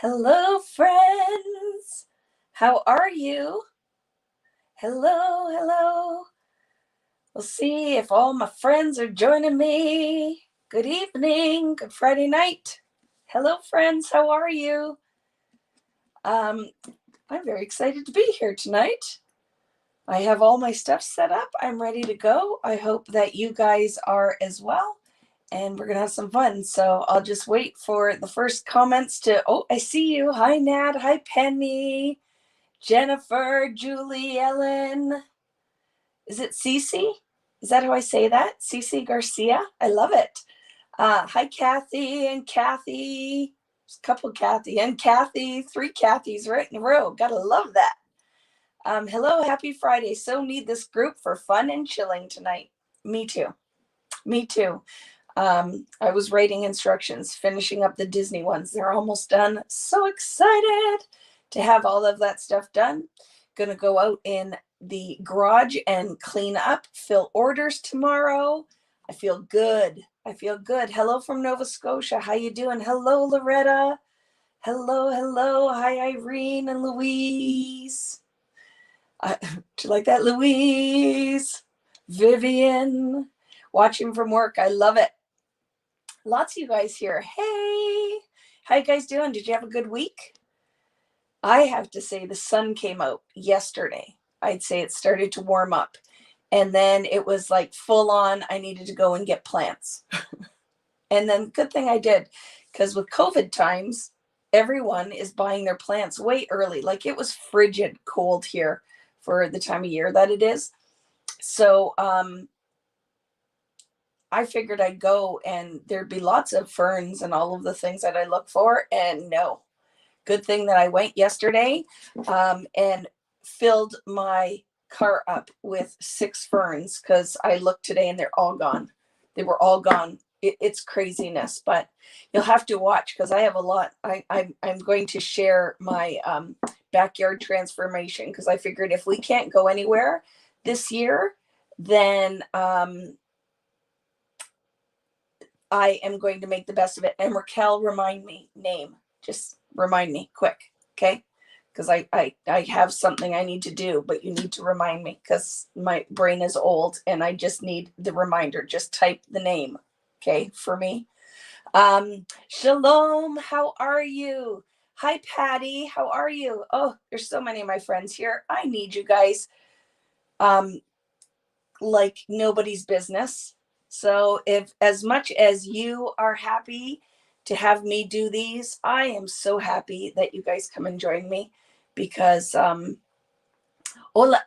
Hello, friends. How are you? Hello, hello. We'll see if all my friends are joining me. Good evening. Good Friday night. Hello, friends. How are you? I'm very excited to be here tonight. I have all my stuff set up. I'm ready to go. I hope that you guys are as well. And we're going to have some fun. So I'll just wait for the first comments to, oh, I see you. Hi, Nat. Hi, Penny. Jennifer, Julie, Ellen. Is it Cece? Is that how I say that? Cece Garcia? I love it. Hi, Kathy and Kathy. There's a couple Kathy and Kathy. 3 Kathys right in a row. Gotta love that. Hello, happy Friday. So need this group for fun and chilling tonight. Me too. Me too. I was writing instructions, finishing up the Disney ones. They're almost done. So excited to have all of that stuff done. Gonna go out in the garage and clean up, fill orders tomorrow. I feel good. I feel good. Hello from Nova Scotia. How you doing? Hello, Loretta. Hello, hello. Hi, Irene and Louise. Do you like that, Louise? Vivian. Watching from work. I love it. Lots of you guys here. Hey, how you guys doing? Did you have a good week? I have to say the sun came out yesterday. I'd say it started to warm up. And then it was like full on, I needed to go and get plants. And then good thing I did, because with COVID times, everyone is buying their plants way early. Like it was frigid cold here for the time of year that it is. So I figured I'd go and there'd be lots of ferns and all of the things that I look for. And no, good thing that I went yesterday and filled my car up with 6 ferns, because I looked today and they're all gone. They were all gone. It's craziness, but you'll have to watch because I have a lot. I'm going to share my backyard transformation, because I figured if we can't go anywhere this year, then I am going to make the best of it. And Raquel, remind me, just remind me quick, okay? Because I have something I need to do, but you need to remind me because my brain is old and I just need the reminder. Just type the name, okay, for me. Shalom, how are you? Hi, Patty, how are you? Oh, there's so many of my friends here. I need you guys like nobody's business. So if as much as you are happy to have me do these, I am so happy that you guys come and join me, because hola,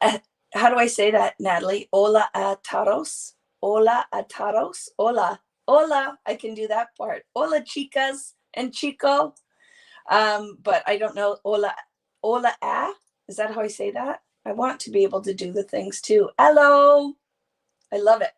how do I say that, Natalie? Hola a todos. Hola a todos. Hola. Hola. I can do that part. Hola, chicas and chico. But I don't know. Hola. Hola a. Is that how I say that? I want to be able to do the things too. Hello. I love it.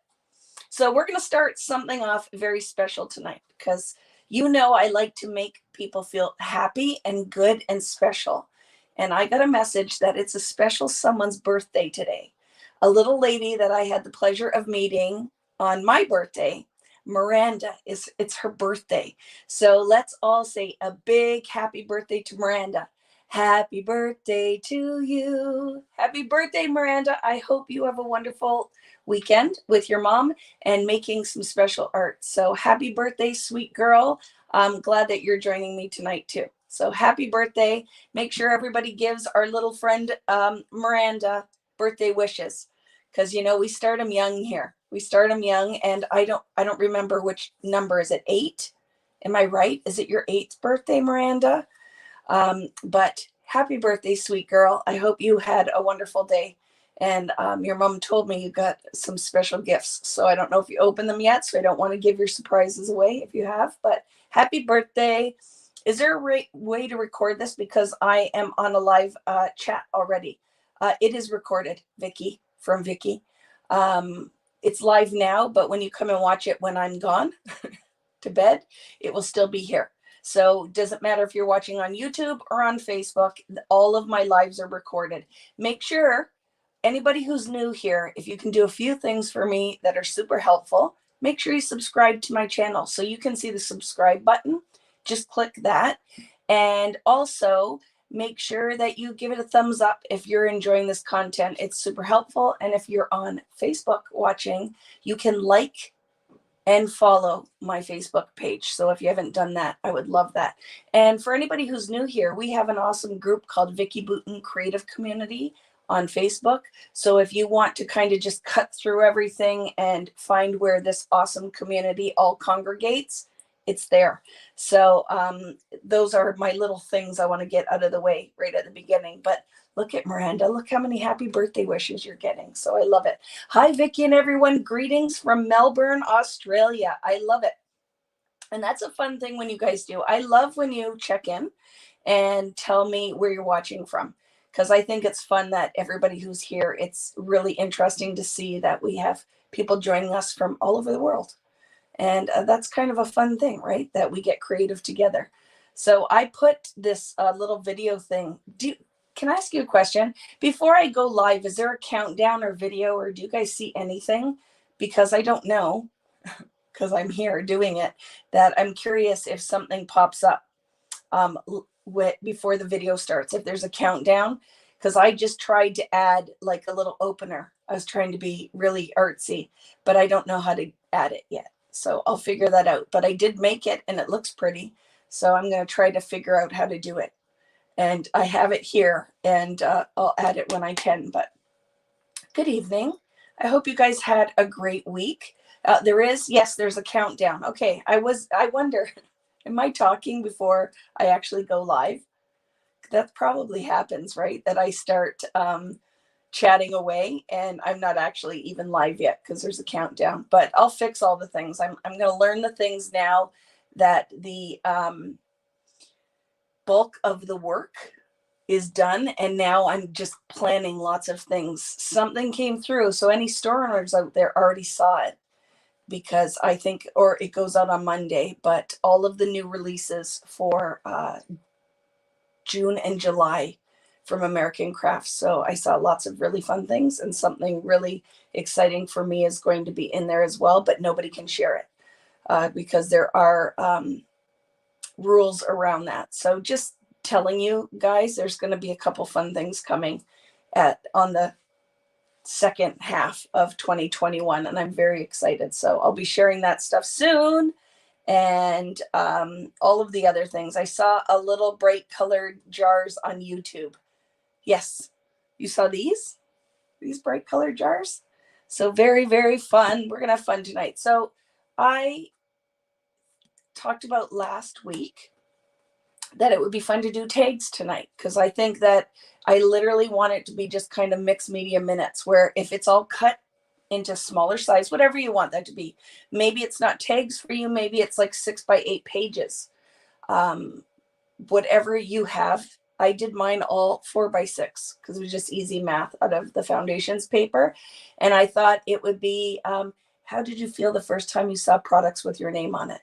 So we're going to start something off very special tonight, because you know I like to make people feel happy and good and special. And I got a message that it's a special someone's birthday today. A little lady that I had the pleasure of meeting on my birthday, Miranda, it's her birthday. So let's all say a big happy birthday to Miranda. Happy birthday to you. Happy birthday, Miranda. I hope you have a wonderful weekend with your mom and making some special art. So happy birthday, sweet girl. I'm glad that you're joining me tonight too. So happy birthday. Make sure everybody gives our little friend Miranda birthday wishes, because you know we start them young here. We start them young, and I don't remember which number. Is it 8? Am I right? Is it your 8th birthday, Miranda? But happy birthday, sweet girl. I hope you had a wonderful day. And your mom told me you got some special gifts. So I don't know if you opened them yet. So I don't want to give your surprises away if you have. But happy birthday. Is there a way to record this? Because I am on a live chat already. It is recorded, Vicki, from Vicki. It's live now, but when you come and watch it when I'm gone to bed, it will still be here. So doesn't matter if you're watching on YouTube or on Facebook, all of my lives are recorded. Make sure anybody who's new here, if you can do a few things for me that are super helpful, make sure you subscribe to my channel so you can see the subscribe button. Just click that. And also make sure that you give it a thumbs up if you're enjoying this content. It's super helpful. And if you're on Facebook watching, you can like and follow my Facebook page. So if you haven't done that, I would love that. And for anybody who's new here, we have an awesome group called Vicki Boutin Creative Community on Facebook. So if you want to kind of just cut through everything and find where this awesome community all congregates, it's there. So those are my little things I want to get out of the way right at the beginning. But look at Miranda. Look how many happy birthday wishes you're getting. So I love it. Hi, Vicki and everyone. Greetings from Melbourne, Australia. I love it. And that's a fun thing when you guys do. I love when you check in and tell me where you're watching from, because I think it's fun that everybody who's here, it's really interesting to see that we have people joining us from all over the world. And that's kind of a fun thing, right? That we get creative together. So I put this little video thing. Can I ask you a question? Before I go live, is there a countdown or video, or do you guys see anything? Because I don't know, because I'm here doing it, that I'm curious if something pops up before the video starts, if there's a countdown, because I just tried to add like a little opener. I was trying to be really artsy, but I don't know how to add it yet. So I'll figure that out. But I did make it and it looks pretty. So I'm going to try to figure out how to do it. And I have it here, and I'll add it when I can. But good evening. I hope you guys had a great week. There's a countdown. Okay, I wonder, am I talking before I actually go live? That probably happens, right? That I start chatting away and I'm not actually even live yet because there's a countdown. But I'll fix all the things. I'm going to learn the things now that the bulk of the work is done, and now I'm just planning lots of things. Something came through, so any store owners out there already saw it, because I think, or it goes out on Monday, but all of the new releases for June and July from American Crafts. So I saw lots of really fun things, and something really exciting for me is going to be in there as well, but nobody can share it because there are rules around that. So just telling you guys, there's going to be a couple fun things coming on the second half of 2021, and I'm very excited. So I'll be sharing that stuff soon, and all of the other things. I saw a little bright colored jars on YouTube. Yes, you saw these bright colored jars. So very, very fun. We're gonna have fun tonight. So I talked about last week that it would be fun to do tags tonight, because I think that I literally want it to be just kind of mixed media minutes, where if it's all cut into smaller size, whatever you want that to be, maybe it's not tags for you, maybe it's like 6 by 8 pages, whatever you have. I did mine all 4 by 6 because it was just easy math out of the foundations paper. And I thought it would be, how did you feel the first time you saw products with your name on it?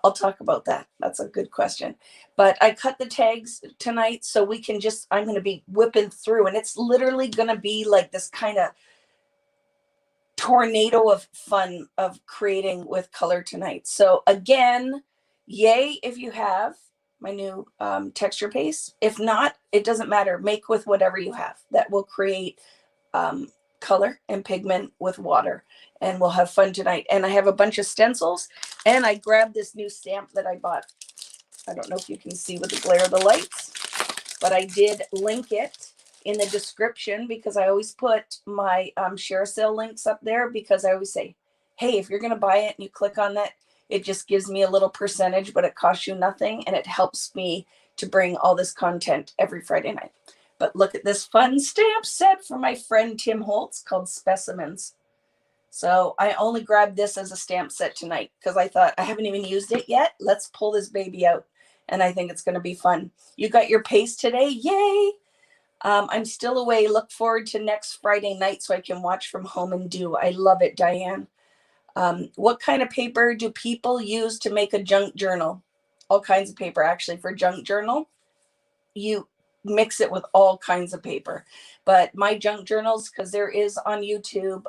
I'll talk about that. That's a good question. But I cut the tags tonight so we can I'm going to be whipping through, and it's literally going to be like this kind of tornado of fun of creating with color tonight. So again, yay if you have my new texture paste. If not, it doesn't matter. Make with whatever you have. That will create color and pigment with water, and we'll have fun tonight. And I have a bunch of stencils, and I grabbed this new stamp that I bought. I don't know if you can see with the glare of the lights, but I did link it in the description, because I always put my share sale links up there, because I always say, hey, if you're going to buy it and you click on that, it just gives me a little percentage, but it costs you nothing, and it helps me to bring all this content every Friday night. But look at this fun stamp set from my friend Tim Holtz called Specimens. So I only grabbed this as a stamp set tonight because I thought I haven't even used it yet. Let's pull this baby out. And I think it's going to be fun. You got your paste today. Yay. I'm still away. Look forward to next Friday night so I can watch from home and do. I love it, Diane. What kind of paper do people use to make a junk journal? All kinds of paper, actually, for junk journal. You mix it with all kinds of paper. But my junk journals, because there is on YouTube,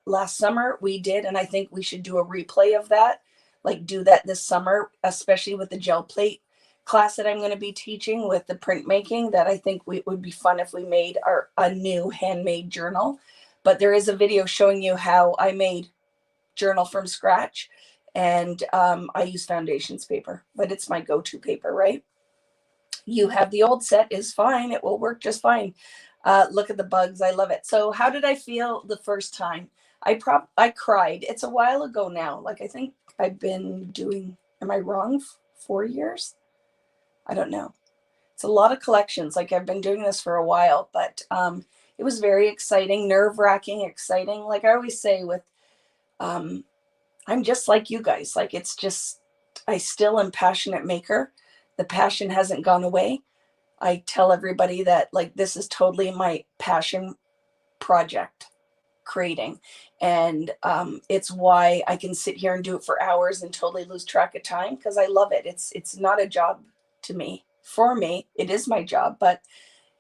last summer we did, and I think we should do a replay of that. Like do that this summer, especially with the gel plate, class that I'm going to be teaching with the printmaking that I think would be fun if we made a new handmade journal. But there is a video showing you how I made journal from scratch, and I use foundations paper, but it's my go-to paper, right? You have the old set is fine. It will work just fine. Look at the bugs. I love it. So how did I feel the first time? I cried. It's a while ago now. Like, I think I've been doing, am I wrong? 4 years? I don't know. It's a lot of collections. Like, I've been doing this for a while, but it was very exciting, nerve-wracking, exciting. Like I always say with, I'm just like you guys. Like, it's just, I still am passionate maker. The passion hasn't gone away. I tell everybody that, like, this is totally my passion project, creating. And it's why I can sit here and do it for hours and totally lose track of time, because I love it. It's not a job to me. For me, it is my job, but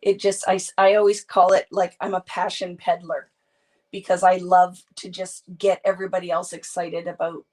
it just, I always call it like I'm a passion peddler, because I love to just get everybody else excited about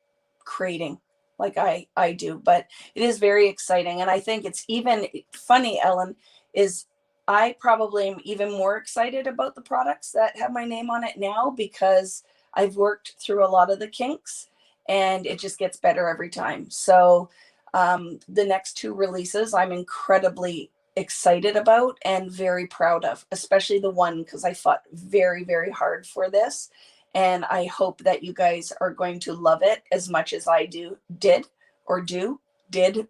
creating like I do. But it is very exciting. And I think it's even funny, Ellen, is I probably am even more excited about the products that have my name on it now, because I've worked through a lot of the kinks and it just gets better every time. So the next 2 releases I'm incredibly excited about and very proud of, especially the one, because I fought very, very hard for this. And I hope that you guys are going to love it as much as I did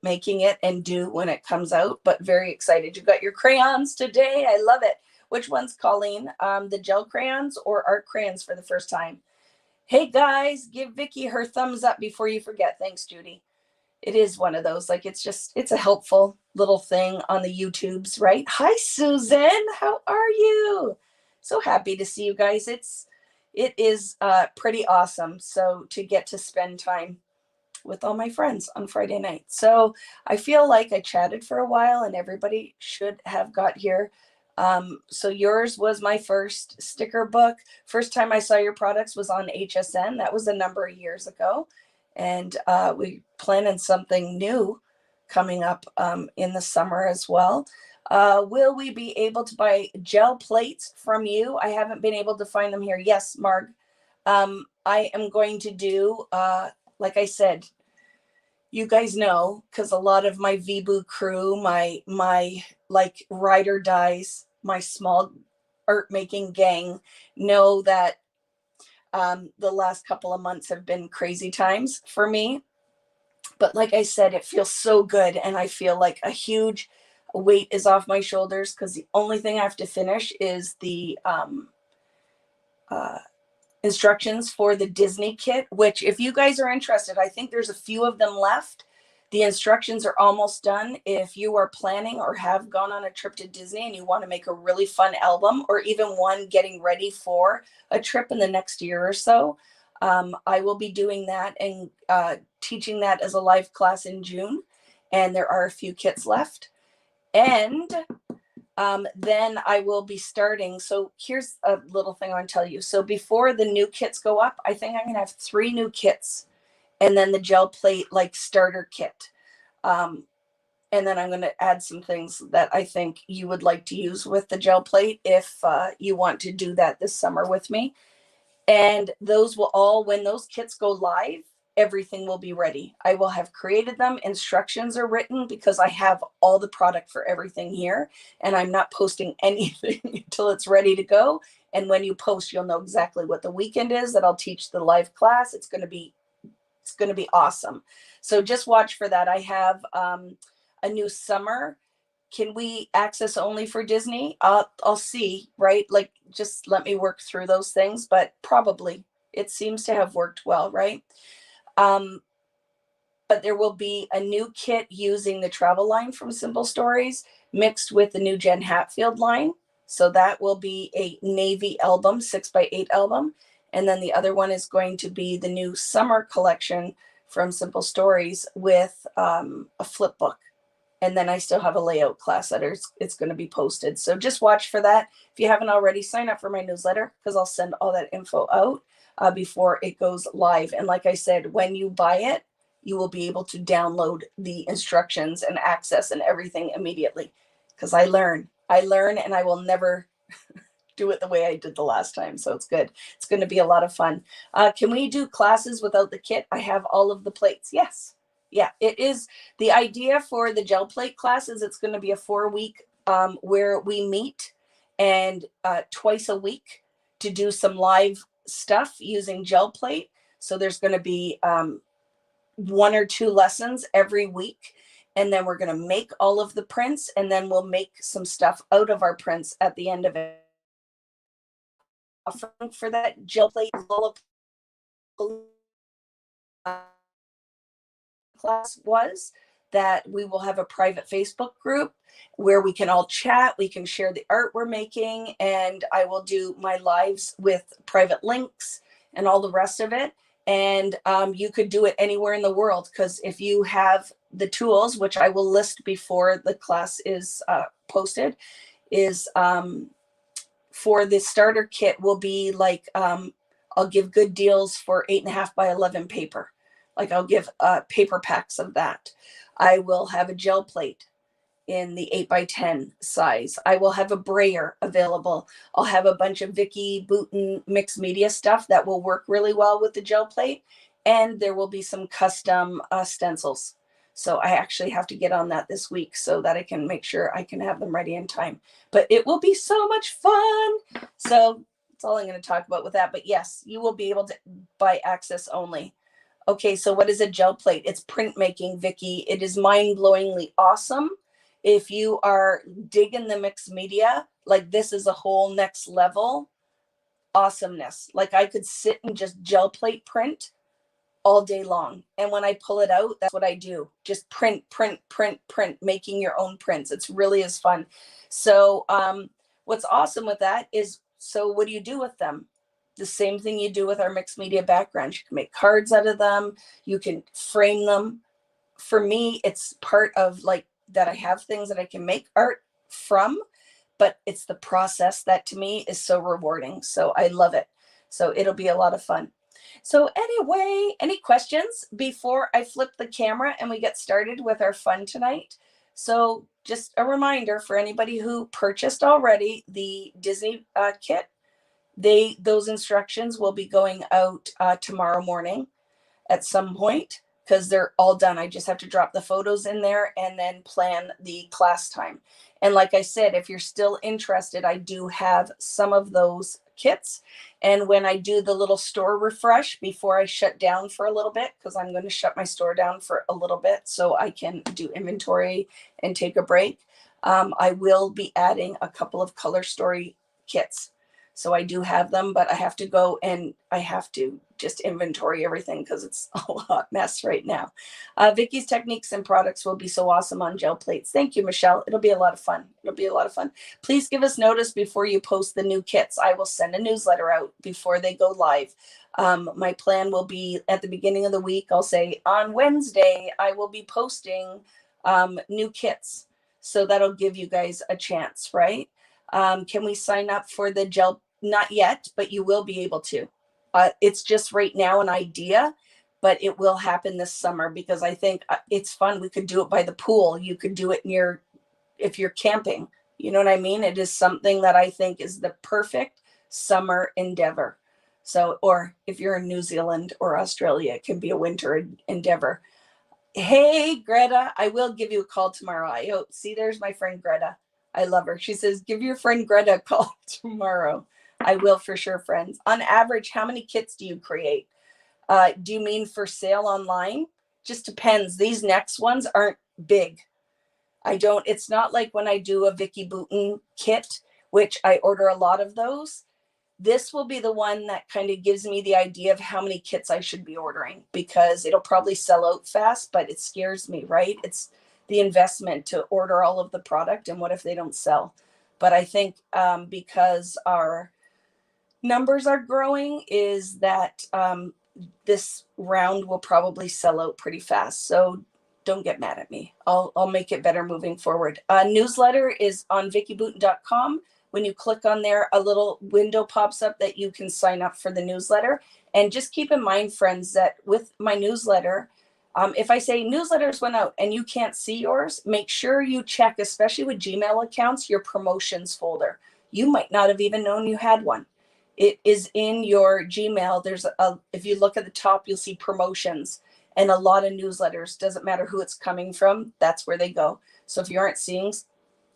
making it and do when it comes out. But very excited. You got your crayons today. I love it. Which one's, Colleen? The gel crayons or art crayons for the first time? Hey guys, give Vicki her thumbs up before you forget. Thanks, Judy. It is one of those, like, it's a helpful little thing on the YouTubes, right? Hi, Susan. How are you? So happy to see you guys. It is pretty awesome. So to get to spend time with all my friends on Friday night. So I feel like I chatted for a while and everybody should have got here. So yours was my first sticker book. First time I saw your products was on HSN. That was a number of years ago. And we planning something new coming up in the summer as well. Will we be able to buy gel plates from you? I haven't been able to find them here. Yes, Marg. I am going to do, like I said, you guys know, because a lot of my VBoo crew, my like ride or dies, my small art making gang know that the last couple of months have been crazy times for me. But like I said, it feels so good. And I feel like a huge weight is off my shoulders, because the only thing I have to finish is the instructions for the Disney kit, which, if you guys are interested, I think there's a few of them left. The instructions are almost done. If you are planning or have gone on a trip to Disney and you want to make a really fun album, or even one getting ready for a trip in the next year or so, I will be doing that and teaching that as a live class in June. And there are a few kits left. And then I will be starting. So here's a little thing I want to tell you. So before the new kits go up, I think I'm going to have 3 new kits, and then the gel plate like starter kit. And then I'm going to add some things that I think you would like to use with the gel plate if you want to do that this summer with me. And those will all, when those kits go live, everything will be ready. I will have created them. Instructions are written, because I have all the product for everything here, and I'm not posting anything until it's ready to go. And when you post, you'll know exactly what the weekend is that I'll teach the live class. It's going to be awesome. So just watch for that. I have a new summer. Can we access only for Disney? I'll see, right? Like, just let me work through those things, but probably it seems to have worked well, right? But there will be a new kit using the travel line from Simple Stories mixed with the new Jen Hatfield line. So that will be a navy album, 6x8 album. And then the other one is going to be the new summer collection from Simple Stories with a flip book. And then I still have a layout class that it's going to be posted. So just watch for that. If you haven't already, sign up for my newsletter, because I'll send all that info out before it goes live. And like I said, when you buy it, you will be able to download the instructions and access and everything immediately. Because I learn, and I will never do it the way I did the last time. So it's good. It's going to be a lot of fun. Can we do classes without the kit? I have all of the plates. Yes. Yeah, it is. The idea for the gel plate classes, it's going to be a 4-week where we meet and twice a week to do some live stuff using gel plate. So there's going to be 1 or 2 lessons every week. And then we're going to make all of the prints, and then we'll make some stuff out of our prints at the end of it. Offering for that gel plate class was that we will have a private Facebook group where we can all chat, we can share the art we're making, and I will do my lives with private links and all the rest of it. And you could do it anywhere in the world, because if you have the tools, which I will list before the class is posted, is for the starter kit will be like, I'll give good deals for 8.5 by 11 paper. Like I'll give paper packs of that. I will have a gel plate in the 8 by 10 size. I will have a brayer available. I'll have a bunch of Vicki Boutin mixed media stuff that will work really well with the gel plate. And there will be some custom stencils. So I actually have to get on that this week so that I can make sure I can have them ready in time. But it will be so much fun. So that's all I'm going to talk about with that. But yes, you will be able to buy access only. Okay, so what is a gel plate? It's printmaking, Vicki. It is mind-blowingly awesome. If you are digging the mixed media, like this is a whole next level awesomeness. Like I could sit and just gel plate print all day long. And when I pull it out, that's what I do. Just print, making your own prints. It's really is fun. So what's awesome with that is, so what do you do with them? The same thing you do with our mixed media backgrounds. You can make cards out of them. You can frame them. For me, it's part of like that I have things that I can make art from, but it's the process that to me is so rewarding. So I love it. So it'll be a lot of fun. So anyway, any questions before I flip the camera and we get started with our fun tonight? So just a reminder for anybody who purchased already the Disney kit, those instructions will be going out tomorrow morning at some point, because they're all done. I just have to drop the photos in there and then plan the class time. And like I said, if you're still interested, I do have some of those kits. And when I do the little store refresh before I shut down for a little bit, because I'm going to shut my store down for a little bit so I can do inventory and take a break, I will be adding a couple of color story kits. So I do have them, but I have to go and I have to just inventory everything because it's a hot mess right now. Vicki's techniques and products will be so awesome on gel plates. Thank you, Michelle. It'll be a lot of fun. It'll be a lot of fun. Please give us notice before you post the new kits. I will send a newsletter out before they go live. My plan will be at the beginning of the week. I'll say on Wednesday, I will be posting new kits. So that'll give you guys a chance, right? Can we sign up for the gel? Not yet, but you will be able to. It's just right now an idea, but it will happen this summer because I think it's fun. We could do it by the pool. You could do it if you're camping. You know what I mean? It is something that I think is the perfect summer endeavor. So, or if you're in New Zealand or Australia, it can be a winter endeavor. Hey, Greta, I will give you a call tomorrow. I hope. See, there's my friend Greta. I love her. She says, give your friend Greta a call tomorrow. I will for sure, friends. On average, how many kits do you create? Do you mean for sale online? Just depends. These next ones aren't big. It's not like when I do a Vicki Boutin kit, which I order a lot of those. This will be the one that kind of gives me the idea of how many kits I should be ordering, because it'll probably sell out fast, but it scares me, right? It's the investment to order all of the product, and what if they don't sell? But I think because our numbers are growing, is that this round will probably sell out pretty fast. So don't get mad at me. I'll make it better moving forward. Newsletter is on vickiboutin.com. When you click on there, a little window pops up that you can sign up for the newsletter. And just keep in mind, friends, that with my newsletter, If I say newsletters went out and you can't see yours, make sure you check, especially with Gmail accounts, your promotions folder. You might not have even known you had one. It is in your Gmail. There's if you look at the top, you'll see promotions and a lot of newsletters. Doesn't matter who it's coming from, that's where they go. So if you aren't seeing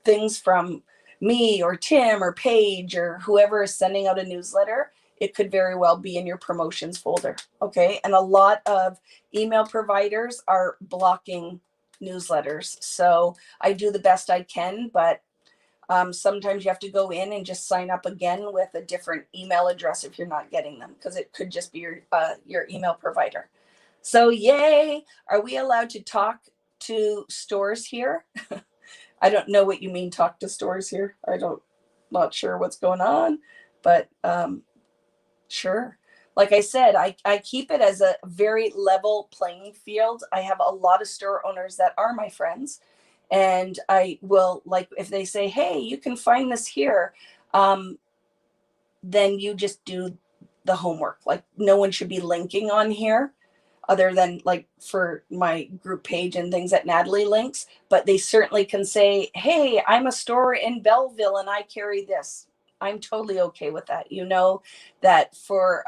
things from me or Tim or Paige or whoever is sending out a newsletter, it could very well be in your promotions folder. Okay. And a lot of email providers are blocking newsletters. So I do the best I can, but sometimes you have to go in and just sign up again with a different email address if you're not getting them, because it could just be your email provider. So yay. Are we allowed to talk to stores here? I don't know what you mean, talk to stores here. Not sure what's going on, but sure. Like I said, I keep it as a very level playing field. I have a lot of store owners that are my friends, and I will, like, if they say, hey, you can find this here, then you just do the homework. Like, no one should be linking on here other than like for my group page and things that Natalie links, but they certainly can say, hey, I'm a store in Belleville and I carry this. I'm totally okay with that. You know that for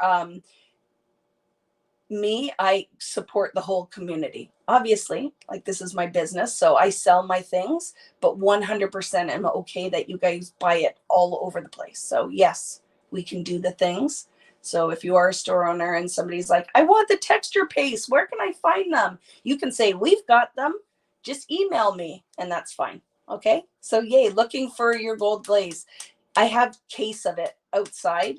me, I support the whole community. Obviously, like, this is my business, so I sell my things, but 100% am okay that you guys buy it all over the place. So yes, we can do the things. So if you are a store owner and somebody's like, I want the texture paste, where can I find them? You can say, we've got them. Just email me, and that's fine. Okay. So yay, looking for your gold glaze. I have a case of it outside.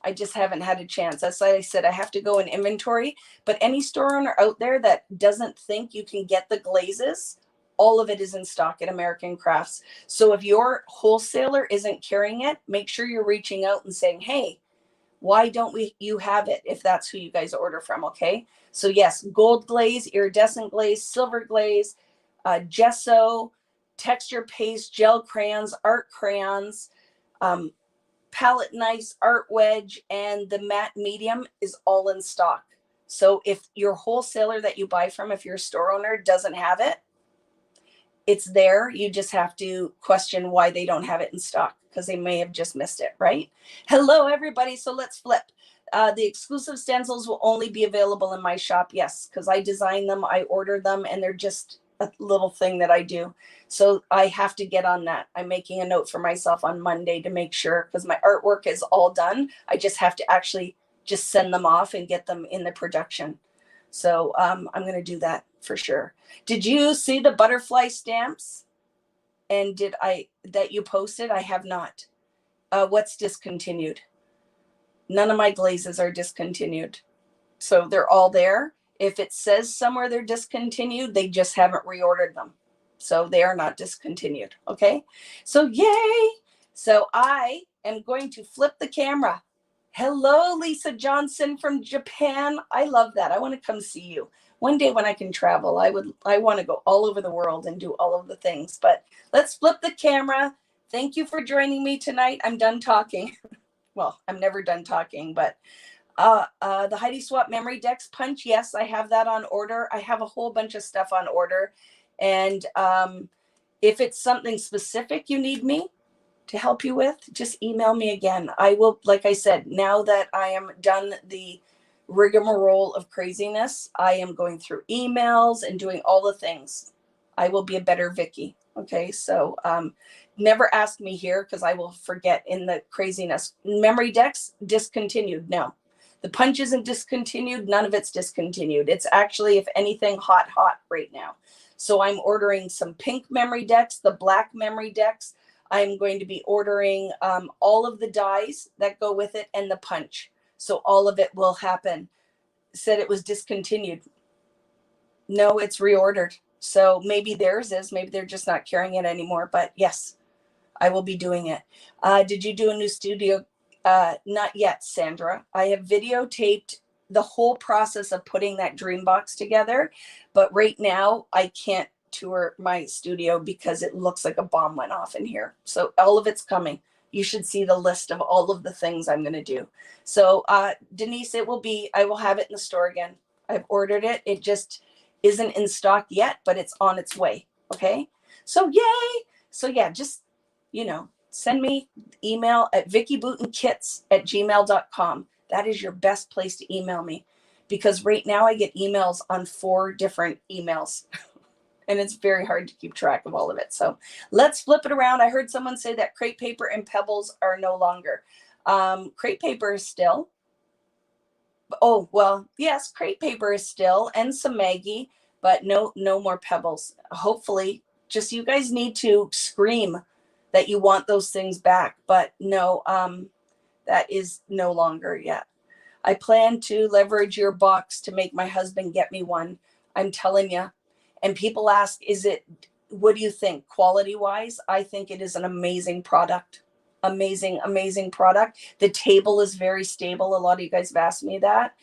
I just haven't had a chance. That's why I said I have to go in inventory. But any store owner out there that doesn't think you can get the glazes, all of it is in stock at American Crafts. So if your wholesaler isn't carrying it, make sure you're reaching out and saying, hey, why don't you have it if that's who you guys order from? Okay. So yes, gold glaze, iridescent glaze, silver glaze, gesso, texture paste, gel crayons, art crayons, palette knives, art wedge, and the matte medium is all in stock. So if your wholesaler that you buy from, if your store owner doesn't have it, it's there. You just have to question why they don't have it in stock, because they may have just missed it, right? Hello, everybody. So let's flip. The exclusive stencils will only be available in my shop. Yes, because I design them, I order them, and they're just a little thing that I do. So I have to get on that. I'm making a note for myself on Monday to make sure, because my artwork is all done. I just have to actually just send them off and get them in the production. So I'm going to do that for sure. Did you see the butterfly stamps? And that you posted? I have not. What's discontinued? None of my glazes are discontinued. So they're all there. If it says somewhere they're discontinued, they just haven't reordered them. So they are not discontinued. Okay. So yay. So I am going to flip the camera. Hello, Lisa Johnson from Japan. I love that. I want to come see you. One day when I can travel, I want to go all over the world and do all of the things. But let's flip the camera. Thank you for joining me tonight. I'm done talking. Well, I'm never done talking, but the Heidi Swap Memory Decks Punch, yes, I have that on order. I have a whole bunch of stuff on order. And if it's something specific you need me to help you with, just email me again. I will, like I said, now that I am done the rigmarole of craziness, I am going through emails and doing all the things. I will be a better Vicki. Okay, so never ask me here because I will forget in the craziness. Memory decks discontinued. No, the punch isn't discontinued. None of it's discontinued. It's actually, if anything, hot right now. So I'm ordering some pink memory decks, the black memory decks. I'm going to be ordering all of the dies that go with it and the punch. So all of it will happen. Said it was discontinued. No, it's reordered. So maybe theirs is, maybe they're just not carrying it anymore. But yes, I will be doing it. Did you do a new studio? Not yet, Sandra. I have videotaped the whole process of putting that dream box together. But right now I can't tour my studio because it looks like a bomb went off in here. So all of it's coming. You should see the list of all of the things I'm going to do. So Denise, I will have it in the store again. I've ordered it. It just, isn't in stock yet, but it's on its way. Okay. So yay. So yeah, just, send me email at vickyboutinKits@gmail.com. That is your best place to email me, because right now I get emails on 4 different emails and it's very hard to keep track of all of it. So let's flip it around. I heard someone say that crepe paper and pebbles are no longer. Crepe paper is still. Oh, well, yes, crepe paper is still, and some Maggie, but no more pebbles. Hopefully, just you guys need to scream that you want those things back. But no, that is no longer yet. I plan to leverage your box to make my husband get me one. I'm telling you. And people ask, what do you think? Quality wise, I think it is an amazing product. Amazing product. The table is very stable. A lot of you guys have asked me that.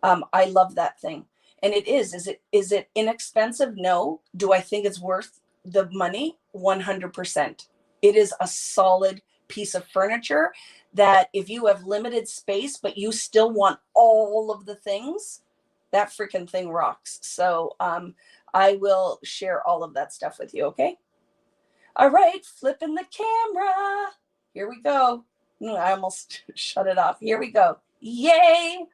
I love that thing. And it is. Is it inexpensive? No. Do I think it's worth the money? 100%. It is a solid piece of furniture that if you have limited space, but you still want all of the things, that freaking thing rocks. So I will share all of that stuff with you. Okay. All right. Flipping the camera. Here we go. I almost shut it off. Here we go. Yay.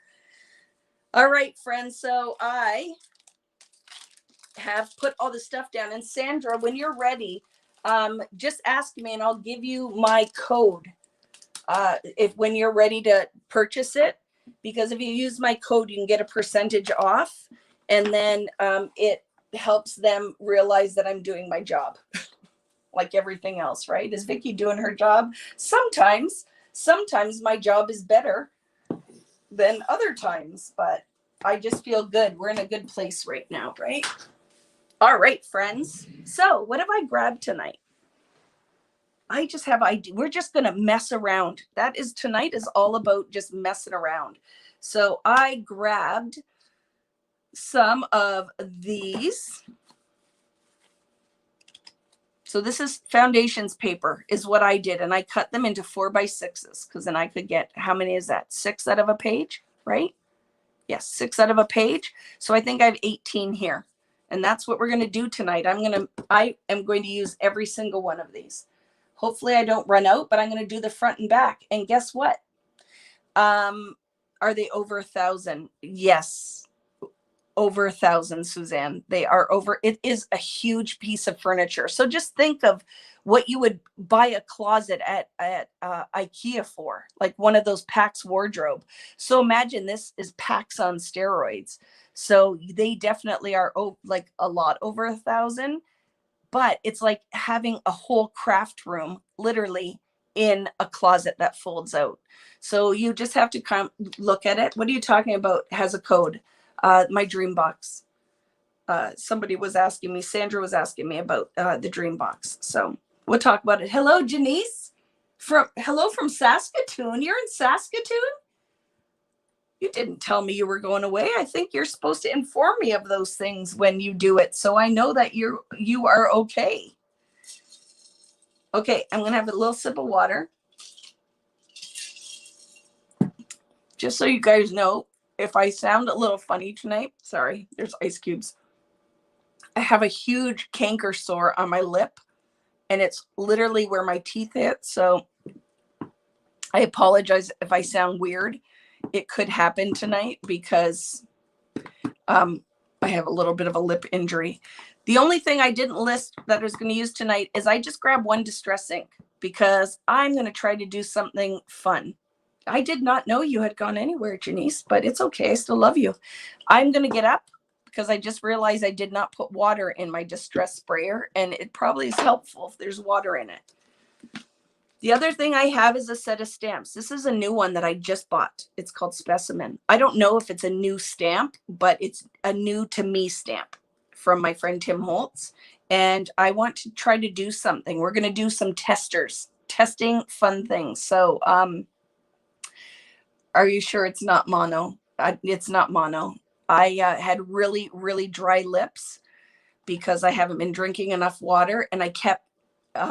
All right, friends. So I have put all the stuff down. And Sandra, when you're ready, just ask me and I'll give you my code when you're ready to purchase it. Because if you use my code, you can get a percentage off. And then it helps them realize that I'm doing my job. Like everything else, right? Is Vicki doing her job? Sometimes my job is better than other times, but I just feel good. We're in a good place right now, right? All right, friends. So what have I grabbed tonight? I just have idea. We're just going to mess around. Tonight is all about just messing around. So I grabbed some of these. So this is foundations paper is what I did. And I cut them into 4x6s because then I could get, how many is that? 6 out of a page, right? Yes, 6 out of a page. So I think I have 18 here. And that's what we're going to do tonight. I am going to use every single one of these. Hopefully I don't run out, but I'm going to do the front and back. And guess what? Are they over 1,000? Yes. Over 1,000, Suzanne. They are over. It is a huge piece of furniture. So just think of what you would buy a closet at IKEA for, like one of those PAX wardrobe. So imagine this is PAX on steroids. So they definitely are like a lot over 1,000, but it's like having a whole craft room literally in a closet that folds out. So you just have to come look at it. What are you talking about? Has a code. My dream box. Somebody was asking me, Sandra was asking me about the dream box. So we'll talk about it. Hello, Janice. Hello from Saskatoon. You're in Saskatoon? You didn't tell me you were going away. I think you're supposed to inform me of those things when you do it, so I know that you are okay. Okay, I'm going to have a little sip of water. Just so you guys know, if I sound a little funny tonight, sorry, there's ice cubes. I have a huge canker sore on my lip, and it's literally where my teeth hit. So I apologize if I sound weird. It could happen tonight because I have a little bit of a lip injury. The only thing I didn't list that I was going to use tonight is I just grabbed one distress ink because I'm going to try to do something fun. I did not know you had gone anywhere, Janice, but it's okay. I still love you. I'm going to get up because I just realized I did not put water in my distress sprayer, and it probably is helpful if there's water in it. The other thing I have is a set of stamps. This is a new one that I just bought. It's called Specimen. I don't know if it's a new stamp, but it's a new to me stamp from my friend Tim Holtz. And I want to try to do something. We're going to do some testing fun things. So, are you sure it's not mono? It's not mono. I had really, really dry lips because I haven't been drinking enough water, and I kept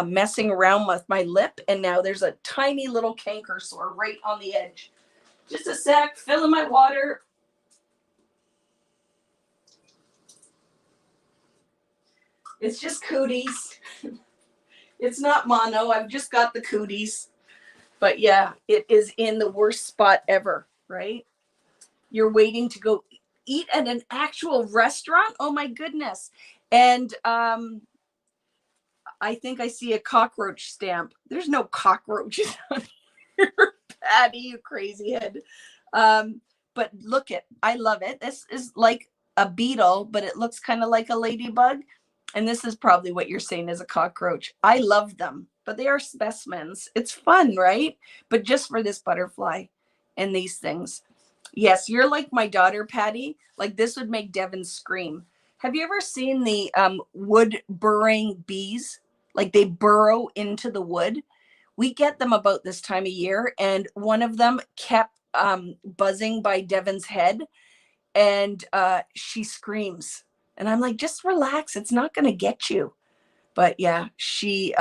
messing around with my lip, and now there's a tiny little canker sore right on the edge. Just a sec, filling my water. It's just cooties. It's not mono. I've just got the cooties. But yeah, it is in the worst spot ever, right? You're waiting to go eat at an actual restaurant. Oh my goodness. And I think I see a cockroach stamp. There's no cockroaches on here, Patty, you crazy head. But look it, I love it. This is like a beetle, but it looks kind of like a ladybug. And this is probably what you're saying is a cockroach. I love them, but they are specimens. It's fun, right? But just for this butterfly and these things. Yes, you're like my daughter, Patty. Like this would make Devin scream. Have you ever seen the wood burrowing bees? Like they burrow into the wood. We get them about this time of year, and one of them kept buzzing by Devin's head, and she screams. And I'm like, just relax. It's not going to get you. But yeah, she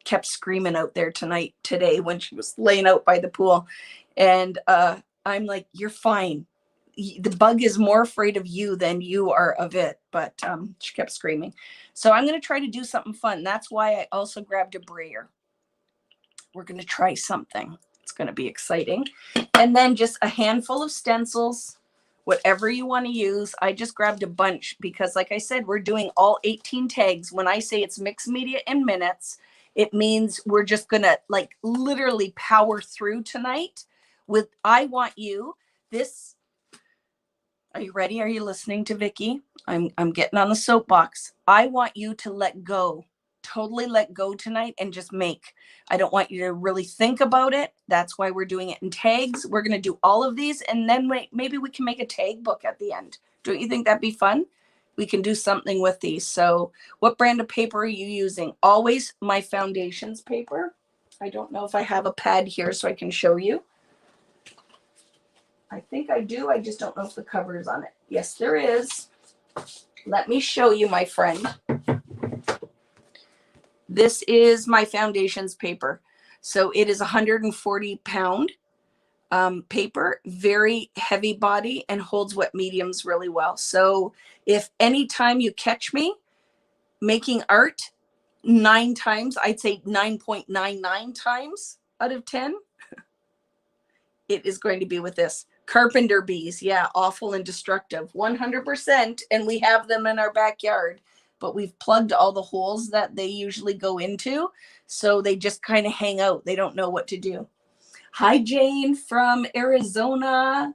kept screaming out there today when she was laying out by the pool. And I'm like, you're fine. The bug is more afraid of you than you are of it. But she kept screaming. So I'm going to try to do something fun. That's why I also grabbed a brayer. We're going to try something. It's going to be exciting. And then just a handful of stencils, whatever you want to use. I just grabbed a bunch because, like I said, we're doing all 18 tags. When I say it's mixed media in minutes, it means we're just going to like literally power through tonight with, I want you, this, are you ready? Are you listening to Vicki? I'm getting on the soapbox. I want you to let go. Totally let go tonight and just make. I don't want you to really think about it. That's why we're doing it in tags. We're going to do all of these, and then maybe we can make a tag book at the end. Don't you think that'd be fun? We can do something with these. So what brand of paper are you using? Always my foundations paper. I don't know if I have a pad here so I can show you. I think I do. I just don't know if the cover is on it. Yes, there is. Let me show you, my friend. This is my foundations paper. So it is 140-pound paper, very heavy body, and holds wet mediums really well. So if anytime you catch me making art 9 times, I'd say 9.99 times out of 10, it is going to be with this. Carpenter bees, yeah, awful and destructive, 100%. And we have them in our backyard, but we've plugged all the holes that they usually go into. So they just kind of hang out. They don't know what to do. Hi, Jane from Arizona.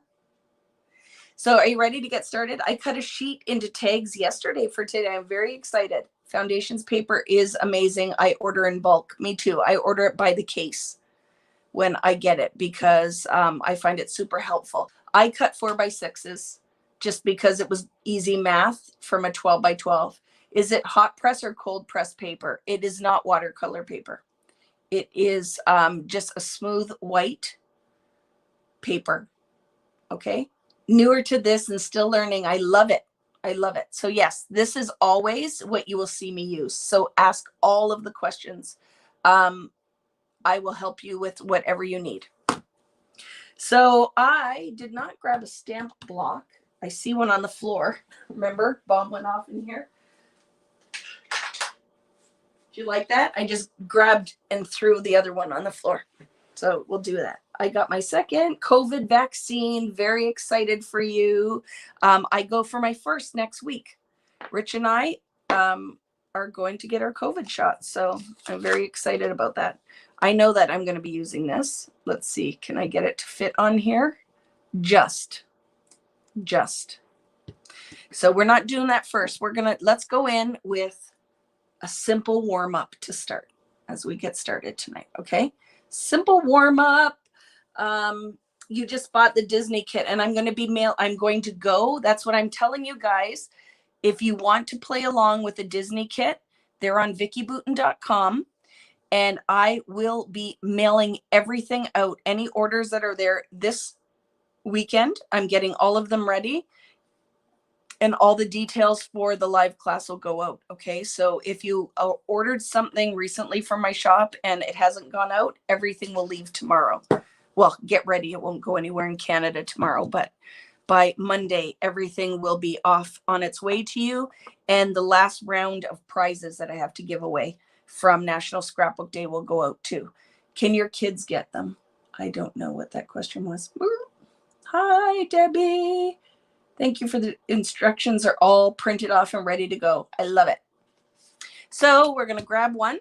So are you ready to get started? I cut a sheet into tags yesterday for today. I'm very excited. Foundations paper is amazing. I order in bulk. Me too. I order it by the case when I get it because I find it super helpful. I cut 4x6s just because it was easy math from a 12x12. Is it hot press or cold press paper? It is not watercolor paper. It is just a smooth white paper. Okay. Newer to this and still learning. I love it. I love it. So yes, this is always what you will see me use. So ask all of the questions. I will help you with whatever you need. So I did not grab a stamp block. I see one on the floor. Remember, bomb went off in here. Do you like that? I just grabbed and threw the other one on the floor. So we'll do that. I got my second COVID vaccine. Very excited for you. I go for my first next week. Rich and I are going to get our COVID shots. So I'm very excited about that. I know that I'm going to be using this. Let's see. Can I get it to fit on here? Just. So we're not doing that first. Let's go in with a simple warm up to start as we get started tonight. Okay. Simple warm up. You just bought the Disney kit and I'm going to go. That's what I'm telling you guys. If you want to play along with the Disney kit, they're on vickyboutin.com. And I will be mailing everything out. Any orders that are there this weekend, I'm getting all of them ready. And all the details for the live class will go out. Okay, so if you ordered something recently from my shop and it hasn't gone out, everything will leave tomorrow. Well, get ready. It won't go anywhere in Canada tomorrow, but by Monday, everything will be off on its way to you. And the last round of prizes that I have to give away from National Scrapbook Day will go out too. Can your kids get them? I don't know what that question was. Hi, Debbie. Thank you for the instructions are all printed off and ready to go. I love it. So we're going to grab one,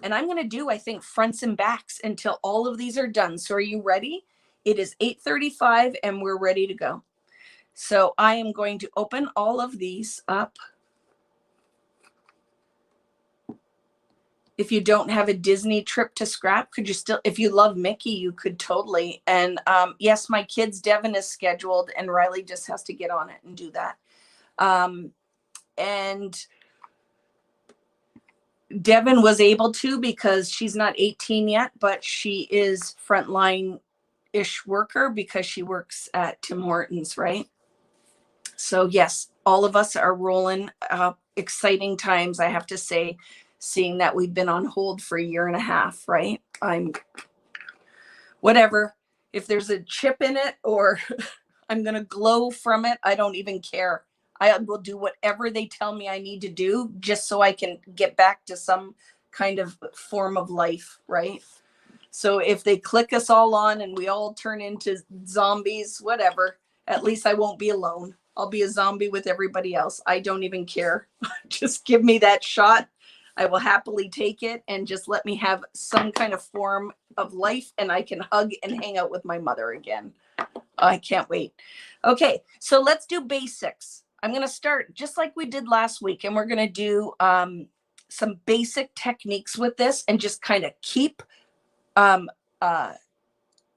and I'm going to do, I think, fronts and backs until all of these are done. So are you ready? It is 8:35 and we're ready to go. So I am going to open all of these up. If you don't have a Disney trip to scrap, could you still, if you love Mickey, you could totally. And yes, my kids, Devin is scheduled and Riley just has to get on it and do that. And Devin was able to because she's not 18 yet, but she is frontline-ish worker because she works at Tim Hortons, right? So yes, all of us are rolling. Exciting times, I have to say, seeing that we've been on hold for a year and a half, right? I'm whatever. If there's a chip in it or I'm going to glow from it, I don't even care. I will do whatever they tell me I need to do just so I can get back to some kind of form of life, right? So if they click us all on and we all turn into zombies, whatever, at least I won't be alone. I'll be a zombie with everybody else. I don't even care. Just give me that shot. I will happily take it and just let me have some kind of form of life and I can hug and hang out with my mother again. I can't wait. Okay, so let's do basics. I'm going to start just like we did last week, and we're going to do some basic techniques with this and just kind of keep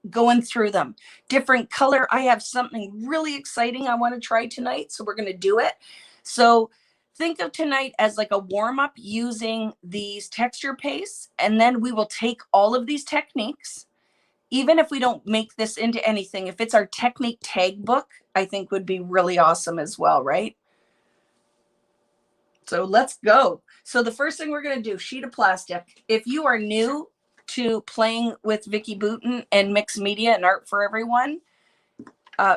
going through them. Different color. I have something really exciting I want to try tonight, so we're going to do it. So think of tonight as like a warm-up using these texture pastes, and then we will take all of these techniques. Even if we don't make this into anything, if it's our technique tag book, I think would be really awesome as well, right? So let's go. So the first thing we're going to do, sheet of plastic. If you are new to playing with Vicki Boutin and mixed media and art for everyone,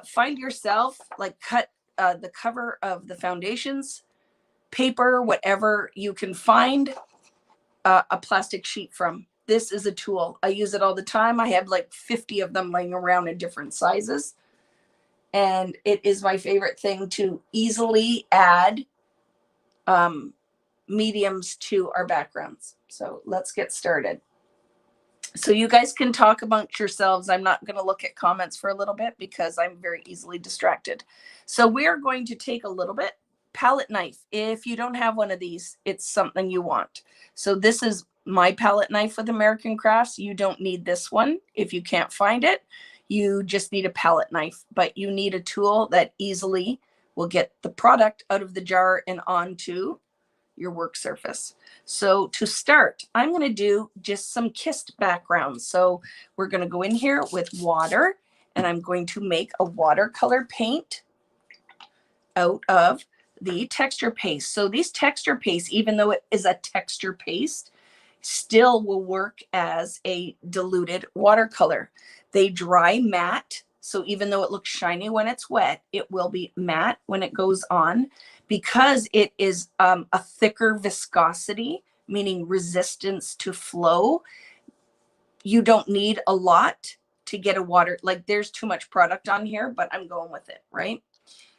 find yourself, like, cut the cover of the foundations, paper, whatever you can find a plastic sheet from. This is a tool. I use it all the time. I have like 50 of them laying around in different sizes. And it is my favorite thing to easily add mediums to our backgrounds. So let's get started. So you guys can talk amongst yourselves. I'm not going to look at comments for a little bit because I'm very easily distracted. So we're going to take a little bit. Palette knife. If you don't have one of these, it's something you want. So this is my palette knife with American Crafts. You don't need this one. If you can't find it, you just need a palette knife, but you need a tool that easily will get the product out of the jar and onto your work surface. So to start, I'm going to do just some kissed backgrounds. So we're going to go in here with water, and I'm going to make a watercolor paint out of the texture paste. So these texture pastes, even though it is a texture paste, still will work as a diluted watercolor. They dry matte. So even though it looks shiny when it's wet, it will be matte when it goes on because it is a thicker viscosity, meaning resistance to flow. You don't need a lot to get a water, like there's too much product on here, but I'm going with it, right?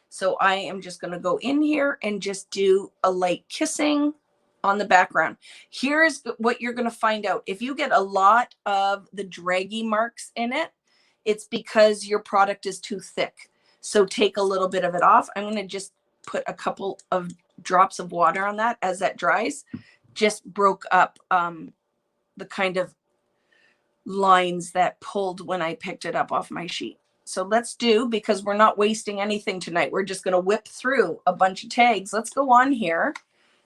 So I am just going to go in here and just do a light kissing on the background. Here's what you're going to find out. If you get a lot of the draggy marks in it, it's because your product is too thick. So take a little bit of it off. I'm going to just put a couple of drops of water on that as that dries. Just broke up the kind of lines that pulled when I picked it up off my sheet. So let's do, because we're not wasting anything tonight, we're just going to whip through a bunch of tags. Let's go on here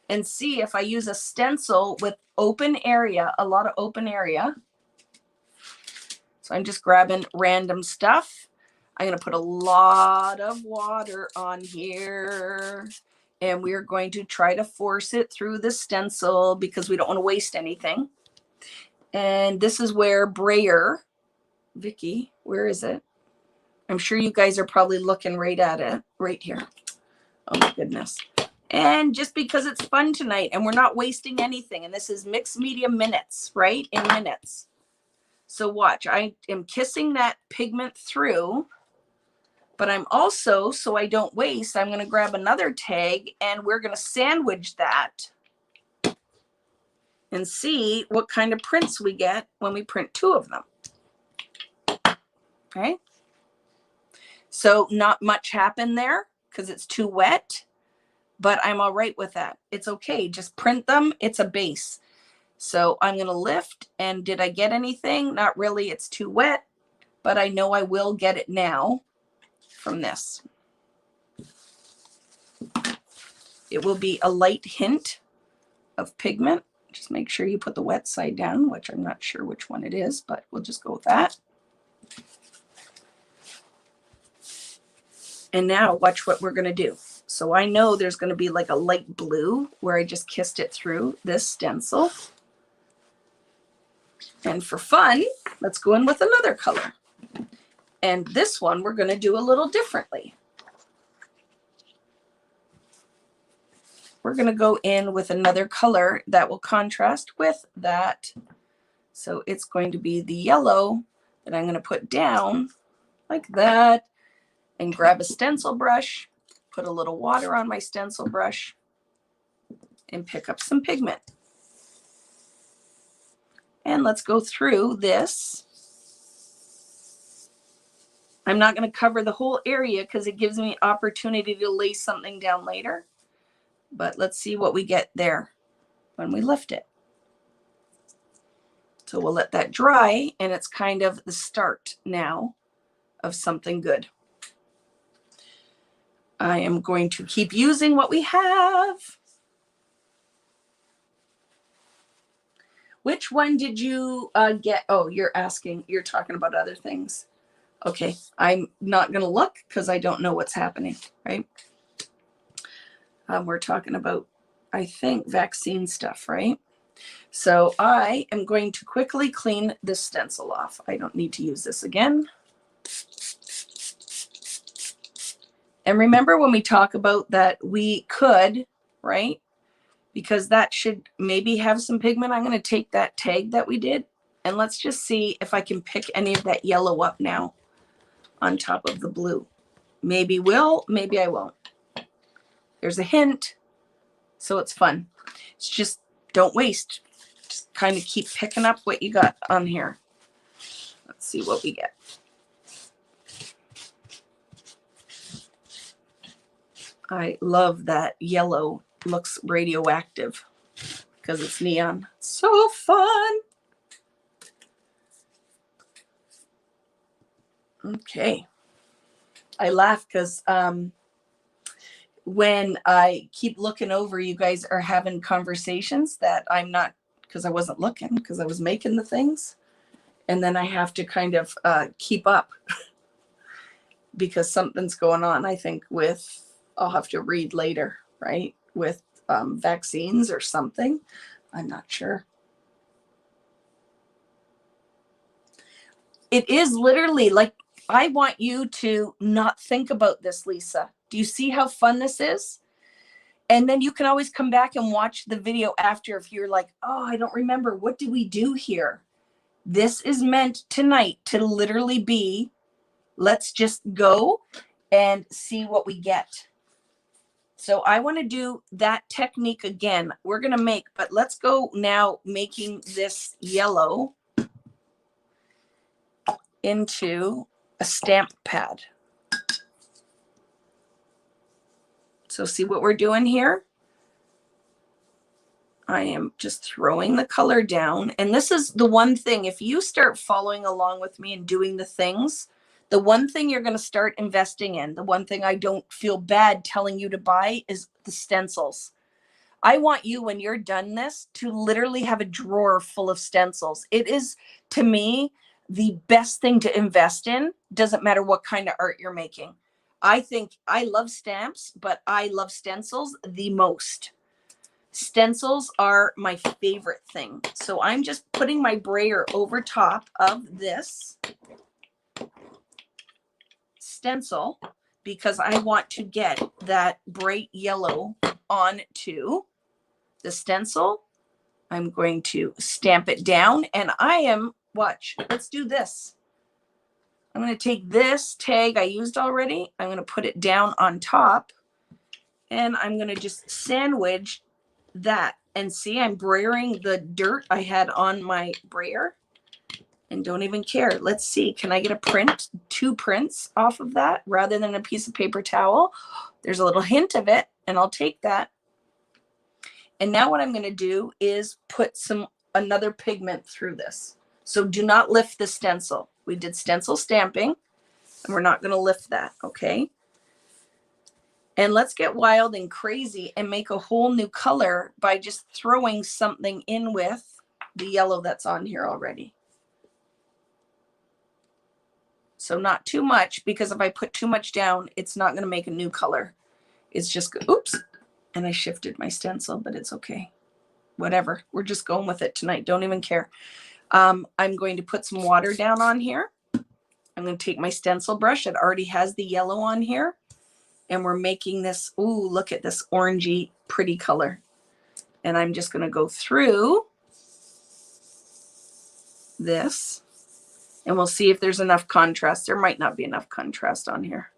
and see if I use a stencil with open area, a lot of open area. So I'm just grabbing random stuff. I'm going to put a lot of water on here, and we're going to try to force it through the stencil because we don't want to waste anything. And this is where brayer, Vicki, where is it? I'm sure you guys are probably looking right at it, right here. Oh my goodness. And just because it's fun tonight and we're not wasting anything, and this is mixed media minutes, right? In minutes. So watch, I am kissing that pigment through, but I'm also, so I don't waste, I'm going to grab another tag and we're going to sandwich that and see what kind of prints we get when we print 2 of them. Okay. So not much happened there because it's too wet, but I'm all right with that. It's okay. Just print them. It's a base. So I'm going to lift, and did I get anything? Not really. It's too wet, but I know I will get it now from this. It will be a light hint of pigment. Just make sure you put the wet side down, which I'm not sure which one it is, but we'll just go with that. And now watch what we're going to do. So I know there's going to be like a light blue where I just kissed it through this stencil. And for fun, let's go in with another color. And this one we're going to do a little differently. We're going to go in with another color that will contrast with that. So it's going to be the yellow that I'm going to put down like that, and grab a stencil brush, put a little water on my stencil brush, and pick up some pigment. And let's go through this. I'm not going to cover the whole area because it gives me opportunity to lay something down later. But let's see what we get there when we lift it. So we'll let that dry, and it's kind of the start now of something good. I am going to keep using what we have. Which one did you get? Oh, you're asking, you're talking about other things. Okay, I'm not going to look because I don't know what's happening, right? We're talking about, I think, vaccine stuff, right? So I am going to quickly clean this stencil off. I don't need to use this again. And remember when we talk about that we could, right? Because that should maybe have some pigment. I'm going to take that tag that we did, and let's just see if I can pick any of that yellow up now on top of the blue. Maybe will, maybe I won't. There's a hint, so it's fun. It's just don't waste. Just kind of keep picking up what you got on here. Let's see what we get. I love that yellow looks radioactive because it's neon. So fun. Okay. I laugh because when I keep looking over, you guys are having conversations that I'm not, because I wasn't looking, because I was making the things. And then I have to kind of keep up because something's going on, I think, with, I'll have to read later, right? With vaccines or something. I'm not sure. It is literally like, I want you to not think about this, Lisa. Do you see how fun this is? And then you can always come back and watch the video after if you're like, oh, I don't remember. What did we do here? This is meant tonight to literally be, let's just go and see what we get. So I want to do that technique again. We're going to make, but let's go now making this yellow into a stamp pad. So see what we're doing here? I am just throwing the color down. And this is the one thing, if you start following along with me and doing the things, the one thing you're going to start investing in, the one thing I don't feel bad telling you to buy is the stencils. I want you, when you're done this, to literally have a drawer full of stencils. It is, to me, the best thing to invest in. Doesn't matter what kind of art you're making. I think I love stamps, but I love stencils the most. Stencils are my favorite thing. So I'm just putting my brayer over top of this stencil because I want to get that bright yellow onto the stencil. I'm going to stamp it down, and watch, let's do this. I'm going to take this tag I used already. I'm going to put it down on top, and I'm going to just sandwich that. And see, I'm brayering the dirt I had on my brayer and don't even care. Let's see, can I get a print, 2 prints off of that rather than a piece of paper towel? There's a little hint of it, and I'll take that. And now what I'm going to do is put another pigment through this. So do not lift the stencil. We did stencil stamping, and we're not going to lift that, okay? And let's get wild and crazy and make a whole new color by just throwing something in with the yellow that's on here already. So not too much, because if I put too much down, it's not going to make a new color. It's just, oops, and I shifted my stencil, but it's okay. Whatever, we're just going with it tonight. Don't even care. I'm going to put some water down on here. I'm going to take my stencil brush. It already has the yellow on here. And we're making this, ooh, look at this orangey pretty color. And I'm just going to go through this, and we'll see if there's enough contrast. There might not be enough contrast on here.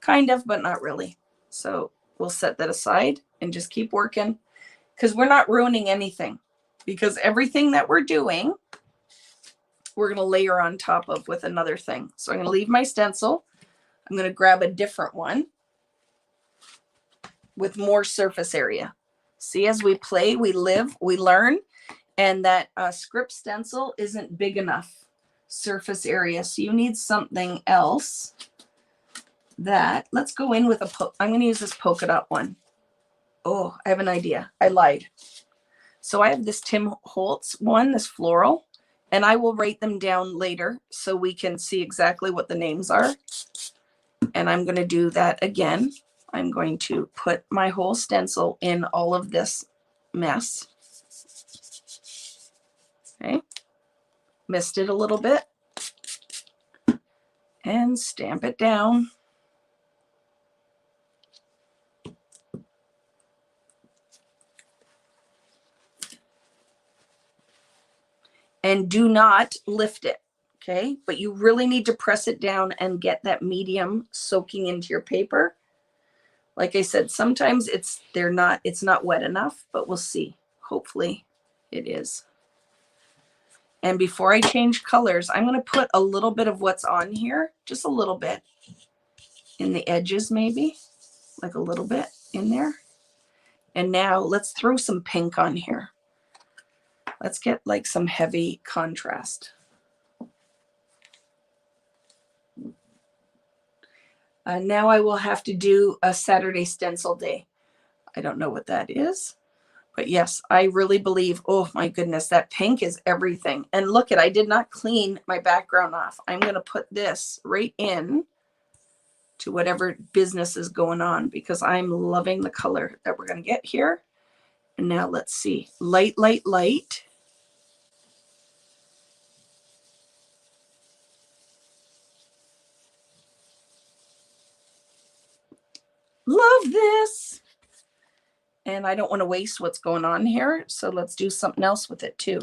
Kind of, but not really. So we'll set that aside and just keep working, because we're not ruining anything, because everything that we're doing, we're going to layer on top of with another thing. So I'm going to leave my stencil. I'm going to grab a different one with more surface area. See, as we play, we live, we learn, and that script stencil isn't big enough surface area. So you need something else that, let's go in with I'm going to use this polka dot one. Oh, I have an idea. I lied. So I have this Tim Holtz one, this floral, and I will write them down later so we can see exactly what the names are. And I'm going to do that again. I'm going to put my whole stencil in all of this mess. Okay. Missed it a little bit. And stamp it down. And do not lift it. Okay, but you really need to press it down and get that medium soaking into your paper. Like I said, sometimes it's not wet enough, but we'll see. Hopefully it is. And before I change colors, I'm going to put a little bit of what's on here, just a little bit in the edges, maybe like a little bit in there. And now let's throw some pink on here. Let's get like some heavy contrast. Now I will have to do a Saturday stencil day. I don't know what that is, but yes, I really believe, oh my goodness, that pink is everything. And look I did not clean my background off. I'm going to put this right in to whatever business is going on, because I'm loving the color that we're going to get here. And now let's see, light, light, light. Love this. And I don't want to waste what's going on here. So let's do something else with it too.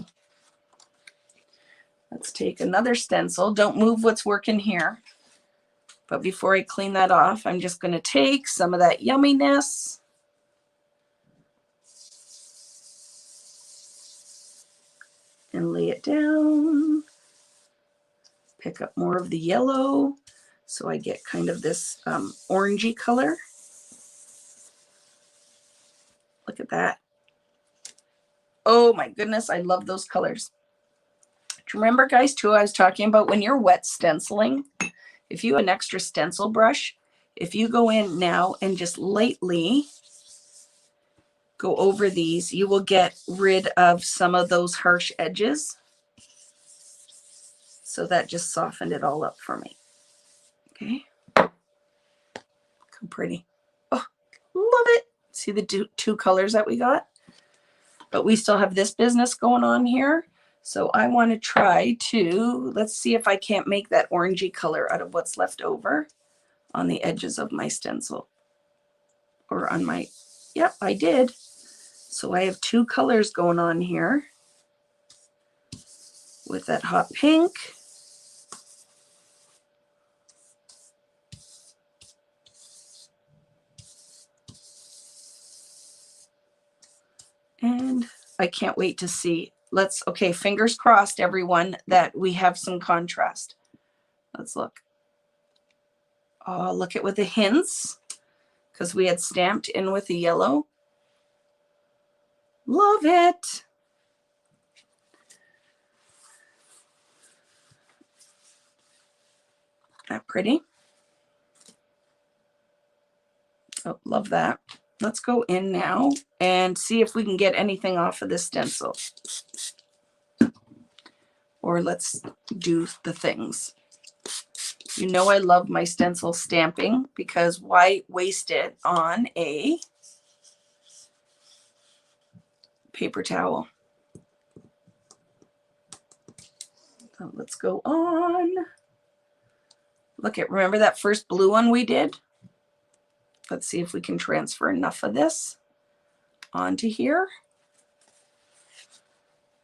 Let's take another stencil. Don't move what's working here. But before I clean that off, I'm just going to take some of that yumminess. And lay it down. Pick up more of the yellow. So I get kind of this orangey color. Look at that. Oh my goodness, I love those colors. Do you remember, guys, too, I was talking about when you're wet stenciling, if you have an extra stencil brush, if you go in now and just lightly go over these, you will get rid of some of those harsh edges. So that just softened it all up for me. Okay. How pretty. Oh, love it. See the two colors that we got? But we still have this business going on here. So I want to try to, let's see if I can't make that orangey color out of what's left over on the edges of my stencil. or on my, yep, I did. So I have two colors going on here with that hot pink. And I can't wait to see. Okay, fingers crossed, everyone, that we have some contrast. Let's look. Oh, look at with the hints, because we had stamped in with the yellow. Love it. That pretty. Oh, love that. Let's go in now and see if we can get anything off of this stencil. Or let's do the things. You know I love my stencil stamping, because why waste it on a paper towel? So let's go on. Look at, remember that first blue one we did? Let's see if we can transfer enough of this onto here.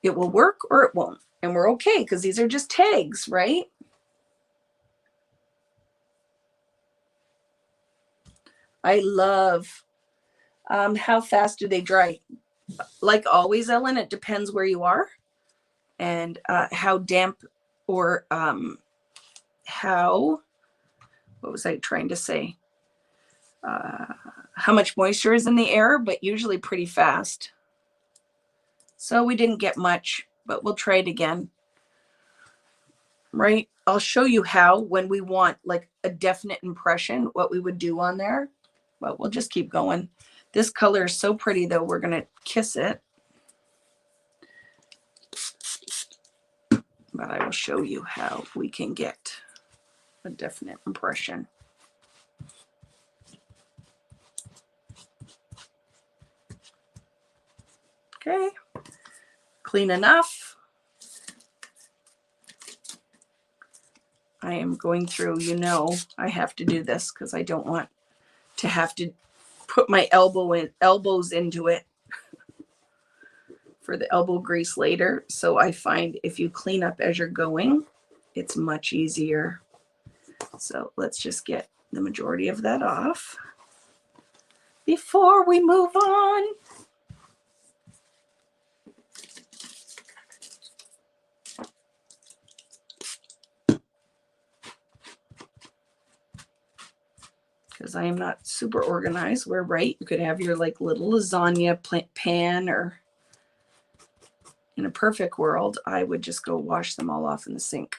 It will work or it won't. And we're okay, because these are just tags, right? I love how fast do they dry? Like always, Ellen, it depends where you are and how damp or how, what was I trying to say? How much moisture is in the air, but usually pretty fast. So we didn't get much, but we'll try it again. Right? I'll show you how, when we want like a definite impression, what we would do on there. But we'll just keep going. This color is so pretty, though. We're going to kiss it. But I will show you how we can get a definite impression. Okay. Clean enough. I am going through, you know, I have to do this because I don't want to have to put my elbows into it for the elbow grease later. So I find if you clean up as you're going, it's much easier. So let's just get the majority of that off before we move on. Because I am not super organized. Where, right, you could have your like little lasagna pan, or in a perfect world, I would just go wash them all off in the sink.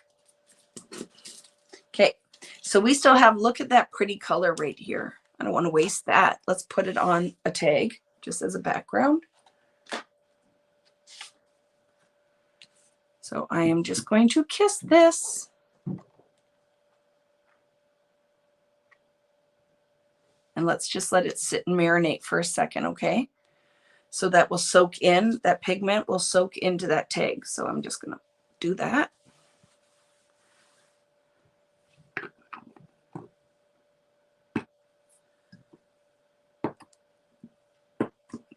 Okay, so we still have, look at that pretty color right here. I don't want to waste that. Let's put it on a tag just as a background. So I am just going to kiss this. And let's just let it sit and marinate for a second, okay? So that will soak in, that pigment will soak into that tag. So I'm just going to do that.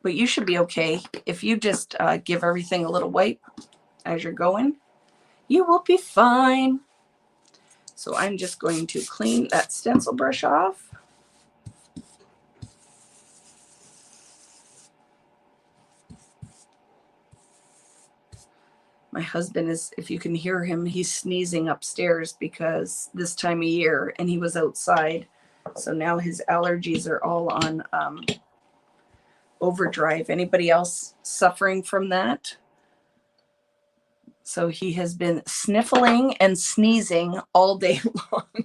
But you should be okay. If you just give everything a little wipe as you're going, you will be fine. So I'm just going to clean that stencil brush off. My husband is, if you can hear him, he's sneezing upstairs because this time of year, and he was outside. So now his allergies are all on overdrive. Anybody else suffering from that? So he has been sniffling and sneezing all day long. I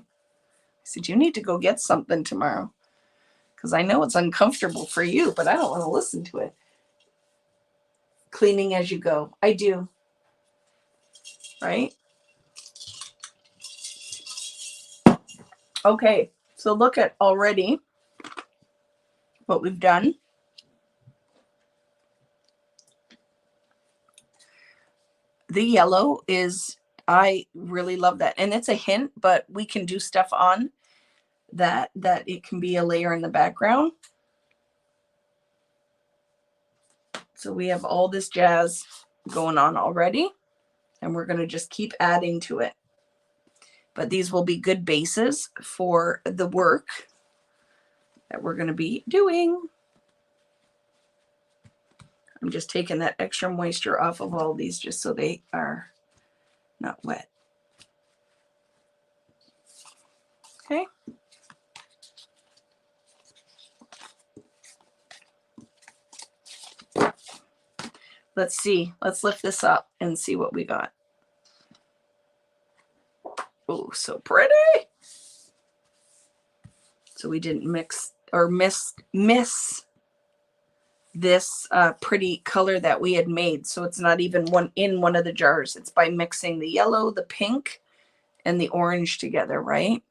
said, you need to go get something tomorrow, because I know it's uncomfortable for you, but I don't want to listen to it. Cleaning as you go. I do. Right? Okay, so look at already what we've done. The yellow is, I really love that. And it's a hint, but we can do stuff on that it can be a layer in the background. So we have all this jazz going on already, and we're going to just keep adding to it. But these will be good bases for the work that we're going to be doing. I'm just taking that extra moisture off of all these just so they are not wet. Okay. Let's see. Let's lift this up and see what we got. Oh, so pretty. So we didn't mix or miss this pretty color that we had made. So it's not even in one of the jars. It's by mixing the yellow, the pink, and the orange together, right?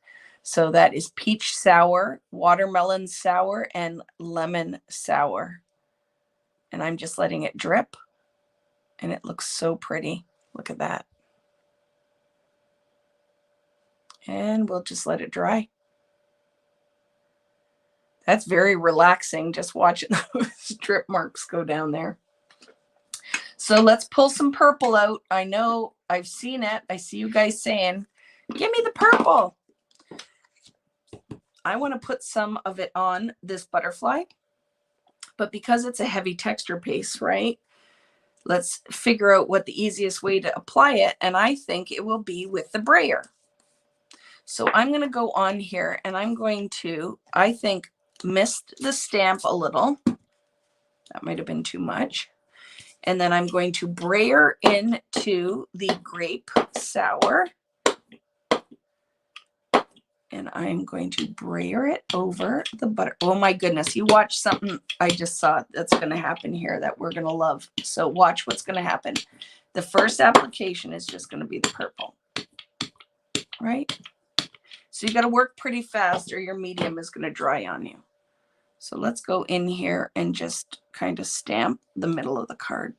So that is peach sour, watermelon sour, and lemon sour. And I'm just letting it drip. And it looks so pretty. Look at that. And we'll just let it dry. That's very relaxing, just watching those drip marks go down there. So let's pull some purple out. I know I've seen it. I see you guys saying, give me the purple. I want to put some of it on this butterfly, but because it's a heavy texture paste, right? Let's figure out what the easiest way to apply it. And I think it will be with the brayer. So I'm going to go on here and I'm going to, I think, mist the stamp a little. That might have been too much. And then I'm going to brayer into the grape sour. And I'm going to brayer it over the butter. Oh my goodness, you watch something I just saw that's going to happen here that we're going to love. So watch what's going to happen. The first application is just going to be the purple, right? So you got to work pretty fast or your medium is going to dry on you. So let's go in here and just kind of stamp the middle of the card.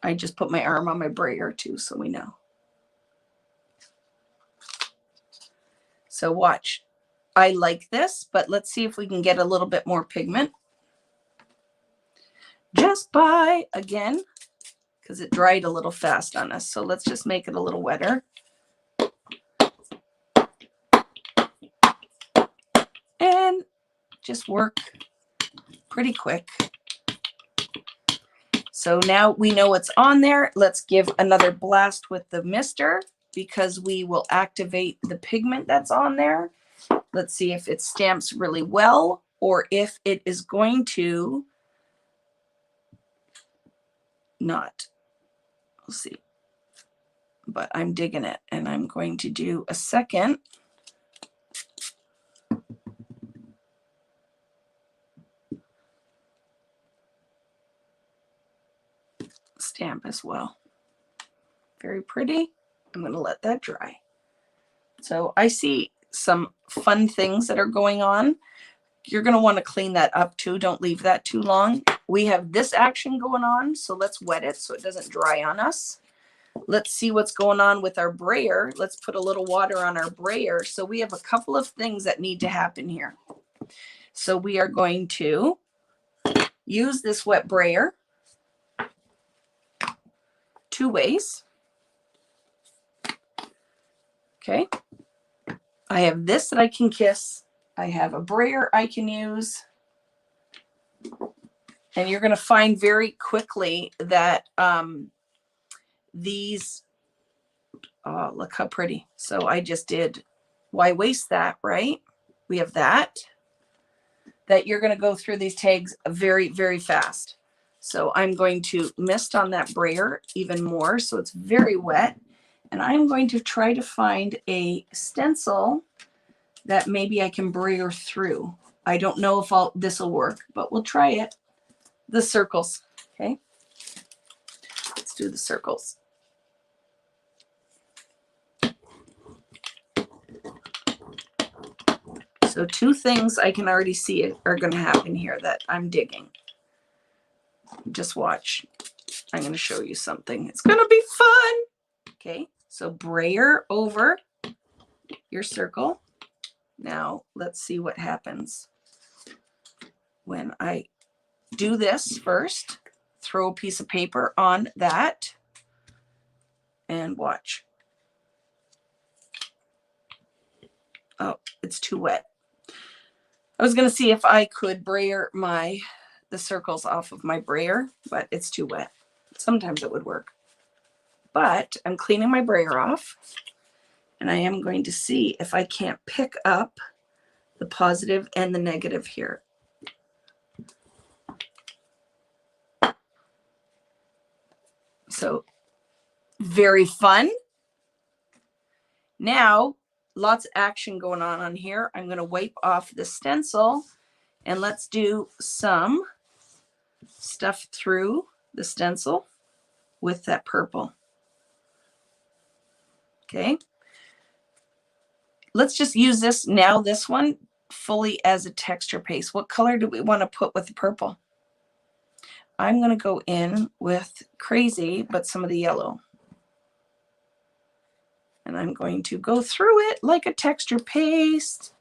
I just put my arm on my brayer too, so we know. So watch. I like this, but let's see if we can get a little bit more pigment. Just by, again, because it dried a little fast on us. So let's just make it a little wetter. And just work pretty quick. So now we know what's on there. Let's give another blast with the mister because we will activate the pigment that's on there. Let's see if it stamps really well or if it is going to not. We'll see. But I'm digging it and I'm going to do a second. Stamp as well. Very pretty. I'm going to let that dry. So I see some fun things that are going on. You're going to want to clean that up too. Don't leave that too long. We have this action going on, so let's wet it so it doesn't dry on us. Let's see what's going on with our brayer. Let's put a little water on our brayer. So we have a couple of things that need to happen here. So we are going to use this wet brayer two ways. Okay. I have this that I can kiss. I have a brayer I can use. And you're going to find very quickly that these, oh, look how pretty. So I just did, why waste that, right? We have that you're going to go through these tags very, very fast. So I'm going to mist on that brayer even more. So it's very wet. And I'm going to try to find a stencil that maybe I can brayer through. I don't know if this will work, but we'll try it. The circles, okay? Let's do the circles. So two things I can already see are going to happen here that I'm digging. Just watch. I'm going to show you something. It's going to be fun. Okay, so brayer over your circle. Now let's see what happens when I do this first throw a piece of paper on that and watch. Oh, it's too wet. I was going to see if I could brayer the circles off of my brayer, but it's too wet. Sometimes it would work. But I'm cleaning my brayer off, and I am going to see if I can't pick up the positive and the negative here. So very fun. Now, lots of action going on here. I'm going to wipe off the stencil, and let's do some stuff through the stencil with that purple. Okay. Let's just use this one fully as a texture paste. What color do we want to put with the purple? I'm going to go in with Crazy, but some of the yellow. And I'm going to go through it like a texture paste.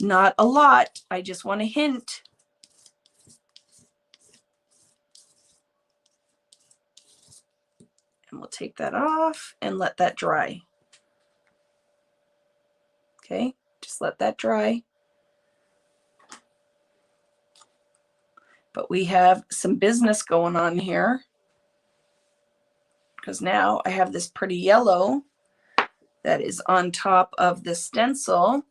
Not a lot. I just want a hint. And we'll take that off and let that dry. Okay, just let that dry. But we have some business going on here, because now I have this pretty yellow that is on top of the stencil.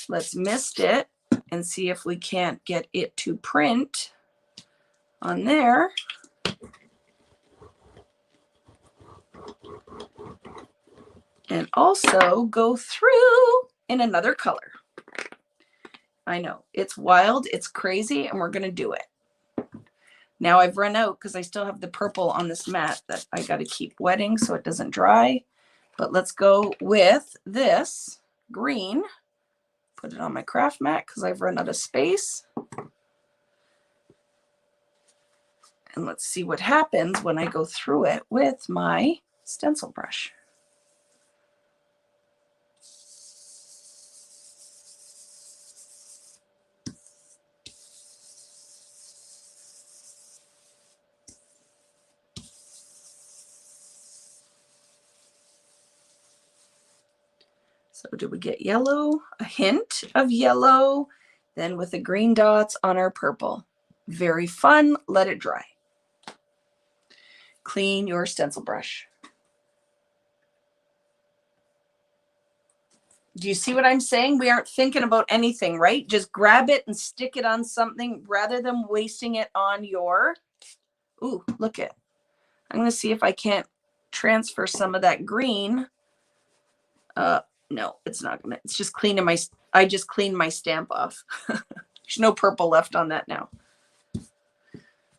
Let's mist it and see if we can't get it to print on there. And also go through in another color. I know, it's wild, it's crazy, and we're going to do it. Now I've run out because I still have the purple on this mat that I got to keep wetting so it doesn't dry. But let's go with this green. Put it on my craft mat because I've run out of space. And let's see what happens when I go through it with my stencil brush. So do we get yellow? A hint of yellow, then with the green dots on our purple. Very fun. Let it dry. Clean your stencil brush. Do you see what I'm saying? We aren't thinking about anything, right? Just grab it and stick it on something rather than wasting it on your... Ooh, look it. I'm going to see if I can't transfer some of that green. No, it's not gonna. It's just cleaning my. I just cleaned my stamp off. There's no purple left on that now.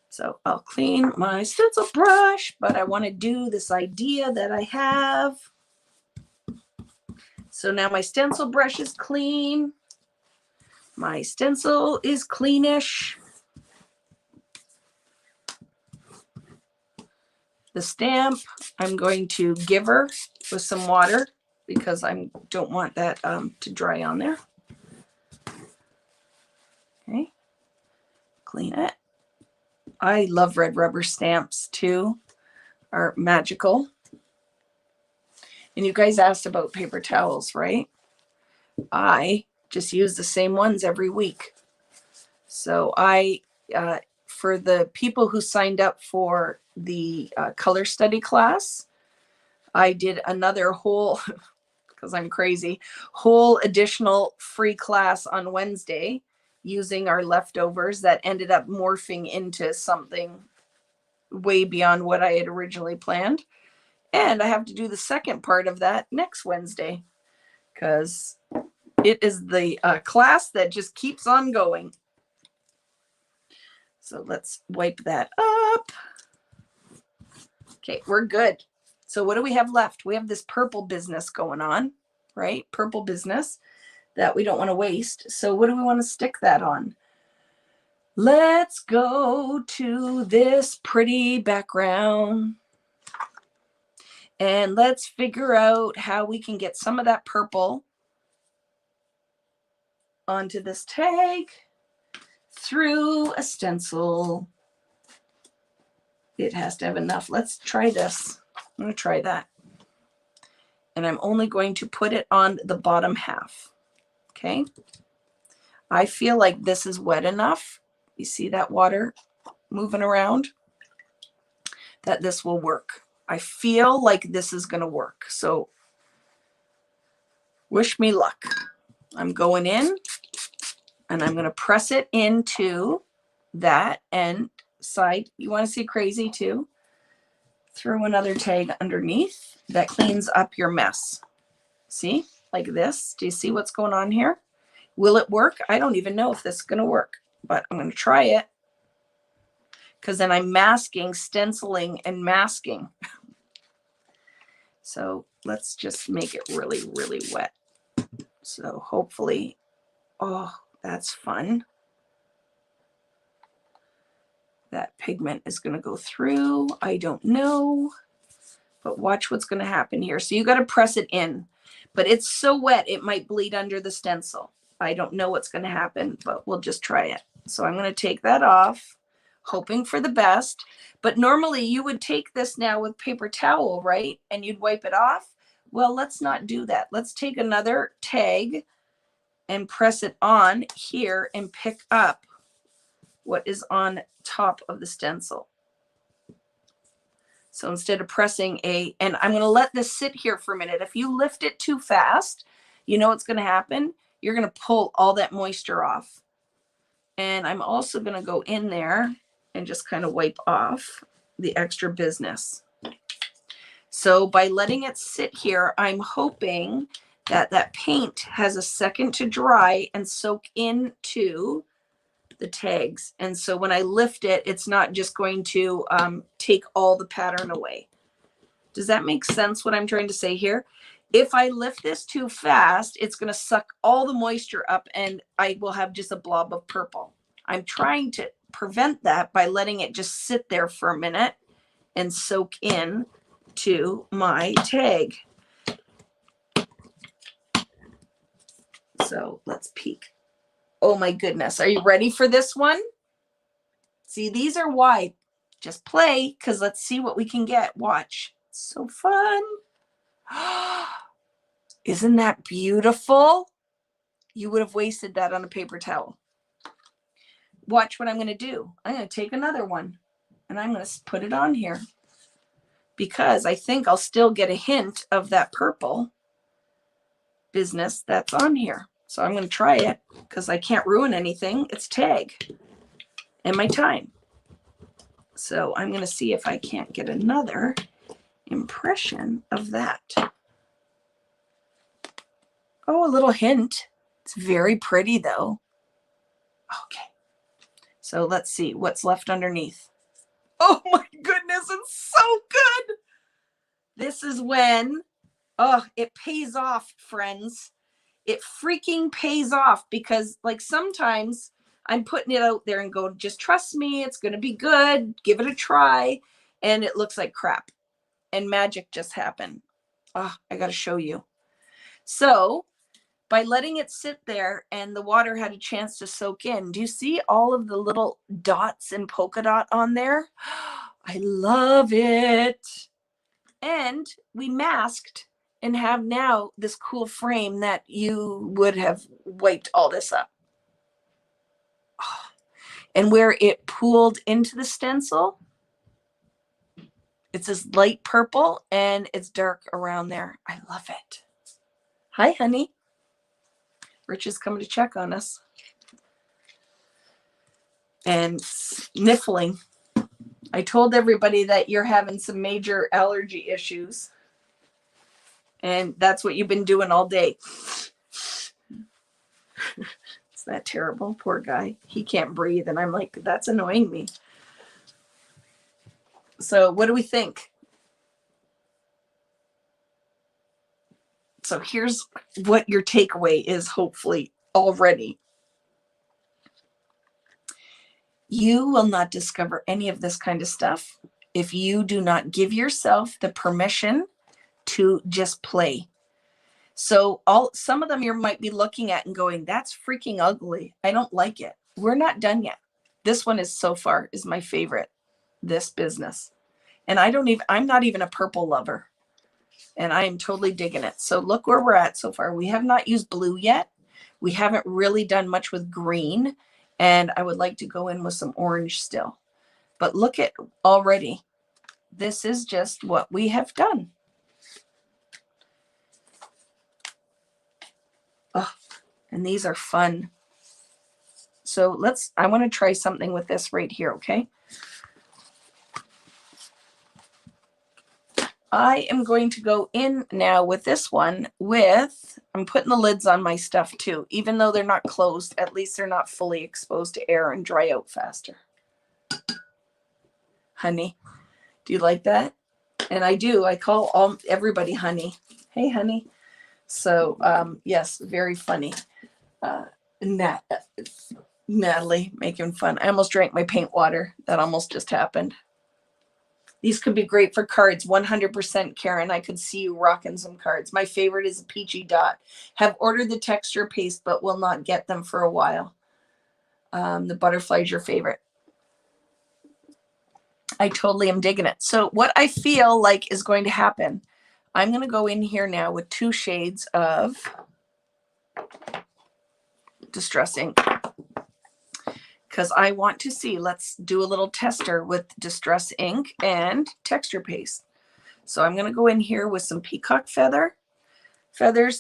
So I'll clean my stencil brush, but I want to do this idea that I have. So now my stencil brush is clean. My stencil is cleanish. The stamp, I'm going to give her with some water, because I don't want that to dry on there. Okay, clean it. I love red rubber stamps too, are magical. And you guys asked about paper towels, right? I just use the same ones every week. So for the people who signed up for the color study class, I did another whole... because I'm crazy, whole additional free class on Wednesday using our leftovers that ended up morphing into something way beyond what I had originally planned. And I have to do the second part of that next Wednesday because it is the class that just keeps on going. So let's wipe that up. Okay, we're good. So what do we have left? We have this purple business going on, right? Purple business that we don't want to waste. So what do we want to stick that on? Let's go to this pretty background and let's figure out how we can get some of that purple onto this tag through a stencil. it has to have enough. Let's try this. I'm going to try that. And I'm only going to put it on the bottom half. Okay. I feel like this is wet enough. You see that water moving around? That this will work. I feel like this is going to work. So wish me luck. I'm going in and I'm going to press it into that end side. You want to see crazy too? Throw another tag underneath. That cleans up your mess. See, like this. Do you see what's going on here? Will it work? I don't even know if this is going to work, but I'm going to try it because then I'm masking, stenciling, and masking. So let's just make it really, really wet. So hopefully, oh, that's fun. That pigment is going to go through. I don't know. But watch what's going to happen here. So you got to press it in, but it's so wet it might bleed under the stencil. I don't know what's going to happen, but we'll just try it. So I'm going to take that off, hoping for the best. But normally you would take this now with paper towel, right? And you'd wipe it off. Well, let's not do that. Let's take another tag and press it on here and pick up what is on top of the stencil. So instead of pressing and I'm going to let this sit here for a minute. If you lift it too fast, you know what's going to happen? You're going to pull all that moisture off. And I'm also going to go in there and just kind of wipe off the extra business. So by letting it sit here, I'm hoping that that paint has a second to dry and soak into the tags. And so when I lift it, it's not just going to take all the pattern away. Does that make sense what I'm trying to say here? If I lift this too fast, it's going to suck all the moisture up and I will have just a blob of purple. I'm trying to prevent that by letting it just sit there for a minute and soak in to my tag. So let's peek. Oh my goodness. Are you ready for this one? See, these are wide. Just play because let's see what we can get. Watch. It's so fun. Isn't that beautiful? You would have wasted that on a paper towel. Watch what I'm going to do. I'm going to take another one and I'm going to put it on here because I think I'll still get a hint of that purple business that's on here. So I'm going to try it because I can't ruin anything. It's tag and my time. So I'm going to see if I can't get another impression of that. Oh, a little hint. It's very pretty though. Okay. So let's see what's left underneath. Oh my goodness, it's so good. This is when, oh, it pays off, friends. It freaking pays off because like sometimes I'm putting it out there and go, just trust me, it's going to be good. Give it a try. And it looks like crap. And magic just happened. Oh, I got to show you. So by letting it sit there and the water had a chance to soak in, do you see all of the little dots and polka dot on there? I love it. And we masked and have now this cool frame that you would have wiped all this up. Oh. And where it pooled into the stencil, it's this light purple and it's dark around there. I love it. Hi, honey. Rich is coming to check on us. And sniffling. I told everybody that you're having some major allergy issues. And that's what you've been doing all day. Isn't that terrible? Poor guy. He can't breathe. And I'm like, that's annoying me. So what do we think? So here's what your takeaway is, hopefully, already. You will not discover any of this kind of stuff if you do not give yourself the permission to just play. So some of them you might be looking at and going, that's freaking ugly. I don't like it. We're not done yet. This one is so far is my favorite, this business. And I'm not even a purple lover. And I am totally digging it. So look where we're at so far. We have not used blue yet. We haven't really done much with green. And I would like to go in with some orange still. But look at already. This is just what we have done. Oh, and these are fun. So I want to try something with this right here, okay? I am going to go in now with this one I'm putting the lids on my stuff too. Even though they're not closed, at least they're not fully exposed to air and dry out faster. Honey, do you like that? And I do. I call everybody honey. Hey, honey. So, yes, very funny. Natalie making fun. I almost drank my paint water. That almost just happened. These could be great for cards. 100%, Karen. I could see you rocking some cards. My favorite is a peachy dot. Have ordered the texture paste, but will not get them for a while. The butterfly is your favorite. I totally am digging it. So what I feel like is going to happen, I'm going to go in here now with 2 shades of Distress ink. Because I want to see, let's do a little tester with Distress ink and texture paste. So I'm going to go in here with some peacock feathers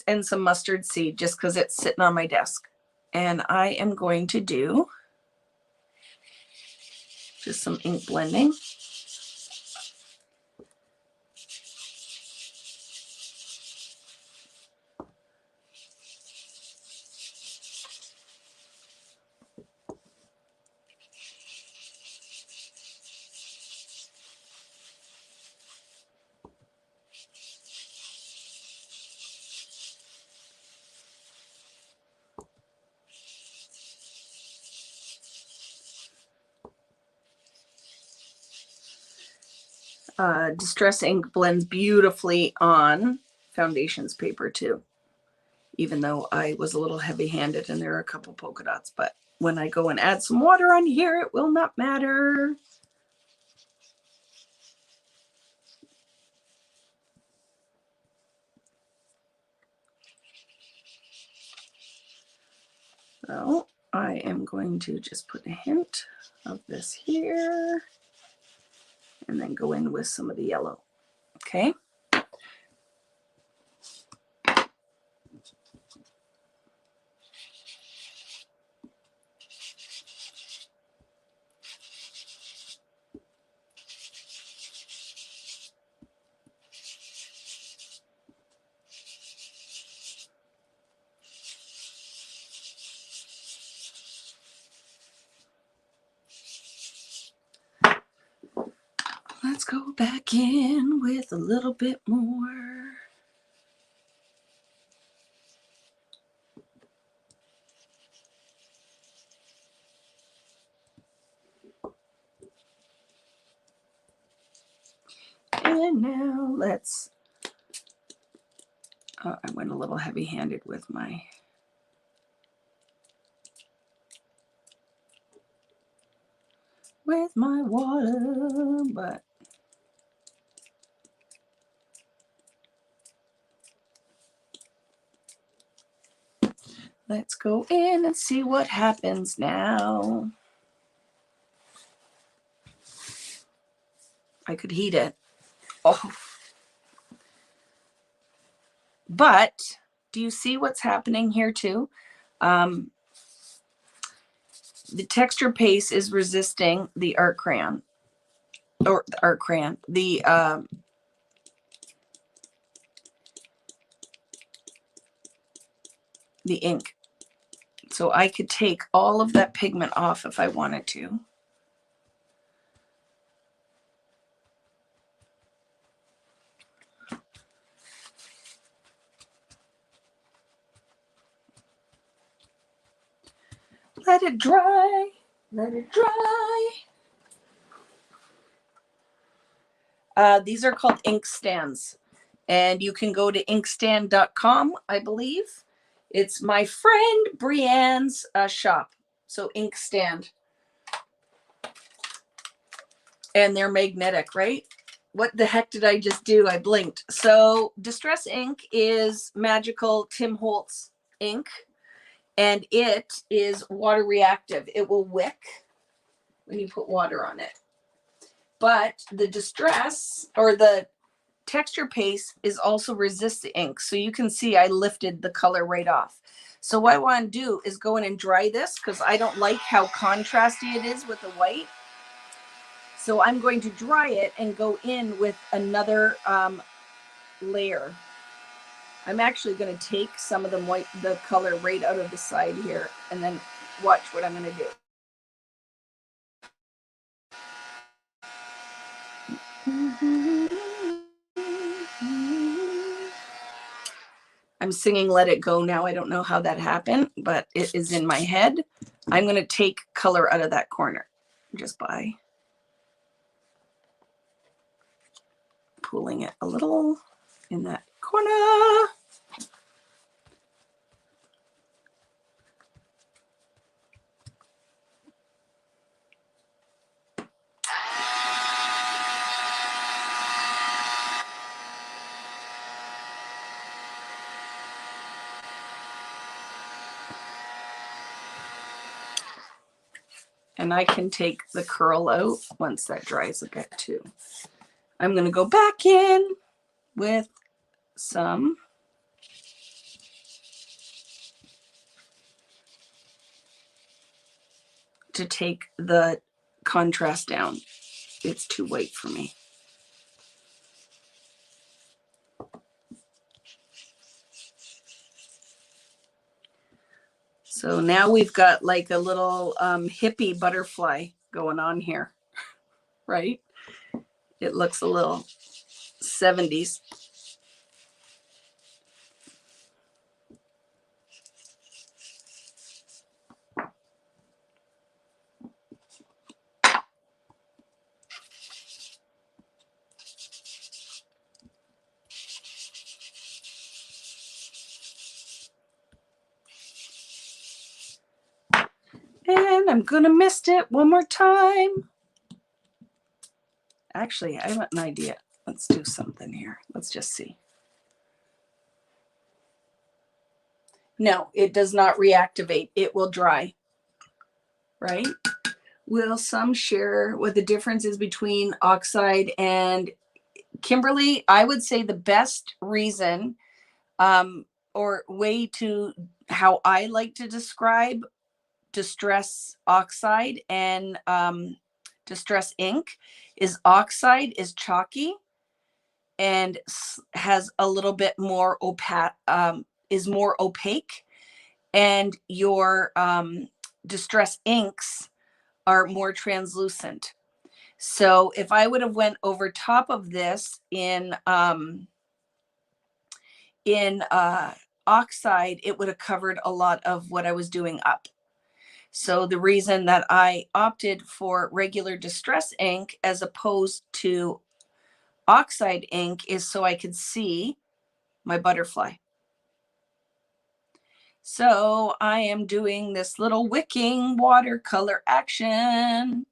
and some mustard seed, just because it's sitting on my desk. And I am going to do just some ink blending. Distress ink blends beautifully on foundations paper too, even though I was a little heavy-handed and there are a couple polka dots, but when I go and add some water on here, it will not matter. So I am going to just put a hint of this here and then go in with some of the yellow. Okay. Let's go back in with a little bit more. And now I went a little heavy-handed with my water, but let's go in and see what happens now. I could heat it. Oh. But do you see what's happening here too? The texture paste is resisting the art crayon, the ink. So I could take all of that pigment off if I wanted to. Let it dry. Let it dry. These are called ink stands. And you can go to inkstand.com, I believe. It's my friend Brienne's shop. So Inkstand. And they're magnetic, right? what the heck did I just do? I blinked. So Distress ink is magical Tim Holtz ink, and it is water reactive. It will wick when you put water on it. But the Distress, or the texture paste, is also resist the ink. So you can see I lifted the color right off. So what I want to do is go in and dry this, because I don't like how contrasty it is with the white. So I'm going to dry it and go in with another layer. I'm actually going to take some of the color right out of the side here, and then watch what I'm going to do. I'm singing Let It Go now. I don't know how that happened, but it is in my head. I'm going to take color out of that corner just by pulling it a little in that corner. And I can take the curl out once that dries a bit too. I'm going to go back in with some to take the contrast down. It's too white for me. So now we've got like a little hippie butterfly going on here, right? It looks a little 70s. And I'm gonna mist it one more time. Actually, I have an idea. Let's do something here. Let's just see. No, it does not reactivate. It will dry, right? Will some share what the difference is between oxide and Kimberly? I would say the best reason or way to how I like to describe Distress oxide and Distress ink is oxide is chalky and has a little bit more is more opaque, and your Distress inks are more translucent. So if I would have went over top of this in oxide, it would have covered a lot of what I was doing up. So the reason that I opted for regular Distress ink as opposed to oxide ink is so I could see my butterfly. So I am doing this little wicking watercolor action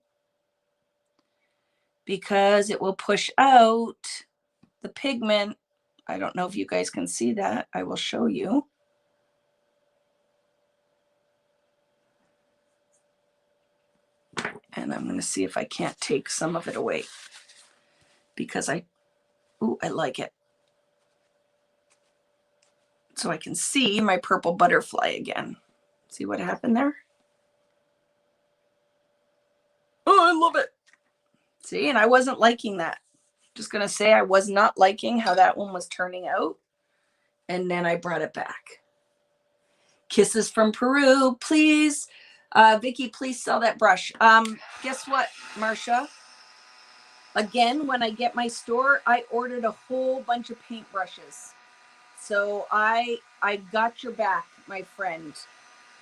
because it will push out the pigment. I don't know if you guys can see that. I will show you. And I'm going to see if I can't take some of it away because I like it. So I can see my purple butterfly again. See what happened there? Oh, I love it. See, and I wasn't liking that. Just going to say I was not liking how that one was turning out. And then I brought it back. Kisses from Peru, please. Vicki, please sell that brush. Guess what, Marcia? Again, when I get my store, I ordered a whole bunch of paintbrushes. So I got your back, my friend.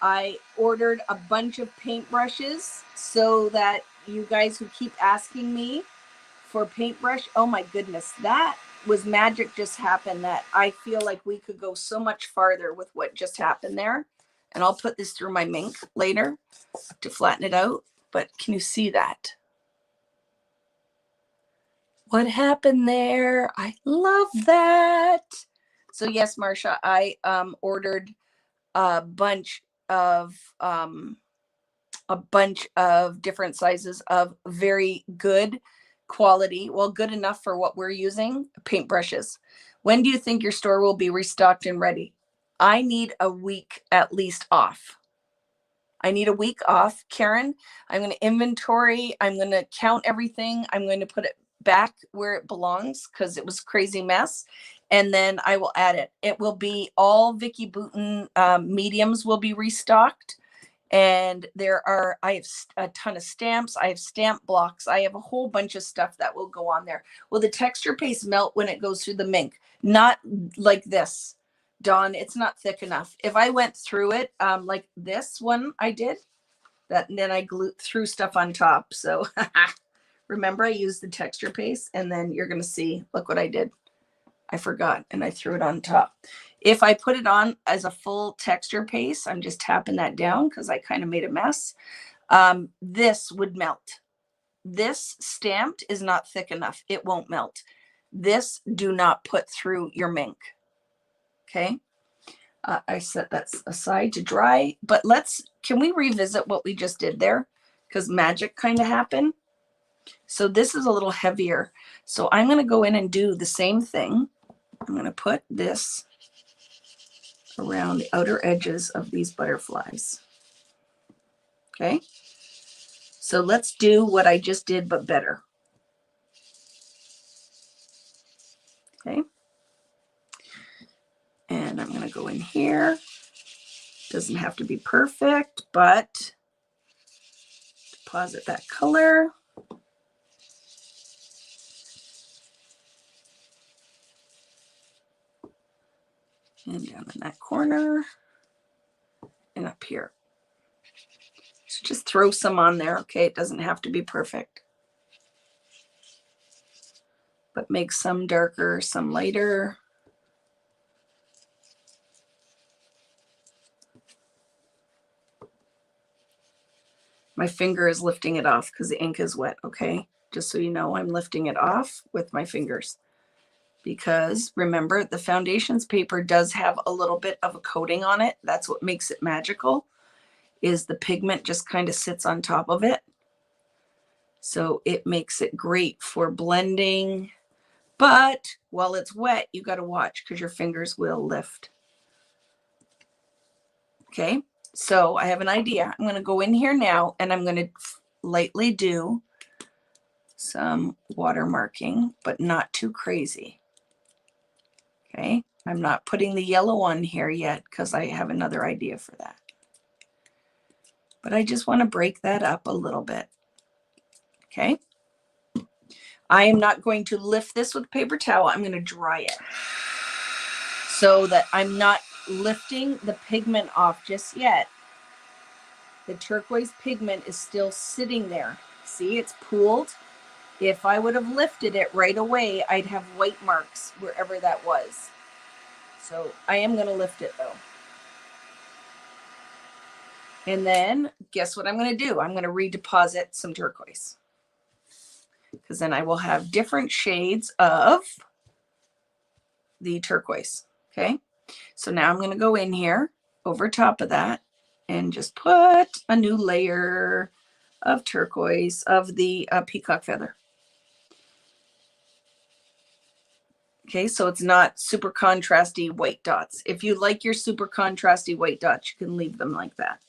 I ordered a bunch of paintbrushes so that you guys who keep asking me for paintbrush, oh my goodness, that was magic just happened. That I feel like we could go so much farther with what just happened there. And I'll put this through my Mink later to flatten it out. But can you see that? What happened there? I love that. So yes, Marsha, I ordered a bunch of different sizes of very good quality, well, good enough for what we're using, paintbrushes. When do you think your store will be restocked and ready? I need a week at least off. I need a week off, Karen. I'm going to inventory. I'm going to count everything. I'm going to put it back where it belongs because it was a crazy mess. And then I will add it. It will be all Vicki Boutin mediums will be restocked. And I have a ton of stamps. I have stamp blocks. I have a whole bunch of stuff that will go on there. Will the texture paste melt when it goes through the Mink? Not like this, Dawn. It's not thick enough. If I went through it like this one I did, that, and then I threw stuff on top. So remember, I used the texture paste, and then you're going to see, look what I did. I forgot, and I threw it on top. If I put it on as a full texture paste, I'm just tapping that down because I kind of made a mess. This would melt. This stamped is not thick enough. It won't melt. This do not put through your Mink. Okay. I set that aside to dry, but can we revisit what we just did there? Because magic kind of happened. So this is a little heavier. So I'm going to go in and do the same thing. I'm going to put this around the outer edges of these butterflies. Okay. So let's do what I just did, but better. Okay. And I'm going to go in here. Doesn't have to be perfect, but deposit that color. And down in that corner and up here. So just throw some on there. Okay, it doesn't have to be perfect, but make some darker, some lighter. My finger is lifting it off because the ink is wet. Okay, just so you know, I'm lifting it off with my fingers. Because remember, the foundations paper does have a little bit of a coating on it. That's what makes it magical, is the pigment just kind of sits on top of it. So it makes it great for blending. But while it's wet, you got to watch because your fingers will lift. Okay, so I have an idea. I'm going to go in here now and I'm going to lightly do some watermarking, but not too crazy. Okay, I'm not putting the yellow on here yet because I have another idea for that. But I just want to break that up a little bit. Okay. I am not going to lift this with a paper towel. I'm going to dry it so that I'm not lifting the pigment off just yet. The turquoise pigment is still sitting there. See, it's pooled. If I would have lifted it right away, I'd have white marks wherever that was. So I am going to lift it though. And then guess what I'm going to do? I'm going to redeposit some turquoise, because then I will have different shades of the turquoise. Okay. So now I'm going to go in here over top of that and just put a new layer of turquoise of the peacock feather. Okay, so it's not super contrasty white dots. If you like your super contrasty white dots, you can leave them like that.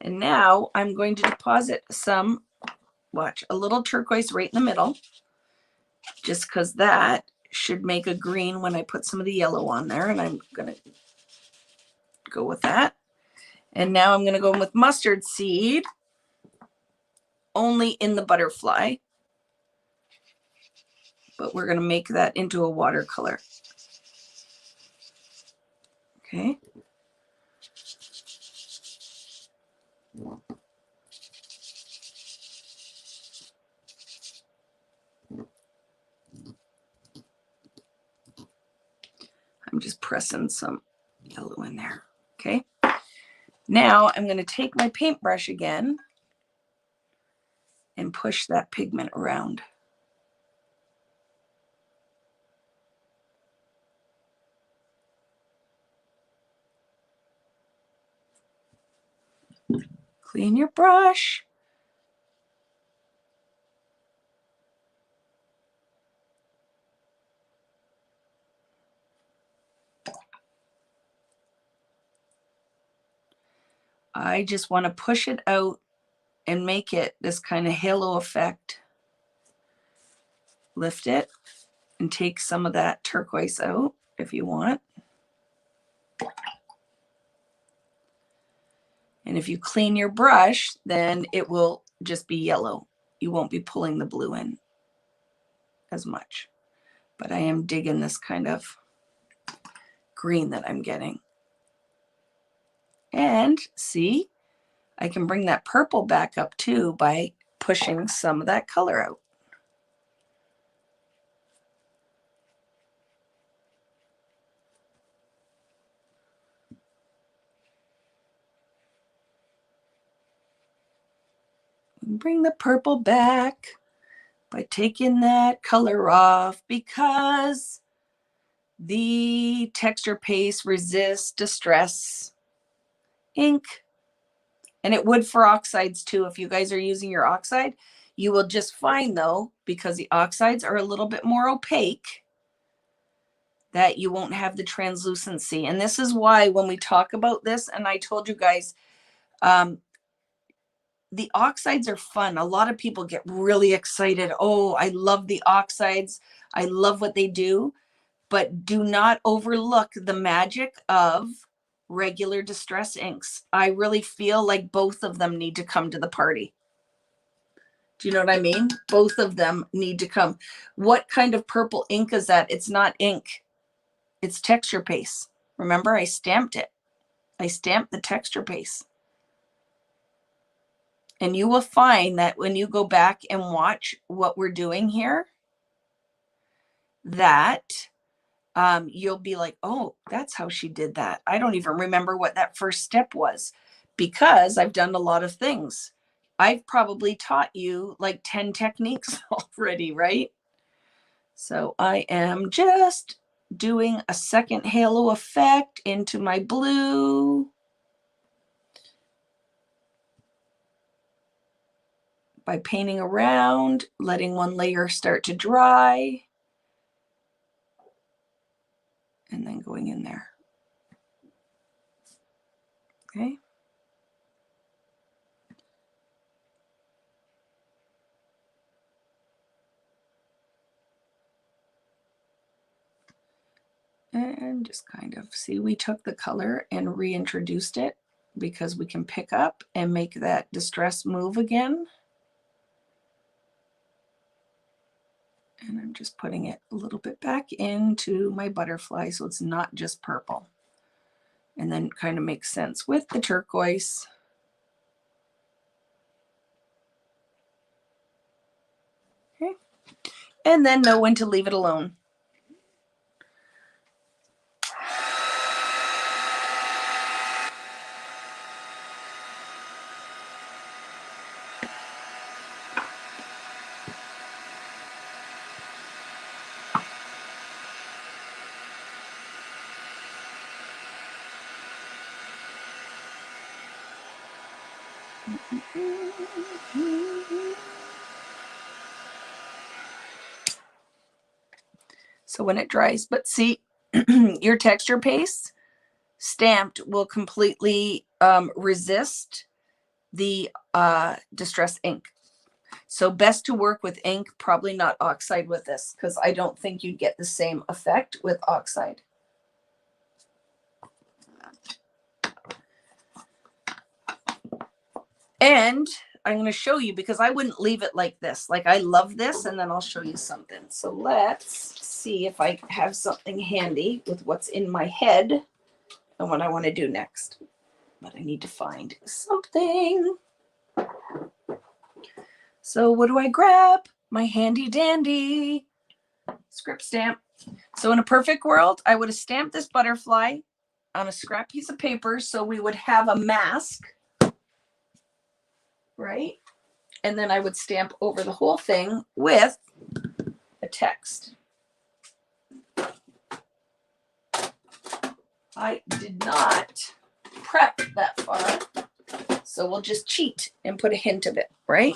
And now I'm going to deposit some, watch, a little turquoise right in the middle, just because that should make a green when I put some of the yellow on there. And I'm going to go with that. And now I'm going to go in with mustard seed, only in the butterfly. But we're going to make that into a watercolor. Okay. I'm just pressing some yellow in there. Okay. Now I'm going to take my paintbrush again and push that pigment around. Clean your brush. I just want to push it out and make it this kind of halo effect. Lift it and take some of that turquoise out if you want. And if you clean your brush, then it will just be yellow. You won't be pulling the blue in as much. But I am digging this kind of green that I'm getting. And see, I can bring that purple back up too by pushing some of that color out. Bring the purple back by taking that color off because the texture paste resists distress ink. And it would for oxides too. If you guys are using your oxide, you will just find though, because the oxides are a little bit more opaque, that you won't have the translucency. And this is why when we talk about this, and I told you guys, the oxides are fun. A lot of people get really excited. Oh, I love the oxides. I love what they do. But do not overlook the magic of regular distress inks. I really feel like both of them need to come to the party. Do you know what I mean? Both of them need to come. What kind of purple ink is that? It's not ink. It's texture paste. Remember, I stamped it. I stamped the texture paste. And you will find that when you go back and watch what we're doing here, that you'll be like, oh, that's how she did that. I don't even remember what that first step was because I've done a lot of things. I've probably taught you like 10 techniques already, right? So I am just doing a second halo effect into my blue. By painting around, letting one layer start to dry, and then going in there. Okay. And just kind of see, we took the color and reintroduced it because we can pick up and make that distress move again. And I'm just putting it a little bit back into my butterfly so it's not just purple. And then kind of makes sense with the turquoise. Okay. And then know when to leave it alone. So when it dries, but see, your texture paste stamped will completely resist the distress ink. So best to work with ink, probably not oxide with this, because I don't think you'd get the same effect with oxide. And I'm going to show you because I wouldn't leave it like this. Like I love this, and then I'll show you something. So let's see if I have something handy with what's in my head and what I want to do next. But I need to find something. So what do I grab? My handy dandy script stamp. So in a perfect world, I would have stamped this butterfly on a scrap piece of paper so we would have a mask, right? And then I would stamp over the whole thing with a text. I did not prep that far, so we'll just cheat and put a hint of it, right?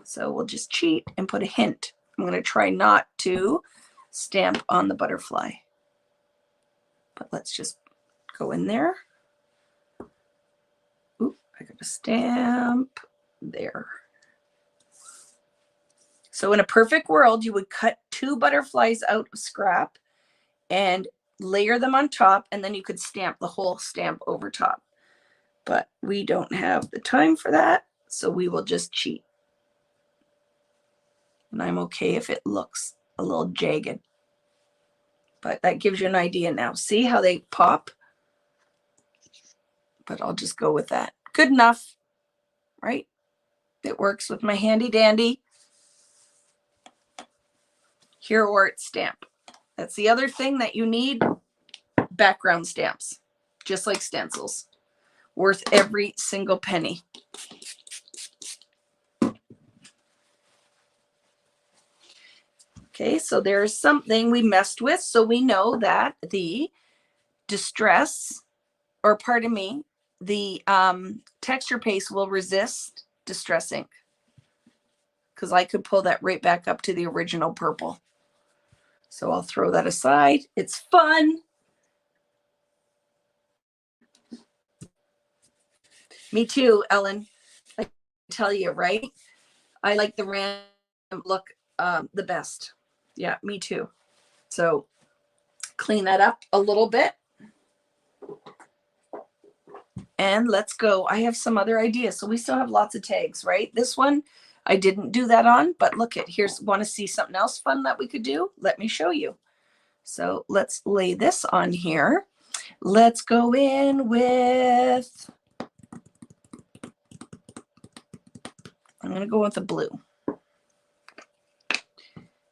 So we'll just cheat and put a hint. I'm going to try not to stamp on the butterfly, but let's just go in there. Oop, I got to stamp there. So in a perfect world, you would cut 2 butterflies out of scrap and layer them on top, and then you could stamp the whole stamp over top. But we don't have the time for that, so we will just cheat. And I'm okay if it looks a little jagged. But that gives you an idea now. See how they pop? But I'll just go with that. Good enough, right? It works with my handy dandy Hero Art stamp. That's the other thing that you need, background stamps, just like stencils, worth every single penny. Okay, so there's something we messed with, so we know that the distress, or pardon me, the texture paste will resist distress ink, because I could pull that right back up to the original purple. So I'll throw that aside. It's fun. Me too, Ellen. I tell you, right? I like the random look the best. Yeah, me too. So clean that up a little bit. And let's go. I have some other ideas. So we still have lots of tags, right? This one, I didn't do that on, but look at, here's, want to see something else fun that we could do? Let me show you. So let's lay this on here. Let's go in with, I'm going to go with the blue.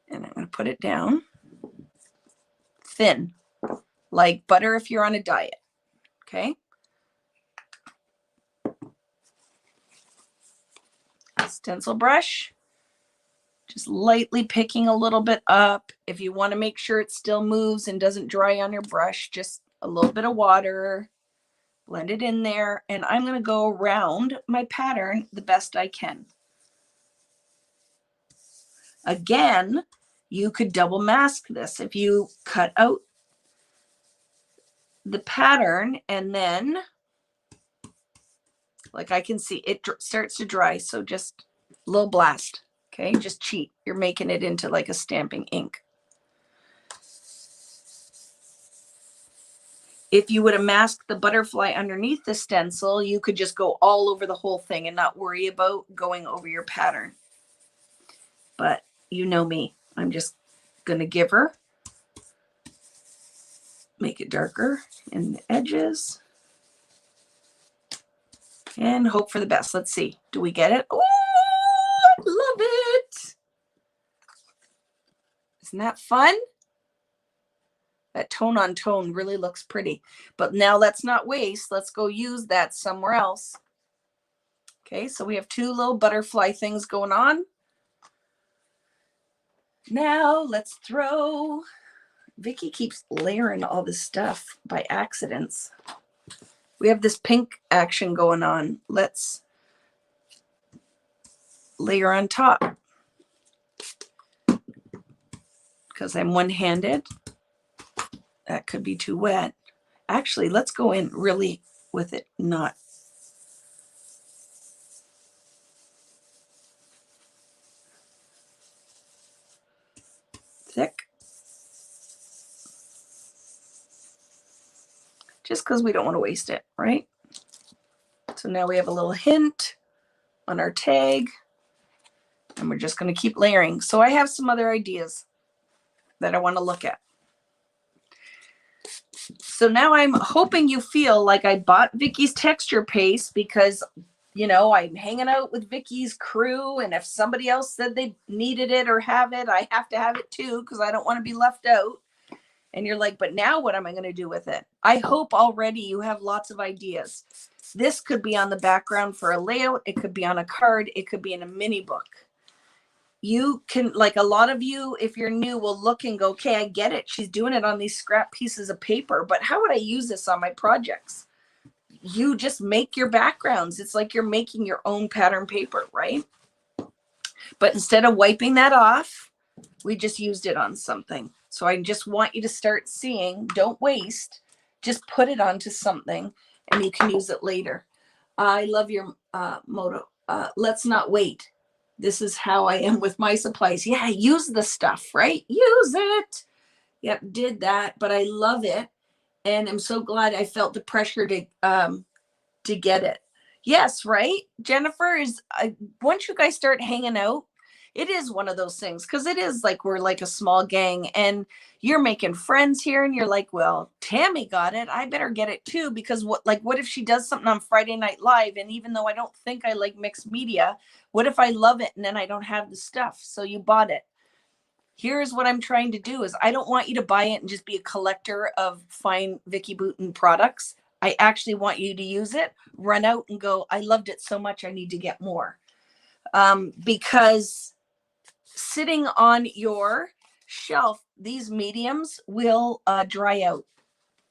And I'm going to put it down thin, like butter if you're on a diet. Okay. Stencil brush, just lightly picking a little bit up. If you want to make sure it still moves and doesn't dry on your brush, just a little bit of water, blend it in there. And I'm going to go around my pattern the best I can. Again, you could double mask this. If you cut out the pattern and then, like I can see, it starts to dry. So just a little blast. Okay, just cheat. You're making it into like a stamping ink. If you would have masked the butterfly underneath the stencil, you could just go all over the whole thing and not worry about going over your pattern. But you know me, I'm just going to give her, make it darker in the edges, and hope for the best. Let's see. Do we get it? Oh, I love it. Isn't that fun? That tone on tone really looks pretty. But now let's not waste. Let's go use that somewhere else. Okay, so we have 2 little butterfly things going on. Now let's throw, Vicki keeps layering all this stuff by accidents. We have this pink action going on. Let's layer on top. Because I'm one-handed. That could be too wet. Actually, let's go in really with it not. Thick. Just because we don't want to waste it, right? So now we have a little hint on our tag, and we're just going to keep layering. So I have some other ideas that I want to look at. So now I'm hoping you feel like I bought Vicki's texture paste because, you know, I'm hanging out with Vicki's crew, and if somebody else said they needed it or have it, I have to have it too because I don't want to be left out. And you're like, but now what am I going to do with it? I hope already you have lots of ideas. This could be on the background for a layout. It could be on a card. It could be in a mini book. You can, like a lot of you, if you're new, will look and go, okay, I get it. She's doing it on these scrap pieces of paper, but how would I use this on my projects? You just make your backgrounds. It's like you're making your own pattern paper, right? But instead of wiping that off, we just used it on something. So I just want you to start seeing, don't waste, just put it onto something and you can use it later. I love your motto. Let's not wait. This is how I am with my supplies. Yeah, use the stuff, right? Use it. Yep, did that, but I love it. And I'm so glad I felt the pressure to get it. Yes, right? Jennifer, is once you guys start hanging out, it is one of those things, because it is like we're like a small gang and you're making friends here and you're like, well, Tammy got it. I better get it too, because what if she does something on Friday Night Live? And even though I don't think I like mixed media, what if I love it and then I don't have the stuff? So you bought it. Here's what I'm trying to do is I don't want you to buy it and just be a collector of fine Vicki Boutin products. I actually want you to use it, run out and go, I loved it so much, I need to get more. Because sitting on your shelf, these mediums will dry out.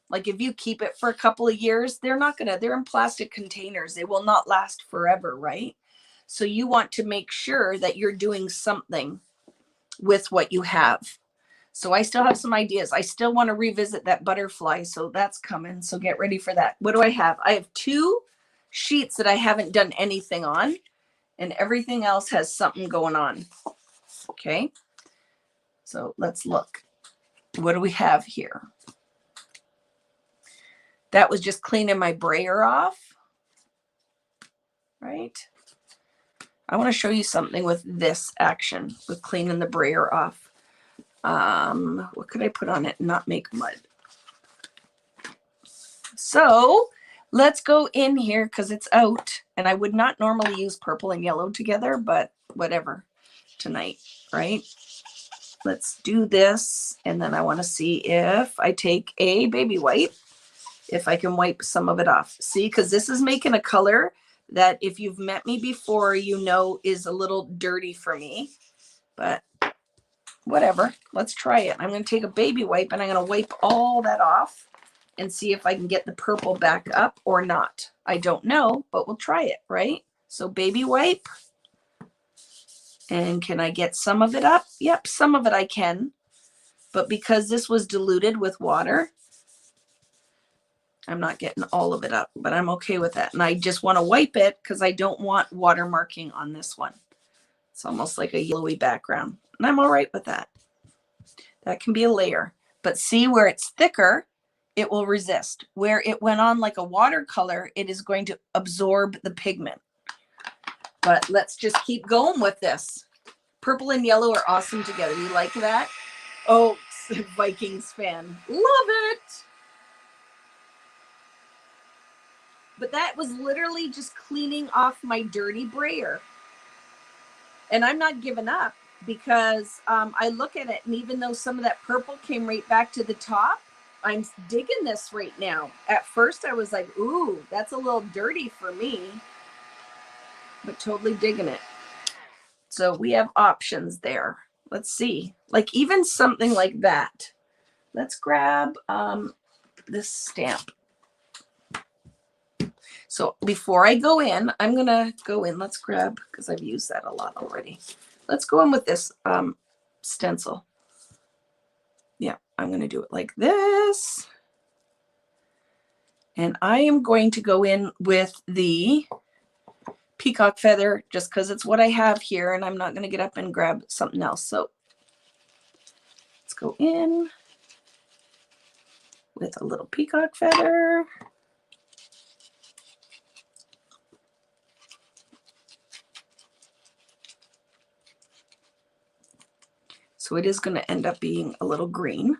Like if you keep it for a couple of years, they're in plastic containers. They will not last forever, right? So you want to make sure that you're doing something with what you have. So I still have some ideas. I still want to revisit that butterfly. So that's coming. So get ready for that. What do I have? I have 2 sheets that I haven't done anything on, and everything else has something going on. Okay. So let's look. What do we have here? That was just cleaning my brayer off. Right. I want to show you something with this action, with cleaning the brayer off. What could I put on it and not make mud? So let's go in here because it's out, and I would not normally use purple and yellow together, but whatever tonight, right? Let's do this. And then I want to see if I take a baby wipe, if I can wipe some of it off. See, because this is making a color that if you've met me before, you know is a little dirty for me, but whatever. Let's try it. I'm going to take a baby wipe and I'm going to wipe all that off and see if I can get the purple back up or not. I don't know, but we'll try it, right? So baby wipe. And can I get some of it up? Yep, some of it I can. But because this was diluted with water, I'm not getting all of it up, but I'm okay with that. And I just want to wipe it because I don't want watermarking on this one. It's almost like a yellowy background. And I'm all right with that. That can be a layer. But see where it's thicker, it will resist. Where it went on like a watercolor, it is going to absorb the pigment. But let's just keep going with this. Purple and yellow are awesome together. You like that? Oh, Vikings fan. Love it. But that was literally just cleaning off my dirty brayer. And I'm not giving up because I look at it, and even though some of that purple came right back to the top, I'm digging this right now. At first I was like, ooh, that's a little dirty for me, but totally digging it. So we have options there. Let's see, like even something like that. Let's grab this stamp. So before I go in, I'm going to go in. Let's grab, because I've used that a lot already. Let's go in with this stencil. Yeah, I'm going to do it like this. And I am going to go in with the peacock feather just because it's what I have here, and I'm not going to get up and grab something else. So let's go in with a little peacock feather. So it is going to end up being a little green,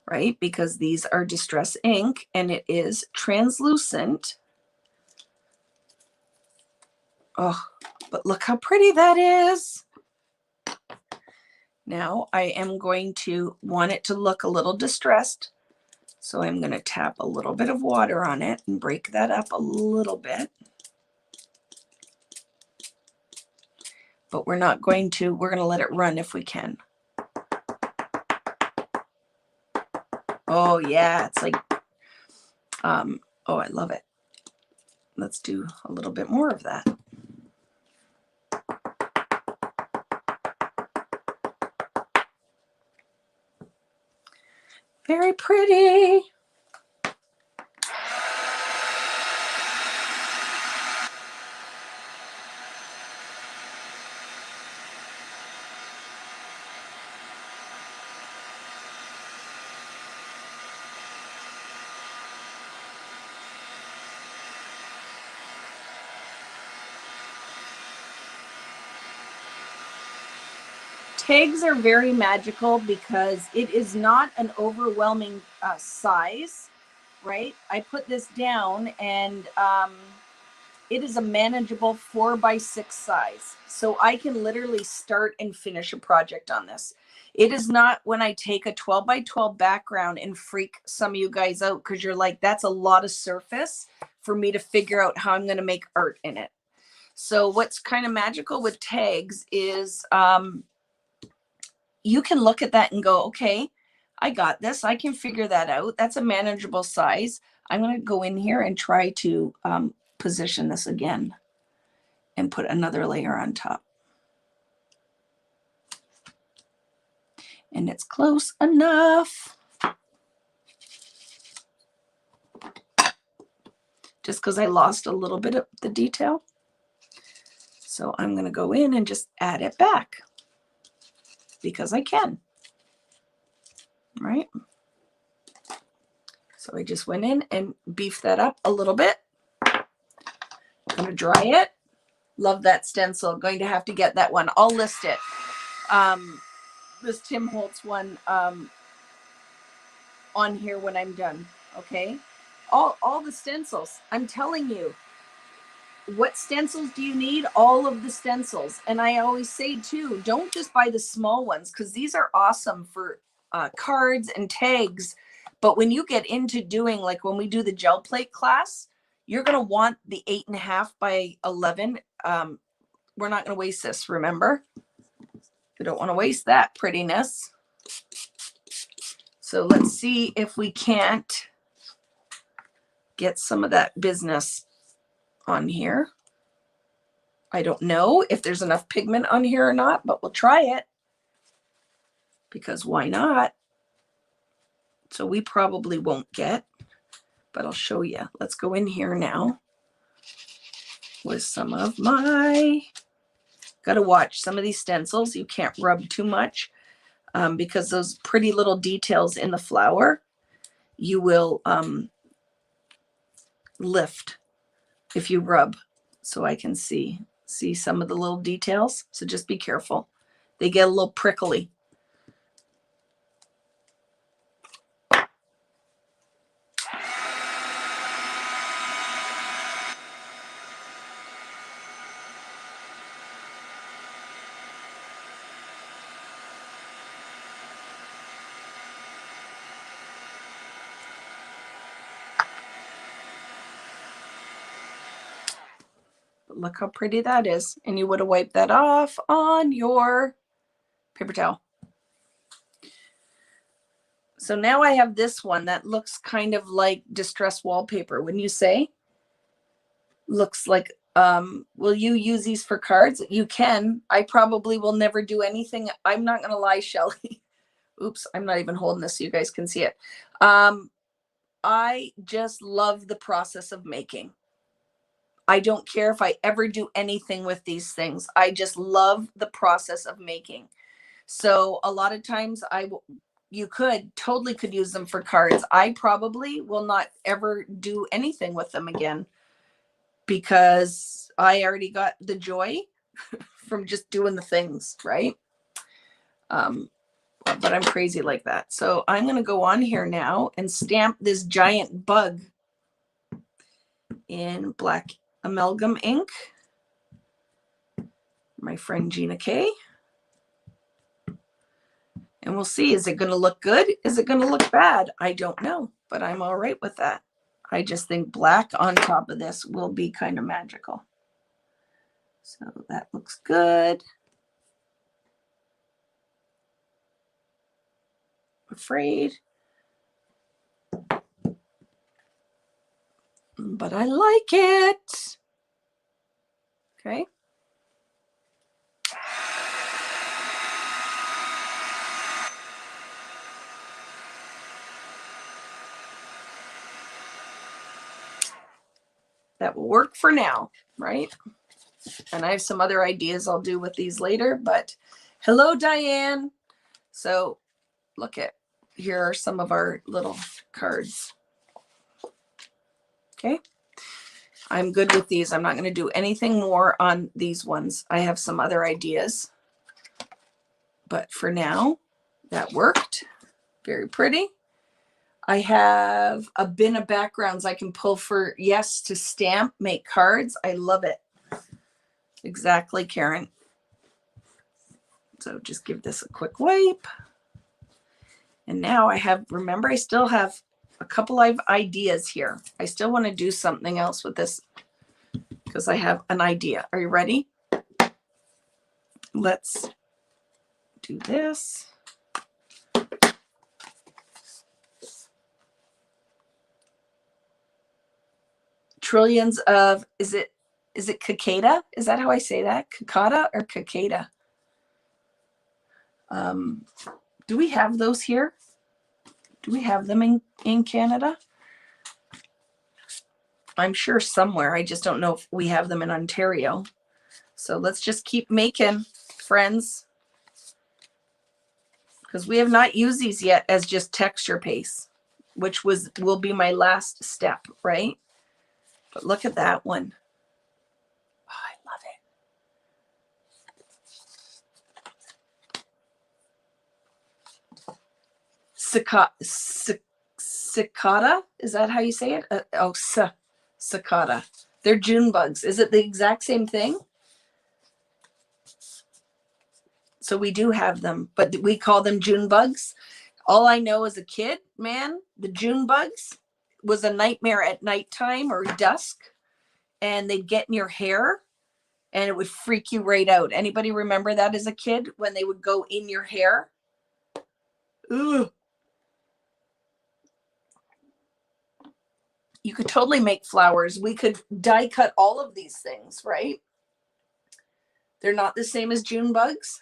right? Because these are distress ink and it is translucent. Oh, but look how pretty that is. Now I am going to want it to look a little distressed. So I'm going to tap a little bit of water on it and break that up a little bit. But we're not going to, we're going to let it run if we can. Oh yeah, it's like, oh, I love it. Let's do a little bit more of that. Very pretty. Tags are very magical because it is not an overwhelming size, right? I put this down and it is a manageable 4x6 size. So I can literally start and finish a project on this. It is not when I take a 12x12 background and freak some of you guys out because you're like, that's a lot of surface for me to figure out how I'm going to make art in it. So what's kind of magical with tags is you can look at that and go, okay, I got this. I can figure that out. That's a manageable size. I'm going to go in here and try to position this again and put another layer on top. And it's close enough. Just because I lost a little bit of the detail. So I'm going to go in and just add it back because I can. Right? So I just went in and beefed that up a little bit. I'm going to dry it. Love that stencil. Going to have to get that one. I'll list it. This Tim Holtz one on here when I'm done. Okay. All the stencils. I'm telling you, what stencils do you need? All of the stencils. And I always say too, don't just buy the small ones because these are awesome for cards and tags. But when you get into doing, like when we do the gel plate class, you're going to want the 8.5 by 11. We're not going to waste this, remember? We don't want to waste that prettiness. So let's see if we can't get some of that business on here. I don't know if there's enough pigment on here or not, but we'll try it because why not? So we probably won't get, but I'll show you. Let's go in here now with some of my, got to watch some of these stencils. You can't rub too much because those pretty little details in the flower, you will lift if you rub. So I can see some of the little details. So just be careful. They get a little prickly. Look how pretty that is. And you would have wiped that off on your paper towel. So now I have this one that looks kind of like distress wallpaper. Wouldn't you say? Looks like, will you use these for cards? You can. I probably will never do anything. I'm not going to lie, Shelly. Oops, I'm not even holding this so you guys can see it. I just love the process of making. I don't care if I ever do anything with these things. I just love the process of making. So a lot of times you totally could use them for cards. I probably will not ever do anything with them again because I already got the joy from just doing the things, right? But I'm crazy like that. So I'm going to go on here now and stamp this giant bug in black amalgam ink. My friend Gina K. And we'll see, is it going to look good? Is it going to look bad? I don't know, but I'm all right with that. I just think black on top of this will be kind of magical. So that looks good. Afraid. But I like it. Okay. That will work for now, right? And I have some other ideas I'll do with these later, but hello, Diane. So look at, here are some of our little cards. Okay. I'm good with these. I'm not going to do anything more on these ones. I have some other ideas, but for now, that worked. Very pretty. I have a bin of backgrounds I can pull for yes to stamp, make cards. I love it. Exactly, Karen. So just give this a quick wipe. And now I have, remember, I still have a couple of ideas here. I still want to do something else with this because I have an idea. Are you ready? Let's do this. Trillions of, is it cicada? Is that how I say that? Cicada or cicada? Do we have those here? Do we have them in Canada? I'm sure somewhere. I just don't know if we have them in Ontario. So let's just keep making, friends, because we have not used these yet as just texture paste, which will be my last step, right? But look at that one. Oh, I love it. Cicada, is that how you say it? Cicada. They're June bugs. Is it the exact same thing? So we do have them, but we call them June bugs. All I know as a kid, man, the June bugs was a nightmare at nighttime or dusk, and they'd get in your hair and it would freak you right out. Anybody remember that as a kid when they would go in your hair? Ooh. You could totally make flowers. We could die cut all of these things, right? They're not the same as June bugs.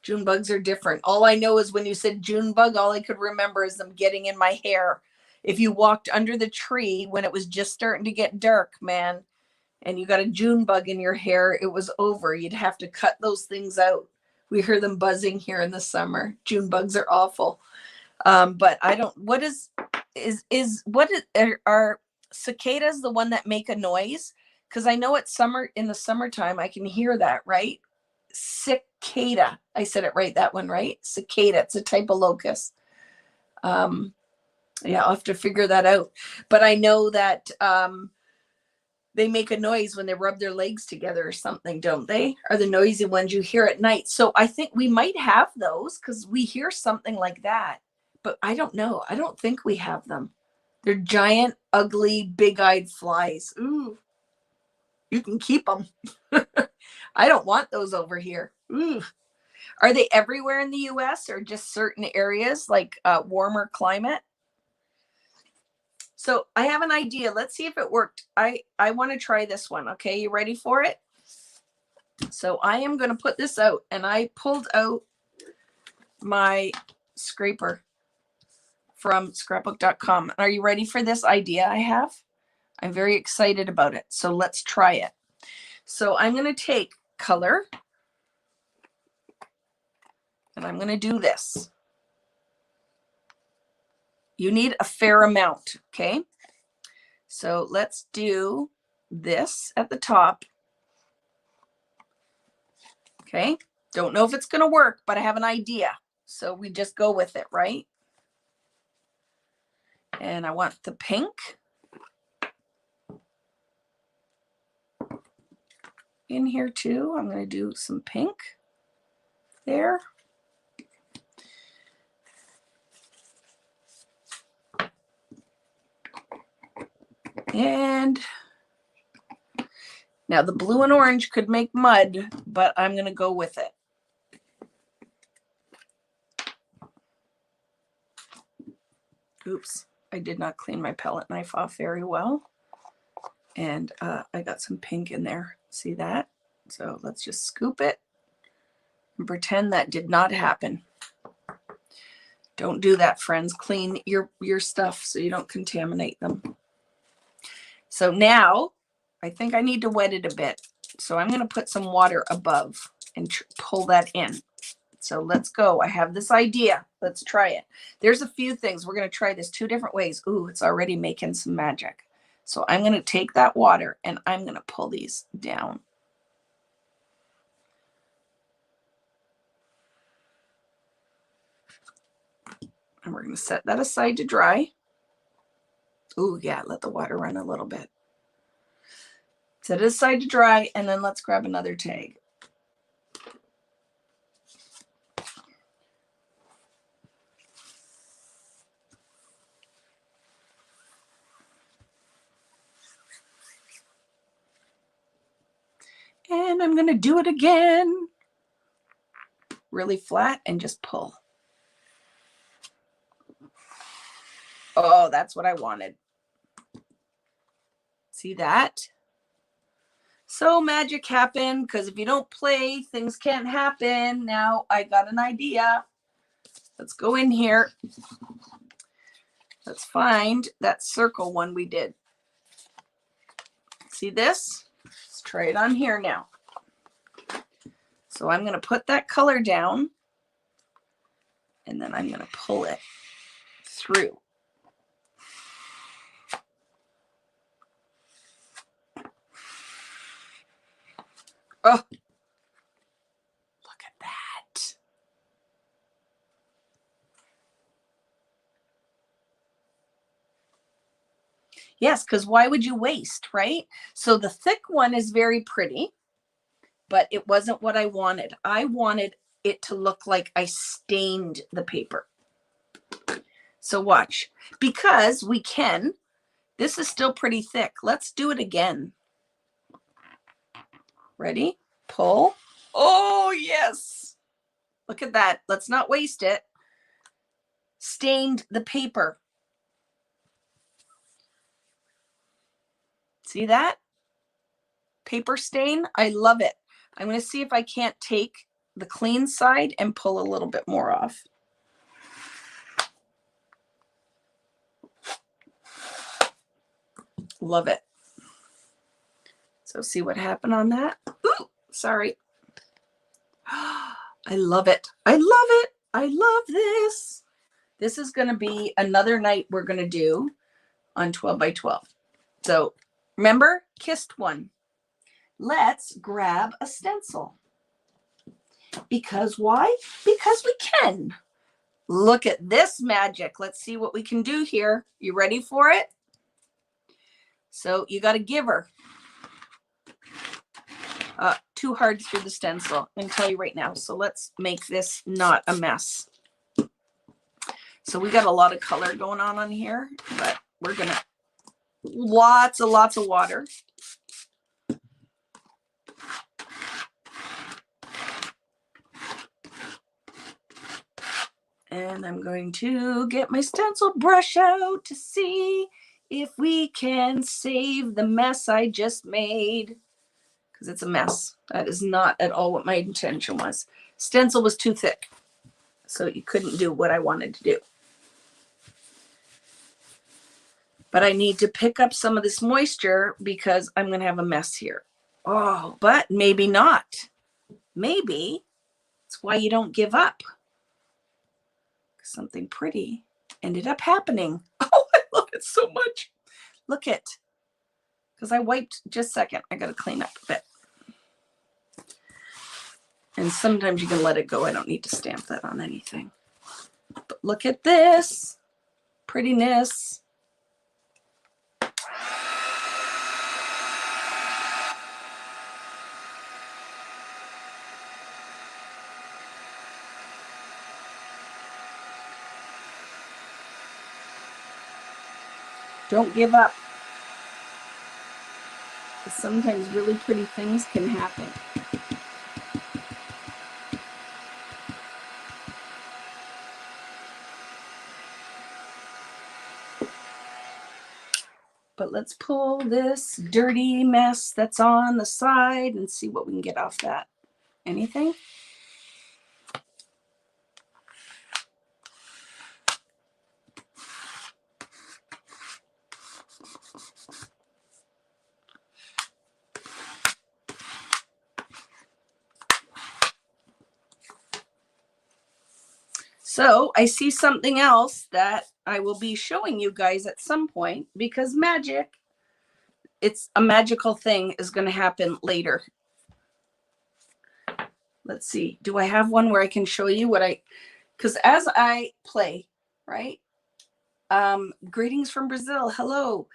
June bugs are different. All I know is when you said June bug, all I could remember is them getting in my hair. If you walked under the tree when it was just starting to get dark, man, and you got a June bug in your hair, it was over. You'd have to cut those things out. We hear them buzzing here in the summer. June bugs are awful. But I don't, are cicadas the one that make a noise? Because I know it's summer, in the summertime, I can hear that, right? Cicada. I said it right, that one, right? Cicada. It's a type of locust. Yeah, I'll have to figure that out. But I know that they make a noise when they rub their legs together or something, don't they? Are the noisy ones you hear at night. So I think we might have those because we hear something like that. But I don't know. I don't think we have them. They're giant, ugly, big-eyed flies. Ooh, you can keep them. I don't want those over here. Ooh. Are they everywhere in the US or just certain areas like warmer climate? So I have an idea. Let's see if it worked. I want to try this one. Okay, you ready for it? So I am going to put this out, and I pulled out my scraper from scrapbook.com. Are you ready for this idea I have? I'm very excited about it. So let's try it. So I'm going to take color, and I'm going to do this. You need a fair amount, okay? So let's do this at the top. Okay, don't know if it's going to work, but I have an idea. So we just go with it, right? And I want the pink. In here too. I'm going to do some pink there. And now the blue and orange could make mud, but I'm going to go with it. Oops, I did not clean my palette knife off very well. And I got some pink in there. See that? So let's just scoop it and pretend that did not happen. Don't do that, friends. Clean your stuff so you don't contaminate them. So now I think I need to wet it a bit. So I'm going to put some water above and pull that in. So let's go. I have this idea. Let's try it. There's a few things. We're going to try this 2 different ways. Ooh, it's already making some magic. So I'm going to take that water and I'm going to pull these down. And we're going to set that aside to dry. Ooh, yeah, let the water run a little bit. Set it aside to dry, and then let's grab another tag. And I'm going to do it again. Really flat and just pull. Oh, that's what I wanted. See that? So magic happened, because if you don't play, things can't happen. Now I got an idea. Let's go in here. Let's find that circle one we did. See this? Let's try it on here now. So I'm going to put that color down, and then I'm going to pull it through. Oh, look at that. Yes, because why would you waste, right? So the thick one is very pretty, but it wasn't what I wanted. I wanted it to look like I stained the paper. So watch, because we can. This is still pretty thick. Let's do it again. Ready? Pull. Oh, yes. Look at that. Let's not waste it. Stained the paper. See that? Paper stain. I love it. I'm going to see if I can't take the clean side and pull a little bit more off. Love it. So see what happened on that? Ooh, sorry. I love it. I love it. I love this. This is going to be another night we're going to do on 12 by 12. So remember, kissed one. Let's grab a stencil. Because why? Because we can. Look at this magic. Let's see what we can do here. You ready for it? So you got to give her. Too hard through the stencil. I'm going to tell you right now. So let's make this not a mess. So we got a lot of color going on here, but we're going to lots of water. And I'm going to get my stencil brush out to see if we can save the mess I just made. Because it's a mess. That is not at all what my intention was. Stencil was too thick, so you couldn't do what I wanted to do. But I need to pick up some of this moisture because I'm going to have a mess here. Oh, but maybe not. Maybe it's why you don't give up. Something pretty ended up happening. Oh, I love it so much. Look it. Because I wiped, just a second. I got to clean up a bit. And sometimes you can let it go. I don't need to stamp that on anything. But look at this prettiness. Don't give up. Sometimes really pretty things can happen. But let's pull this dirty mess that's on the side and see what we can get off that. Anything? So I see something else that I will be showing you guys at some point, because magic, it's a magical thing, is going to happen later. Let's see. Do I have one where I can show you what because as I play, right? Greetings from Brazil. Hello.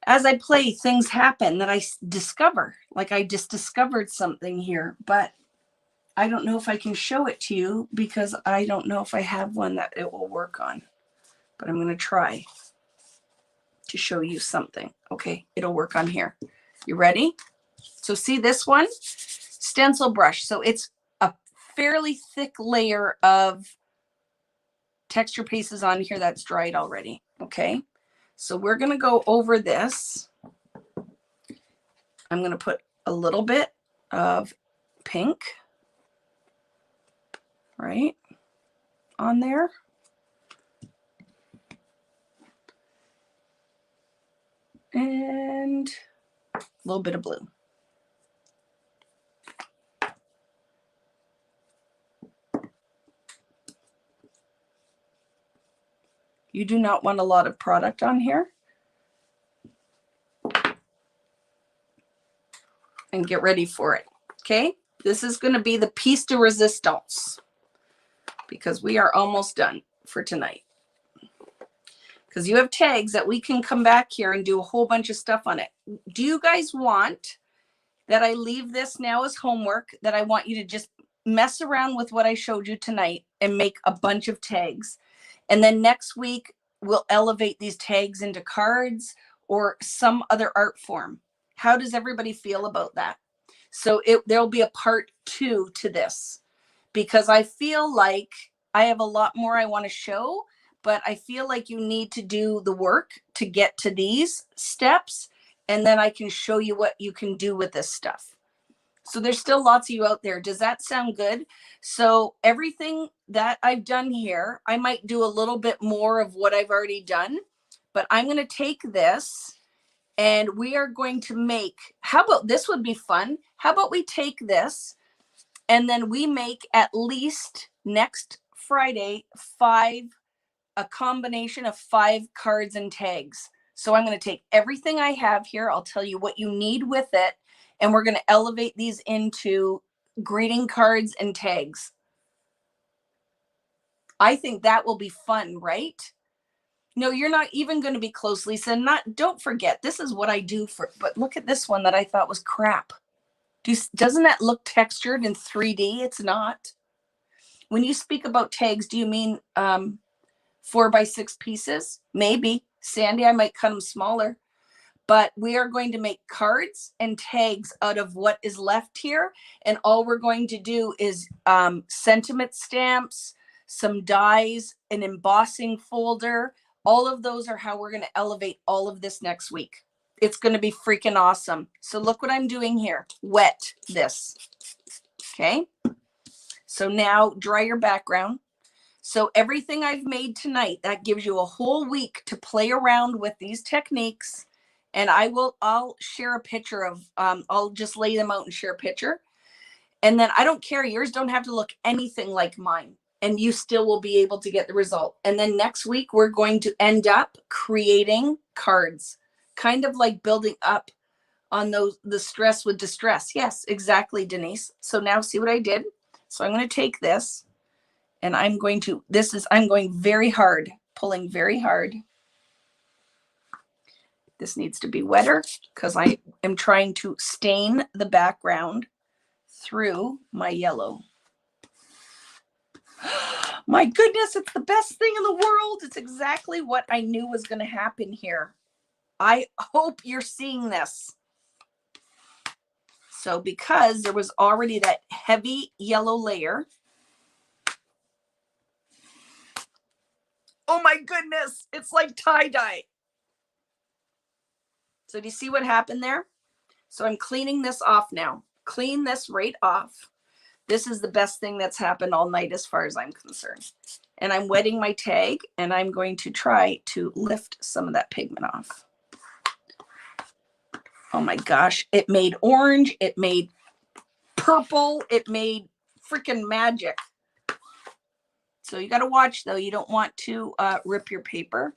As I play, things happen that I discover. Like I just discovered something here, but I don't know if I can show it to you because I don't know if I have one that it will work on. But I'm going to try to show you something. Okay, it'll work on here. You ready? So see this one? Stencil brush. So it's a fairly thick layer of texture pieces on here that's dried already. Okay, so we're going to go over this. I'm going to put a little bit of pink, right, on there. And a little bit of blue. You do not want a lot of product on here. And get ready for it. Okay, this is going to be the piece de resistance because we are almost done for tonight. Because you have tags that we can come back here and do a whole bunch of stuff on it. Do you guys want that I leave this now as homework, that I want you to just mess around with what I showed you tonight and make a bunch of tags? And then next week, we'll elevate these tags into cards or some other art form. How does everybody feel about that? So there'll be a part 2 to this, because I feel like I have a lot more I want to show, but I feel like you need to do the work to get to these steps, and then I can show you what you can do with this stuff. So there's still lots of you out there. Does that sound good? So everything that I've done here, I might do a little bit more of what I've already done, but I'm going to take this and we are going to make, how about this would be fun? How about we take this and then we make at least next Friday a combination of 5 cards and tags. So I'm going to take everything I have here. I'll tell you what you need with it. And we're going to elevate these into greeting cards and tags. I think that will be fun, right? No, you're not even going to be close, Lisa. Don't forget, this is what I do but look at this one that I thought was crap. Doesn't that look textured in 3D? It's not. When you speak about tags, do you mean 4x6 pieces? Maybe. Sandy, I might cut them smaller. But we are going to make cards and tags out of what is left here. And all we're going to do is sentiment stamps, some dies, an embossing folder. All of those are how we're going to elevate all of this next week. It's going to be freaking awesome. So look what I'm doing here. Wet this. Okay. So now dry your background. So everything I've made tonight, that gives you a whole week to play around with these techniques. And I'll share a picture of, I'll just lay them out and share a picture. And then I don't care. Yours don't have to look anything like mine. And you still will be able to get the result. And then next week, we're going to end up creating cards, kind of like building up on the stress with distress. Yes, exactly, Denise. So now see what I did? So I'm going to take this and I'm going very hard, pulling very hard. This needs to be wetter because I am trying to stain the background through my yellow. My goodness, it's the best thing in the world. It's exactly what I knew was going to happen here. I hope you're seeing this. So because there was already that heavy yellow layer. Oh my goodness, it's like tie-dye. So do you see what happened there? So I'm cleaning this off now. Clean this right off. This is the best thing that's happened all night as far as I'm concerned. And I'm wetting my tag, and I'm going to try to lift some of that pigment off. Oh my gosh, it made orange, it made purple, it made freaking magic. So you got to watch though, you don't want to rip your paper.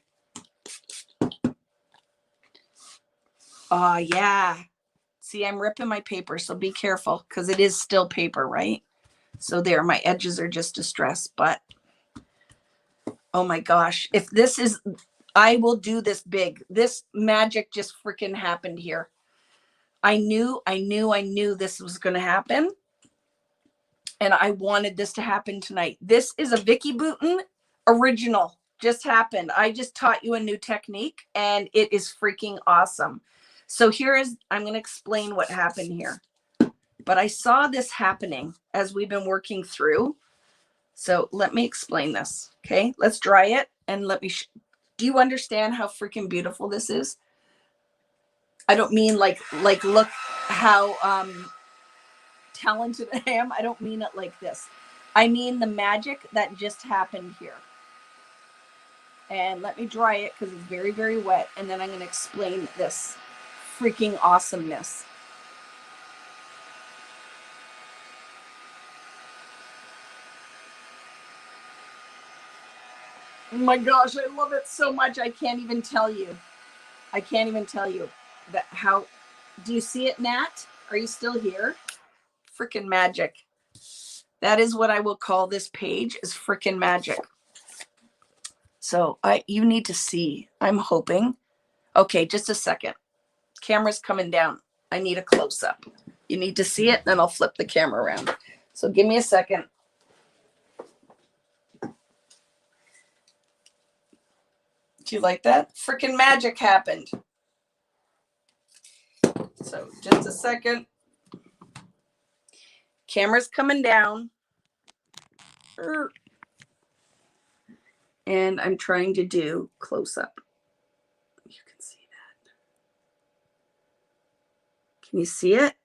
Oh yeah. See, I'm ripping my paper, so be careful because it is still paper, right? So there, my edges are just distressed, but oh my gosh, if this is, I will do this big. This magic just freaking happened here. I knew this was going to happen. And I wanted this to happen tonight. This is a Vicki Boutin original. Just happened. I just taught you a new technique and it is freaking awesome. So I'm going to explain what happened here. But I saw this happening as we've been working through. So let me explain this. Okay, let's dry it and let me, do you understand how freaking beautiful this is? I don't mean like look how talented I am. I don't mean it like this. I mean the magic that just happened here. And let me dry it because it's very, very wet. And then I'm going to explain this freaking awesomeness. Oh my gosh, I love it so much. I can't even tell you. I can't even tell you that how, do you see it, Nat? Are you still here? Freaking magic. That is what I will call this page, is freaking magic. So you need to see, I'm hoping. Okay, just a second. Camera's coming down. I need a close-up. You need to see it, then I'll flip the camera around. So give me a second. Do you like that? Freaking magic happened. So just a second. Camera's coming down. And I'm trying to do close-up. You can see that. Can you see it?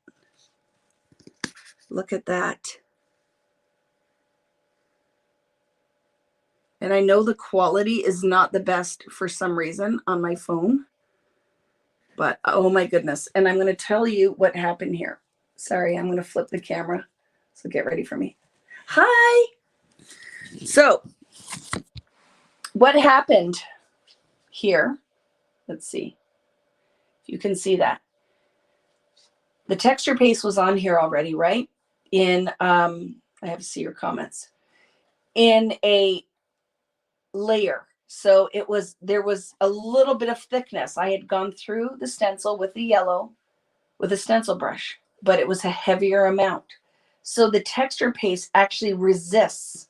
Look at that. And I know the quality is not the best for some reason on my phone. But oh my goodness. And I'm going to tell you what happened here. Sorry, I'm going to flip the camera. So get ready for me. Hi. So what happened here? Let's see if you can see that. The texture paste was on here already, right? In, I have to see your comments. In a layer. So there was a little bit of thickness. I had gone through the stencil with the yellow with a stencil brush, but it was a heavier amount. So the texture paste actually resists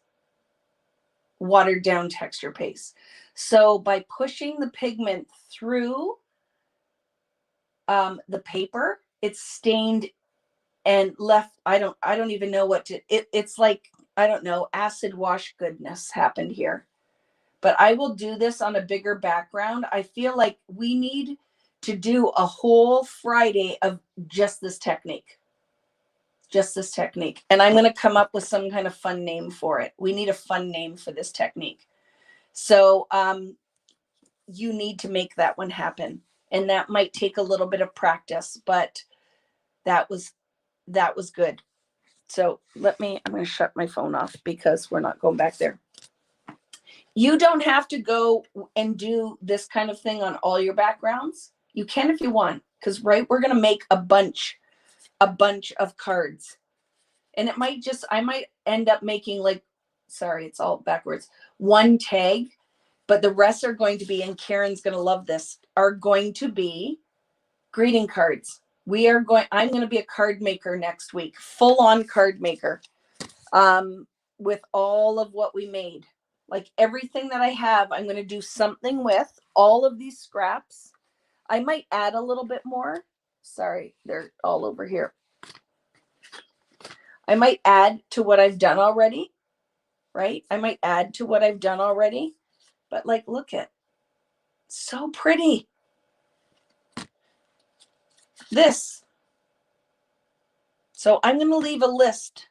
watered down texture paste. So by pushing the pigment through the paper, it's stained and left. I don't even know what to, it's like, I don't know, acid wash goodness happened here. But I will do this on a bigger background. I feel like we need to do a whole Friday of just this technique. Just this technique. And I'm going to come up with some kind of fun name for it. We need a fun name for this technique. So you need to make that one happen. And that might take a little bit of practice, but that was good. So I'm going to shut my phone off because we're not going back there. You don't have to go and do this kind of thing on all your backgrounds. You can if you want, because we're going to make a bunch of cards. And it might just, I might end up making like, sorry, it's all backwards, one tag, but the rest are going to be, and Karen's going to love this, are going to be greeting cards. I'm going to be a card maker next week, full on card maker, with all of what we made. Like everything that I have, I'm going to do something with all of these scraps. I might add a little bit more. Sorry, they're all over here. I might add to what I've done already, right? I might add to what I've done already, but like, look at, so pretty. This. So I'm going to leave a list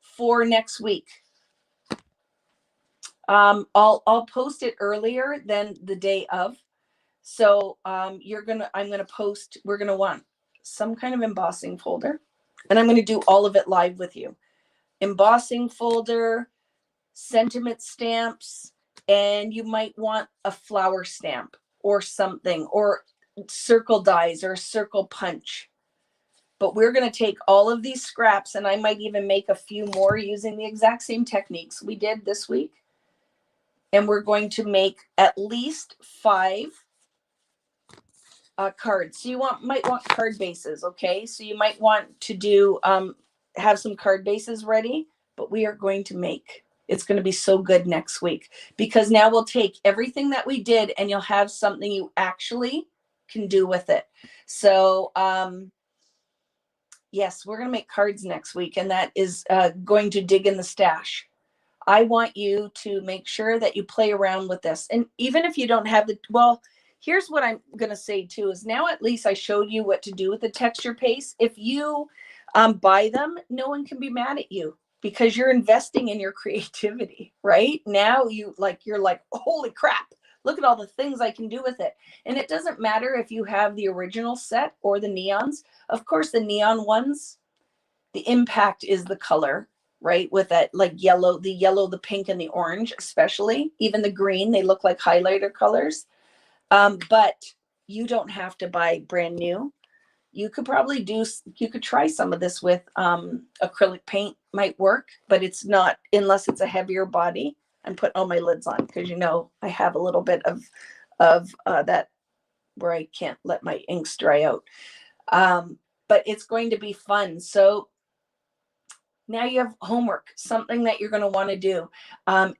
for next week. I'll post it earlier than the day of. So I'm gonna post, we're gonna want some kind of embossing folder, and I'm gonna do all of it live with you. Embossing folder, sentiment stamps, and you might want a flower stamp or something, or circle dies or a circle punch. But we're going to take all of these scraps, and I might even make a few more using the exact same techniques we did this week. And we're going to make at least 5 cards. So you might want card bases, okay? So you might want to do have some card bases ready, but we are going to make, it's going to be so good next week, because now we'll take everything that we did and you'll have something you actually can do with it. So yes, we're going to make cards next week, and that is going to dig in the stash. I want you to make sure that you play around with this. And even if you don't have the, well, here's what I'm going to say too, is now at least I showed you what to do with the texture paste. If you buy them, no one can be mad at you, because you're investing in your creativity, right? Now you're like, holy crap, look at all the things I can do with it. And it doesn't matter if you have the original set or the neons. Of course, the neon ones, the impact is the color, right? With that like yellow, the pink, and the orange, especially. Even the green, they look like highlighter colors. But you don't have to buy brand new. You could probably try some of this with acrylic paint, might work, but it's not, unless it's a heavier body. I'm putting all my lids on because, you know, I have a little bit of that where I can't let my inks dry out. But it's going to be fun. So now you have homework, something that you're going to want to do.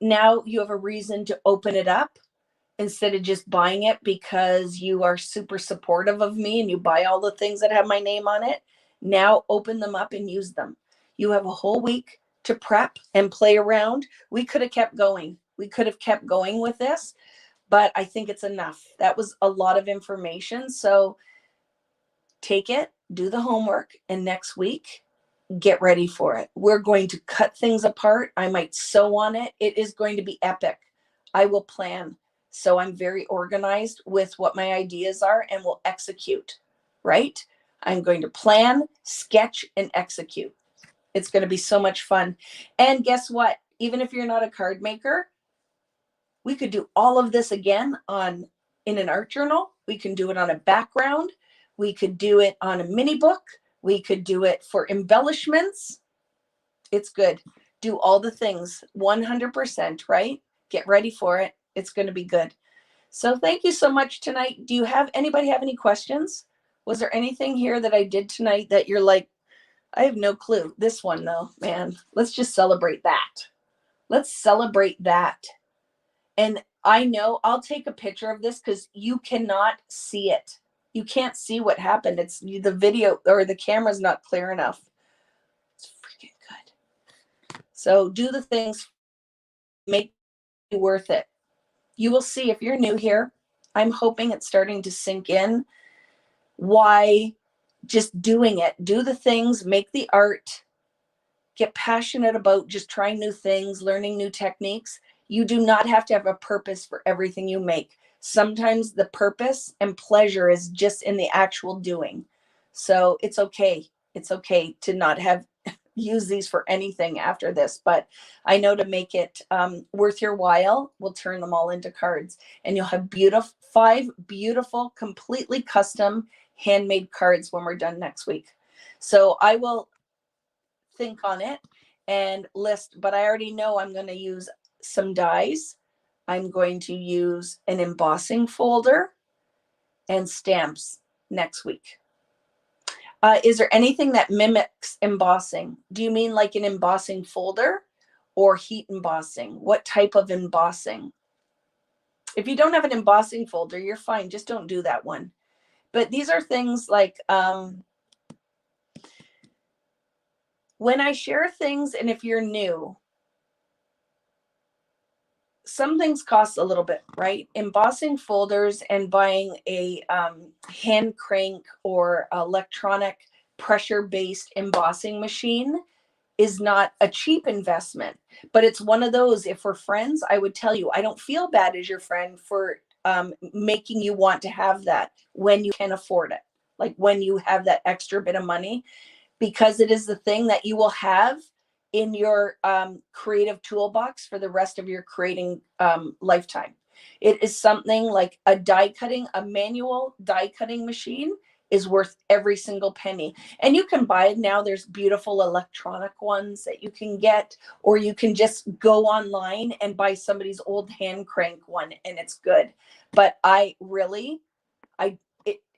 Now you have a reason to open it up instead of just buying it because you are super supportive of me and you buy all the things that have my name on it. Now open them up and use them. You have a whole week to prep and play around. We could have kept going. We could have kept going with this, but I think it's enough. That was a lot of information. So take it, do the homework, and next week, get ready for it. We're going to cut things apart. I might sew on it. It is going to be epic. I will plan. So I'm very organized with what my ideas are and will execute, right? I'm going to plan, sketch, and execute. It's going to be so much fun. And guess what? Even if you're not a card maker, we could do all of this again in an art journal. We can do it on a background. We could do it on a mini book. We could do it for embellishments. It's good. Do all the things 100%, right? Get ready for it. It's going to be good. So thank you so much tonight. Do you have anybody have any questions? Was there anything here that I did tonight that you're like, I have no clue? This one though, man, let's just celebrate that. Let's celebrate that. And I know I'll take a picture of this because you cannot see it. You can't see what happened. It's the video or the camera's not clear enough. It's freaking good. So do the things, make it worth it. You will see if you're new here. I'm hoping it's starting to sink in why just doing it. Do the things, make the art, get passionate about just trying new things, learning new techniques. You do not have to have a purpose for everything you make. Sometimes the purpose and pleasure is just in the actual doing. So it's okay. It's okay to not have use these for anything after this, but I know to make it worth your while, we'll turn them all into cards, and you'll have 5 beautiful, completely custom handmade cards when we're done next week. So I will think on it and list, but I already know I'm going to use some dies. I'm going to use an embossing folder and stamps next week. Is there anything that mimics embossing? Do you mean like an embossing folder or heat embossing? What type of embossing? If you don't have an embossing folder, you're fine. Just don't do that one. But these are things like when I share things, and if you're new, some things cost a little bit, right? Embossing folders and buying a hand crank or electronic pressure-based embossing machine is not a cheap investment, but it's one of those, if we're friends, I would tell you, I don't feel bad as your friend for making you want to have that when you can afford it, like when you have that extra bit of money, because it is the thing that you will have in your creative toolbox for the rest of your creating lifetime. It is something like a manual die cutting machine is worth every single penny. And you can buy it now. There's beautiful electronic ones that you can get, or you can just go online and buy somebody's old hand crank one and it's good. But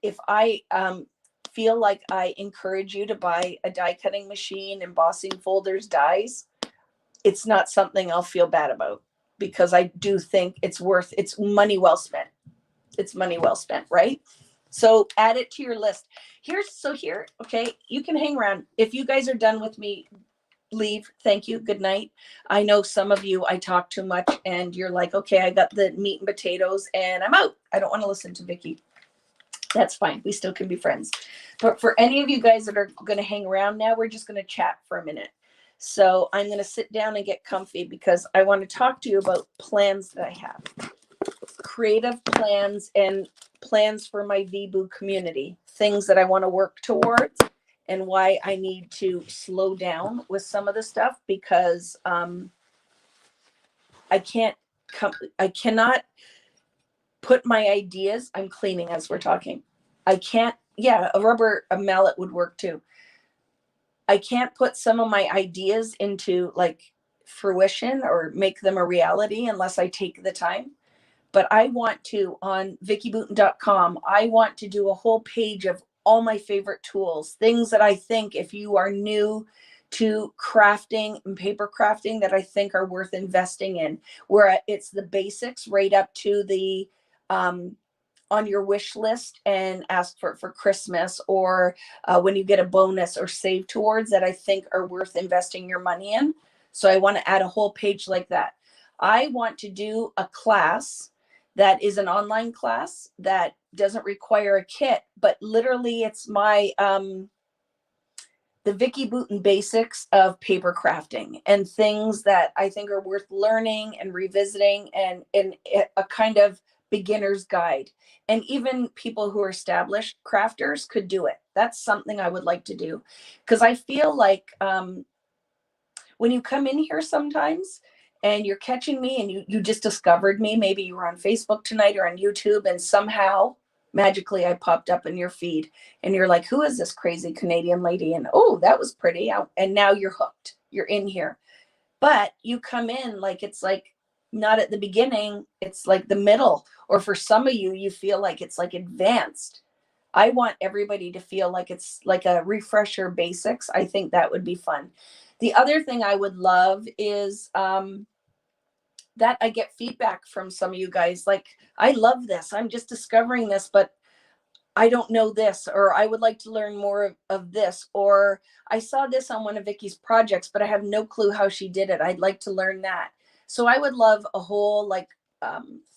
if I feel like I encourage you to buy a die cutting machine, embossing folders, dies, it's not something I'll feel bad about, because I do think it's money well spent. It's money well spent, right? So add it to your list. Here, okay, you can hang around. If you guys are done with me, leave. Thank you. Good night. I know some of you, I talk too much and you're like, okay, I got the meat and potatoes and I'm out. I don't want to listen to Vicki. That's fine. We still can be friends. But for any of you guys that are going to hang around now, we're just going to chat for a minute. So I'm going to sit down and get comfy because I want to talk to you about plans that I have. Creative plans and plans for my VBoo community. Things that I want to work towards and why I need to slow down with some of the stuff, because I cannot put my ideas, I'm cleaning as we're talking. I can't, a mallet would work too. I can't put some of my ideas into like fruition or make them a reality unless I take the time. But I want to, on vickyboutin.com, I want to do a whole page of all my favorite tools, things that I think, if you are new to crafting and paper crafting, that I think are worth investing in, where it's the basics right up to the on your wish list and ask for it for Christmas, or when you get a bonus or save towards, that I think are worth investing your money in. So I want to add a whole page like that. I want to do a class that is an online class that doesn't require a kit, but literally it's my the Vicki Boutin basics of paper crafting and things that I think are worth learning and revisiting, and a kind of beginner's guide. And even people who are established crafters could do it. That's something I would like to do, because I feel like when you come in here sometimes and you're catching me and you just discovered me, maybe you were on Facebook tonight or on YouTube, and somehow magically I popped up in your feed and you're like, who is this crazy Canadian lady? And oh, that was pretty. And now you're hooked. You're in here. But you come in like, it's like not at the beginning, it's like the middle. Or for some of you, you feel like it's like advanced. I want everybody to feel like it's like a refresher basics. I think that would be fun. The other thing I would love is that I get feedback from some of you guys. Like, I love this. I'm just discovering this, but I don't know this, or I would like to learn more of this, or I saw this on one of Vicki's projects, but I have no clue how she did it. I'd like to learn that. So I would love a whole like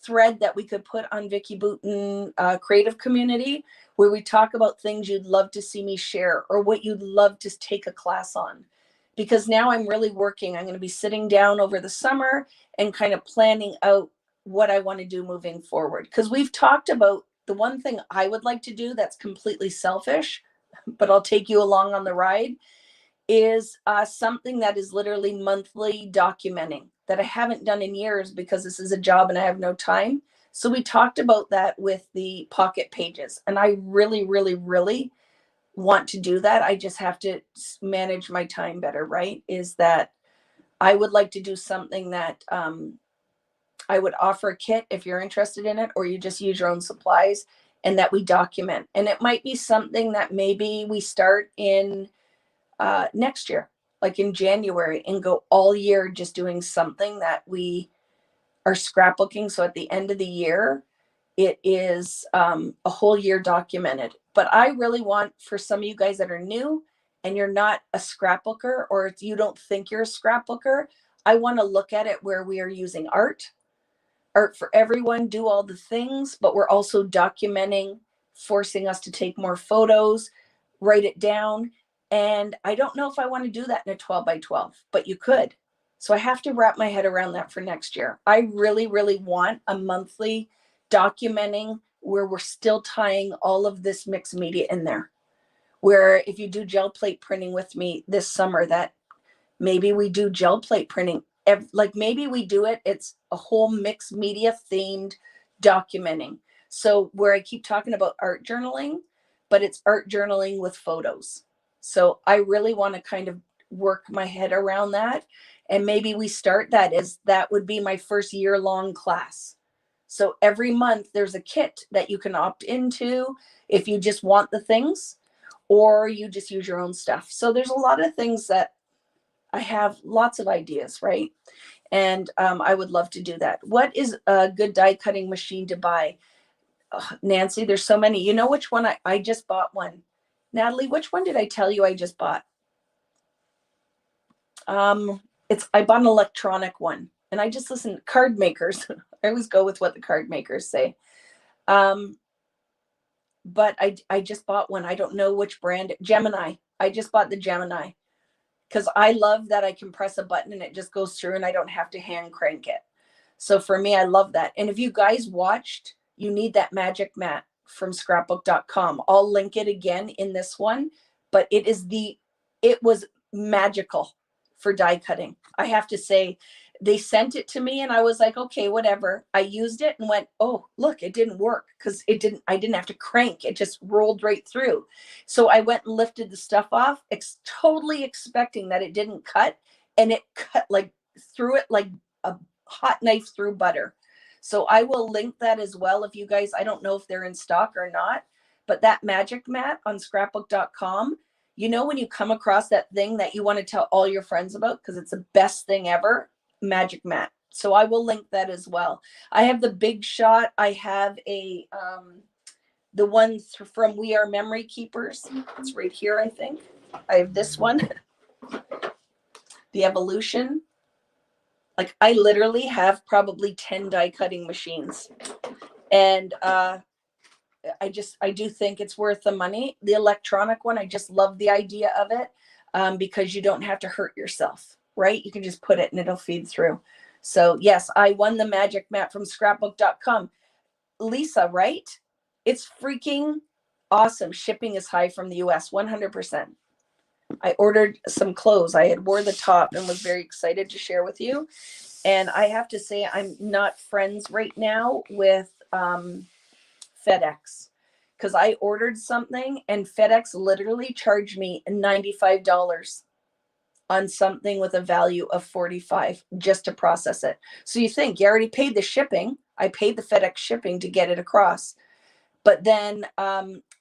thread that we could put on Vicki Boutin creative community, where we talk about things you'd love to see me share, or what you'd love to take a class on. Because now I'm really working. I'm going to be sitting down over the summer and kind of planning out what I want to do moving forward. Because we've talked about the one thing I would like to do that's completely selfish, but I'll take you along on the ride, is something that is literally monthly documenting that I haven't done in years because this is a job and I have no time. So we talked about that with the pocket pages, and I really, really, really want to do that. I just have to manage my time better, right? Is that I would like to do something that I would offer a kit if you're interested in it, or you just use your own supplies, and that we document. And it might be something that maybe we start in next year, like in January, and go all year just doing something that we are scrapbooking. So at the end of the year, it is a whole year documented. But I really want, for some of you guys that are new and you're not a scrapbooker, or you don't think you're a scrapbooker, I want to look at it where we are using art for everyone, do all the things, but we're also documenting, forcing us to take more photos, write it down. And I don't know if I want to do that in a 12 by 12, but you could. So I have to wrap my head around that for next year. I really, really want a monthly documenting where we're still tying all of this mixed media in there. Where if you do gel plate printing with me this summer, that maybe we do gel plate printing. Like maybe we do it, it's a whole mixed media themed documenting. So where I keep talking about art journaling, but it's art journaling with photos. So I really want to kind of work my head around that. And maybe we start that as that would be my first year-long class. So every month there's a kit that you can opt into if you just want the things, or you just use your own stuff. So there's a lot of things that I have, lots of ideas, right? And I would love to do that. What is a good die cutting machine to buy? Nancy, there's so many. You know which one? I just bought one. Natalie, which one did I tell you I just bought? I bought an electronic one, and I just listen. Card makers. I always go with what the card makers say. But I just bought one. I don't know which brand. Gemini. I just bought the Gemini because I love that I can press a button and it just goes through and I don't have to hand crank it. So for me, I love that. And if you guys watched, you need that magic mat from scrapbook.com. I'll link it again in this one, but it was magical for die cutting. I have to say, they sent it to me and I was like, okay, whatever. I used it and went, oh, look, it didn't work because I didn't have to crank. It just rolled right through. So I went and lifted the stuff off, totally expecting that it didn't cut, and it cut through it like a hot knife through butter. So I will link that as well. If you guys, I don't know if they're in stock or not, but that magic mat on scrapbook.com, you know, when you come across that thing that you want to tell all your friends about because it's the best thing ever, magic mat. So I will link that as well. I have the Big Shot. I have the one from We Are Memory Keepers. It's right here, I think. I have this one, the Evolution. Like I literally have probably 10 die cutting machines. And I do think it's worth the money. The electronic one, I just love the idea of it because you don't have to hurt yourself, right? You can just put it and it'll feed through. So yes, I won the magic mat from scrapbook.com. Lisa, right? It's freaking awesome. Shipping is high from the US, 100%. I ordered some clothes. I had wore the top and was very excited to share with you. And I have to say, I'm not friends right now with FedEx because I ordered something and FedEx literally charged me $95 on something with a value of $45 just to process it. So you think you already paid the shipping. I paid the FedEx shipping to get it across. But then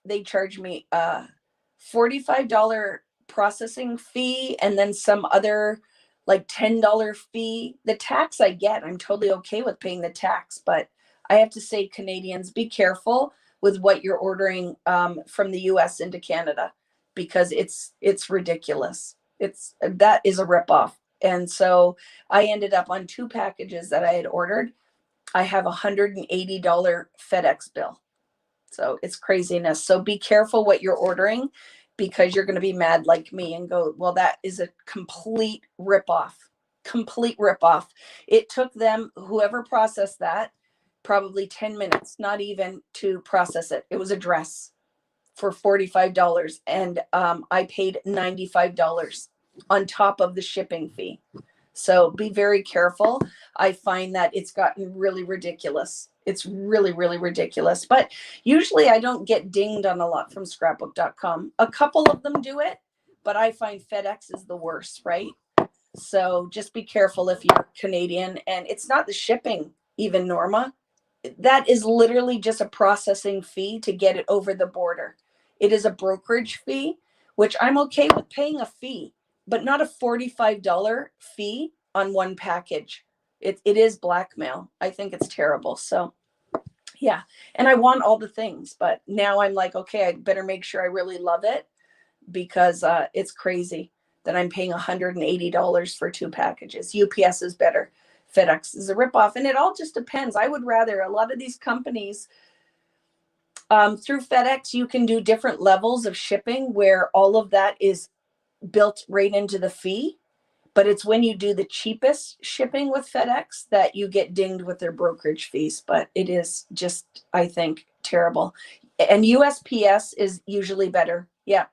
they charged me a $45 processing fee and then some other like $10 fee. The tax I get, I'm totally okay with paying the tax, but I have to say, Canadians, be careful with what you're ordering from the US into Canada because it's ridiculous. That is a ripoff. And so I ended up on 2 packages that I had ordered. I have $180 FedEx bill. So it's craziness. So be careful what you're ordering because you're going to be mad like me and go, well, that is a complete ripoff. Complete ripoff. It took them, whoever processed that, probably 10 minutes, not even to process it. It was a dress for $45 and I paid $95 on top of the shipping fee. So be very careful. I find that it's gotten really ridiculous. It's really, really ridiculous. But usually I don't get dinged on a lot from scrapbook.com. A couple of them do it, but I find FedEx is the worst, right? So just be careful if you're Canadian. And it's not the shipping even, Norma. That is literally just a processing fee to get it over the border. It is a brokerage fee, which I'm okay with paying a fee, but not a $45 fee on one package. It is blackmail. I think it's terrible. So yeah. And I want all the things, but now I'm like, okay, I better make sure I really love it because it's crazy that I'm paying $180 for 2 packages. UPS is better. FedEx is a ripoff. And it all just depends. I would rather, a lot of these companies, through FedEx, you can do different levels of shipping where all of that is built right into the fee. But it's when you do the cheapest shipping with FedEx that you get dinged with their brokerage fees. But it is just, I think, terrible. And USPS is usually better. Yeah.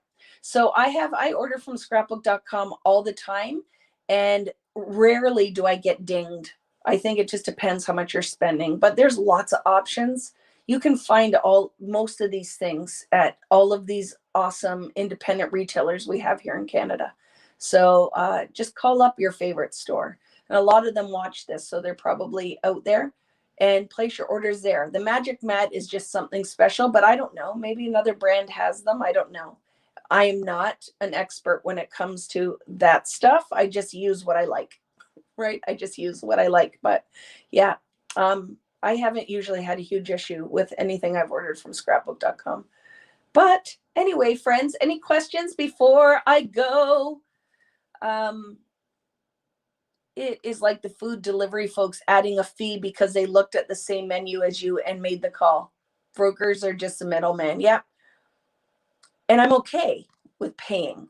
So I order from scrapbook.com all the time, and rarely do I get dinged. I think it just depends how much you're spending, but there's lots of options. You can find most of these things at all of these awesome independent retailers we have here in Canada. So just call up your favorite store. And a lot of them watch this, so they're probably out there, and place your orders there. The Magic Mat is just something special, but I don't know. Maybe another brand has them. I don't know. I am not an expert when it comes to that stuff. I just use what I like, right? I just use what I like. But yeah, I haven't usually had a huge issue with anything I've ordered from scrapbook.com. But anyway, friends, any questions before I go? It is like the food delivery folks adding a fee because they looked at the same menu as you and made the call. Brokers are just a middleman. Yeah. And I'm okay with paying.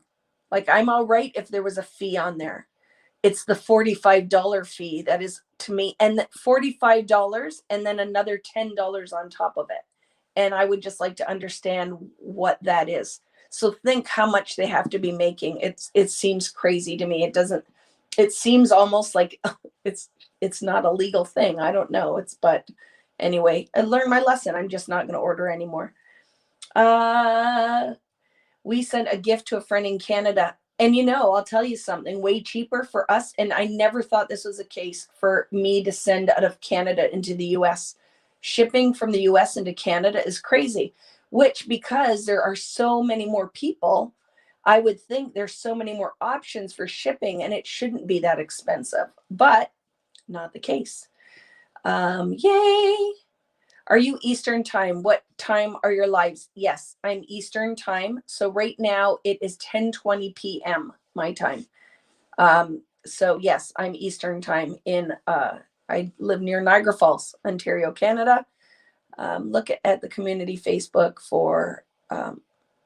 Like, I'm all right if there was a fee on there. It's the $45 fee that is, to me, and $45 and then another $10 on top of it. And I would just like to understand what that is. So think how much they have to be making. It seems crazy to me. It seems almost like it's not a legal thing. I don't know. But anyway, I learned my lesson. I'm just not going to order anymore. We sent a gift to a friend in Canada. And I'll tell you something, way cheaper for us. And I never thought this was a case for me to send out of Canada into the US. Shipping from the US into Canada is crazy, which, because there are so many more people, I would think there's so many more options for shipping and it shouldn't be that expensive, but not the case. Yay. Are you Eastern time? What time are your lives? Yes, I'm Eastern time. So right now it is 10:20 p.m. my time. So yes, I'm Eastern time I live near Niagara Falls, Ontario, Canada. Look at the community Facebook for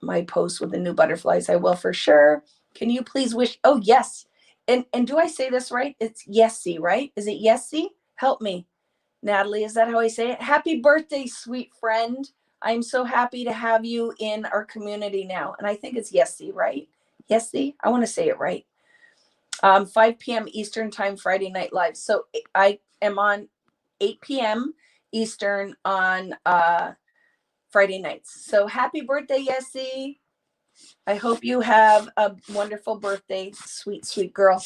my post with the new butterflies. I will for sure. Can you please wish? Oh, yes. And do I say this right? It's Yesy, right? Is it Yesy? Help me. Natalie, is that how I say it? Happy birthday, sweet friend. I'm so happy to have you in our community now. And I think it's Yesy, right? Yesy? I want to say it right. 5 p.m. Eastern time, Friday Night Live. So I am on 8 p.m. Eastern on Friday nights. So happy birthday, Yesy. I hope you have a wonderful birthday, sweet, sweet girl.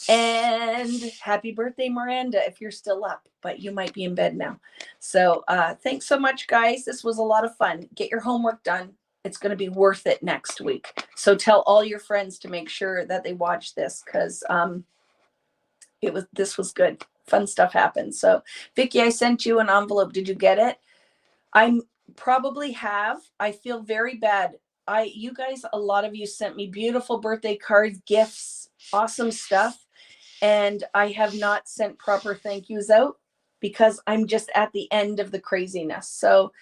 And happy birthday, Miranda, if you're still up, but you might be in bed now. So thanks so much, guys. This was a lot of fun. Get your homework done. It's going to be worth it next week. So tell all your friends to make sure that they watch this, because this was good. Fun stuff happened. So Vicki, I sent you an envelope. Did you get it? I probably have. I feel very bad. You guys, a lot of you sent me beautiful birthday cards, gifts, awesome stuff. And I have not sent proper thank yous out because I'm just at the end of the craziness. So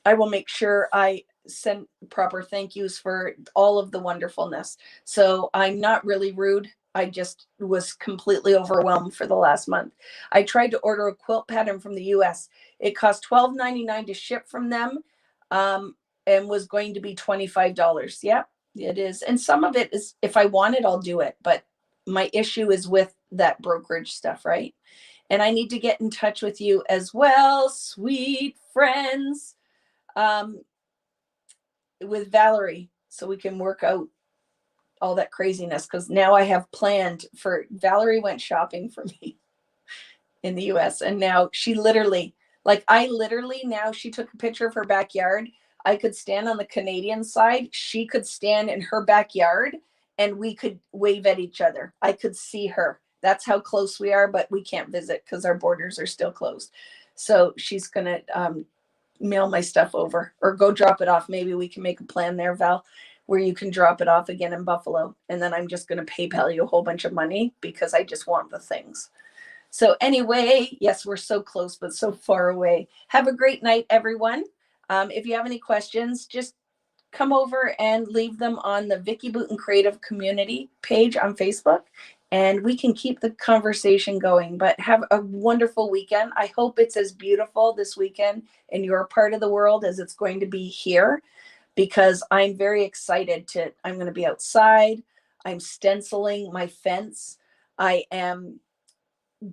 I will make sure I send proper thank yous for all of the wonderfulness. So I'm not really rude. I just was completely overwhelmed for the last month. I tried to order a quilt pattern from the US. It cost $12.99 to ship from them, and was going to be $25. Yep, it is. And some of it is, if I want it, I'll do it. But my issue is with that brokerage stuff, right? And I need to get in touch with you as well, sweet friends, with Valerie, so we can work out all that craziness, because now I have planned for Valerie went shopping for me in the US, and now she literally, now she took a picture of her backyard. I could stand on the Canadian side, she could stand in her backyard, and we could wave at each other. I could see her. That's how close we are, but we can't visit because our borders are still closed. So she's gonna mail my stuff over or go drop it off. Maybe we can make a plan there, Val. where you can drop it off again in Buffalo. And then I'm just going to PayPal you a whole bunch of money because I just want the things. So anyway, yes, we're so close, but so far away. Have a great night, everyone. If you have any questions, just come over and leave them on the Vicki Boutin Creative Community page on Facebook, and we can keep the conversation going. But have a wonderful weekend. I hope it's as beautiful this weekend in your part of the world as it's going to be here, because I'm very excited I'm going to be outside. I'm stenciling my fence. I am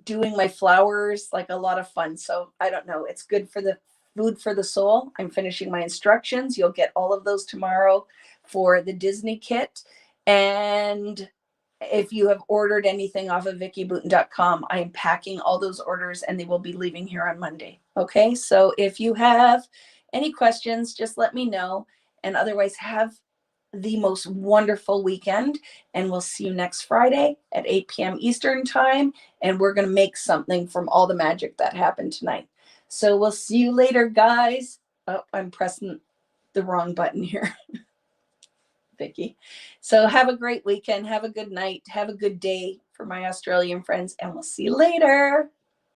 doing my flowers, like a lot of fun. So I don't know. It's good for the food for the soul. I'm finishing my instructions. You'll get all of those tomorrow for the Disney kit. And if you have ordered anything off of vickyboutin.com, I am packing all those orders and they will be leaving here on Monday. Okay. So if you have any questions, just let me know. And otherwise, have the most wonderful weekend, and we'll see you next Friday at 8 p.m. Eastern time, and we're going to make something from all the magic that happened tonight. So we'll see you later, guys. Oh, I'm pressing the wrong button here, Vicki. So have a great weekend. Have a good night. Have a good day for my Australian friends, and we'll see you later.